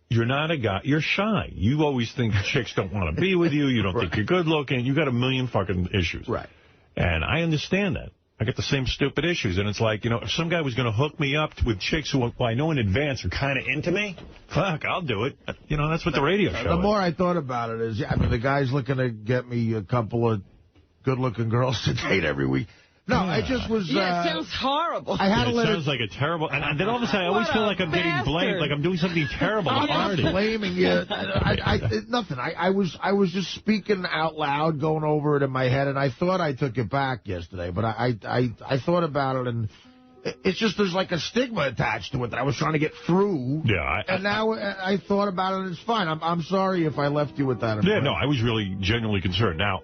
you're not a guy. You're shy. You always think chicks don't want to be with you. You don't think you're good looking. You got a million fucking issues. Right. And I understand that. I get the same stupid issues. And it's like, you know, if some guy was going to hook me up with chicks who I know in advance are kind of into me, fuck, I'll do it. You know, that's what the radio show is. The more I thought about it is, I mean, the guy's looking to get me a couple of good-looking girls to date every week. No, I just was... it sounds horrible. I had to let it sounds like a terrible... And then all of a sudden, I always feel like I'm getting blamed, like I'm doing something terrible. I'm not blaming you. Nothing. I was just speaking out loud, going over it in my head, and I thought I took it back yesterday, but I thought about it, and it's just there's like a stigma attached to it that I was trying to get through. Yeah. And now I thought about it, and it's fine. I'm sorry if I left you with that. Yeah, no, I was really genuinely concerned. Now,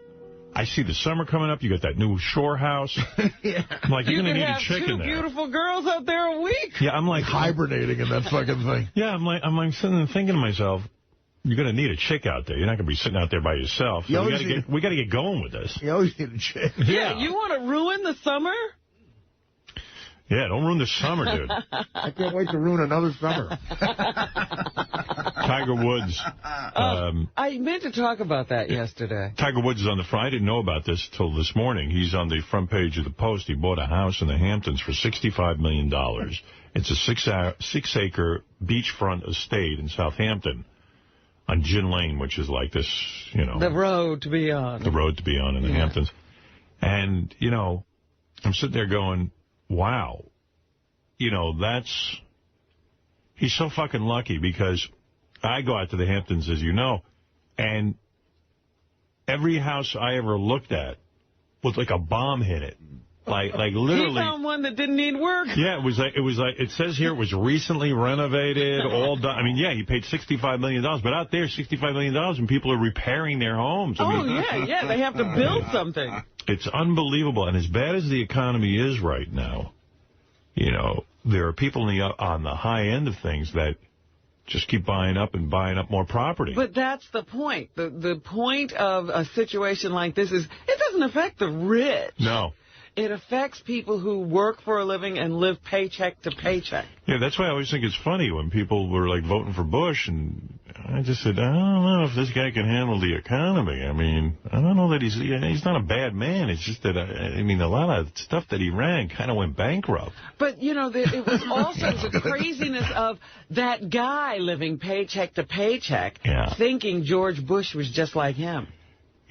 I see the summer coming up. You got that new shore house. Yeah. I'm like, you're going to need a chick in there. You beautiful girls out there a week. Yeah, I'm like hibernating in that fucking thing. Yeah, I'm like sitting there thinking to myself, you're going to need a chick out there. You're not going to be sitting out there by yourself. So we got to get going with this. You always need a chick. Yeah, you want to ruin the summer? Yeah, don't ruin the summer, dude. I can't wait to ruin another summer. Tiger Woods. I meant to talk about that yesterday. Tiger Woods is on the front. I didn't know about this till this morning. He's on the front page of the Post. He bought a house in the Hamptons for $65 million. It's a 6-acre beachfront estate in Southampton on Gin Lane, which is like this, you know. The road to be on. The road to be on in the Hamptons. And, you know, I'm sitting there going, wow. You know, he's so fucking lucky because I go out to the Hamptons, as you know, and every house I ever looked at was like a bomb hit it. Like literally. He found one that didn't need work. Yeah, it was like it says here it was recently renovated, all done. I mean, yeah, he paid $65 million, but out there, $65 million, and people are repairing their homes. I mean, yeah, they have to build something. It's unbelievable, and as bad as the economy is right now, you know, there are people on the high end of things that just keep buying up more property. But that's the point. The point of a situation like this is it doesn't affect the rich. No. it affects people who work for a living and live paycheck to paycheck. Yeah, that's why I always think it's funny when people were, like, voting for Bush, and I just said, I don't know if this guy can handle the economy. I mean, I don't know that he's not a bad man. It's just that, I mean, a lot of stuff that he ran kind of went bankrupt. But, you know, it was also the craziness of that guy living paycheck to paycheck, thinking George Bush was just like him.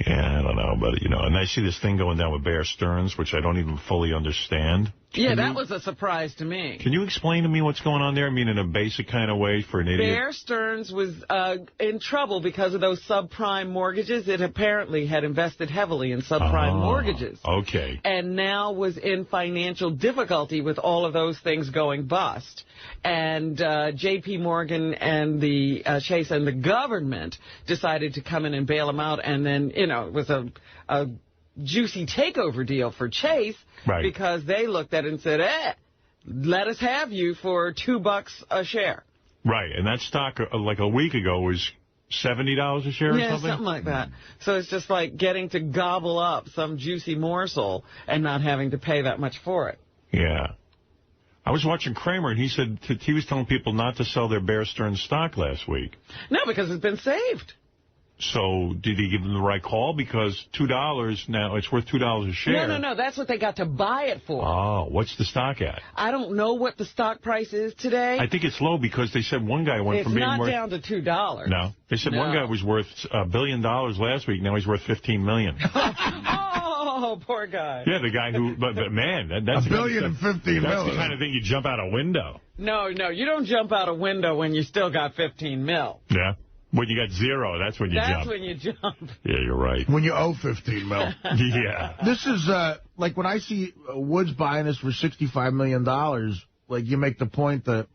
Yeah, I don't know, but, you know, and I see this thing going down with Bear Stearns, which I don't even fully understand. Yeah, that was a surprise to me. Can you explain to me what's going on there? I mean, in a basic kind of way for an idiot? Bear Stearns was in trouble because of those subprime mortgages. It apparently had invested heavily in subprime mortgages. Okay. And now was in financial difficulty with all of those things going bust. And J.P. Morgan and the Chase and the government decided to come in and bail him out. And then, you know, it was a juicy takeover deal for Chase because they looked at it and said, let us have you for $2 a share. Right, and that stock, like a week ago, was $70 a share or something? Yeah, something like that. So it's just like getting to gobble up some juicy morsel and not having to pay that much for it. Yeah. I was watching Kramer, and he said he was telling people not to sell their Bear Stearns stock last week. No, because it's been saved. So did he give them the right call? Because $2 now, it's worth $2 a share. No. That's what they got to buy it for. Oh, what's the stock at? I don't know what the stock price is today. I think it's low because they said one guy went from being worth... It's not down to $2. No. They said one guy was worth $1 billion last week. Now he's worth $15 million. Oh, poor guy. Yeah, the guy who... But man, that's... $1 billion and $15 million. That's the kind of thing you jump out a window. No, you don't jump out a window when you still got $15 million. Yeah. When you got zero, that's when you jump. That's when you jump. Yeah, you're right. When you owe $15 million. Yeah. This is, like, when I see Woods buying this for $65 million, like, you make the point that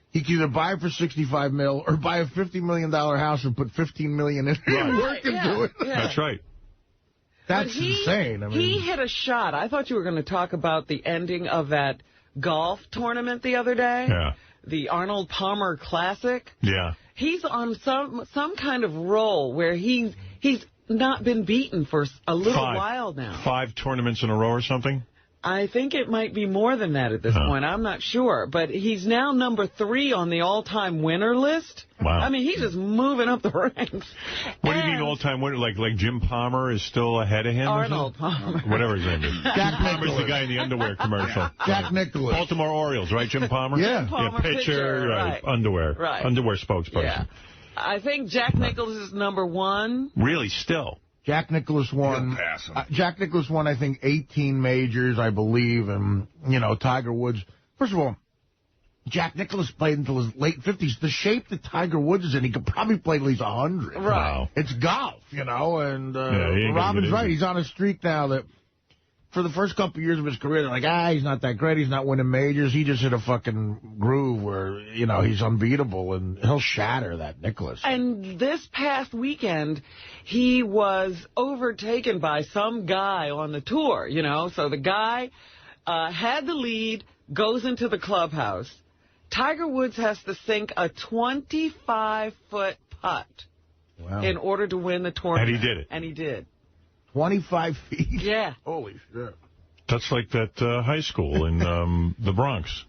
he can either buy it for $65 million or buy a $50 million house and put $15 million in it and work into it. Yeah. That's right. That's insane. I mean, he hit a shot. I thought you were going to talk about the ending of that golf tournament the other day. Yeah. The Arnold Palmer Classic. Yeah. He's on some kind of roll where he's not been beaten for a little while now. 5 tournaments in a row or something? I think it might be more than that at this point. I'm not sure. But he's now number 3 on the all-time winner list. Wow. I mean, he's just moving up the ranks. What do you mean all-time winner? Like Jim Palmer is still ahead of him? Arnold Palmer. Whatever his name is. Jack Palmer's the guy in the underwear commercial. Jack Nicklaus. Baltimore Orioles, right, Jim Palmer? Yeah. Palmer, pitcher, right. Underwear. Right. Underwear spokesperson. Yeah. I think Jack Nicklaus is number 1. Really, still? Jack Nicklaus won. Jack Nicklaus won, I think, 18 majors, I believe, and Tiger Woods. First of all, Jack Nicklaus played until his late 50s. The shape that Tiger Woods is in, he could probably play at least 100. Right. Wow. It's golf, and yeah, Robin's right. He's on a streak now that for the first couple of years of his career, they're like, he's not that great. He's not winning majors. He just hit a fucking groove where, he's unbeatable, and he'll shatter that Nicklaus. And this past weekend, he was overtaken by some guy on the tour, So the guy had the lead, goes into the clubhouse. Tiger Woods has to sink a 25-foot putt in order to win the tournament. And he did it. And he did. 25 feet? Yeah. Holy shit. That's like that high school in the Bronx.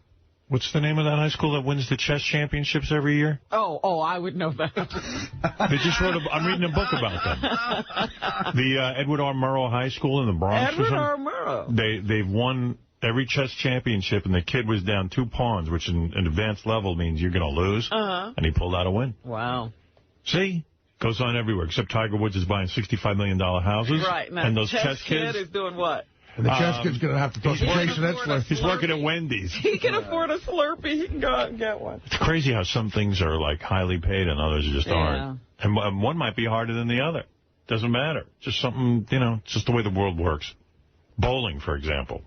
What's the name of that high school that wins the chess championships every year? Oh, I would know that. They just wrote I'm reading a book about them. The Edward R. Murrow High School in the Bronx. Edward R. Murrow. They've won every chess championship, and the kid was down 2 pawns, which in an advanced level means you're going to lose. And he pulled out a win. Wow. See? Goes on everywhere, except Tiger Woods is buying $65 million houses. Right. Now, and those chess kids kid is doing what? And the chess kid's going to have to talk to Jason Etzler. He's working at Wendy's. He can afford a Slurpee. He can go out and get one. It's crazy how some things are, like, highly paid and others just aren't. And one might be harder than the other. Doesn't matter. Just something, it's just the way the world works. Bowling, for example.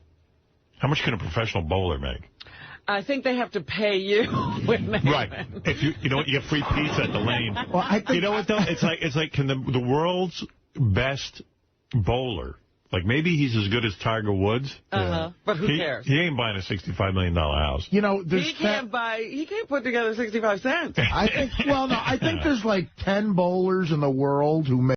How much can a professional bowler make? I think they have to pay you. Right. If you get free pizza at the Lane. Well, I think, you know what, though? It's like can the world's best bowler, like maybe he's as good as Tiger Woods. But who cares? He ain't buying a $65 million house. He can't put together 65 cents. I think there's like 10 bowlers in the world who make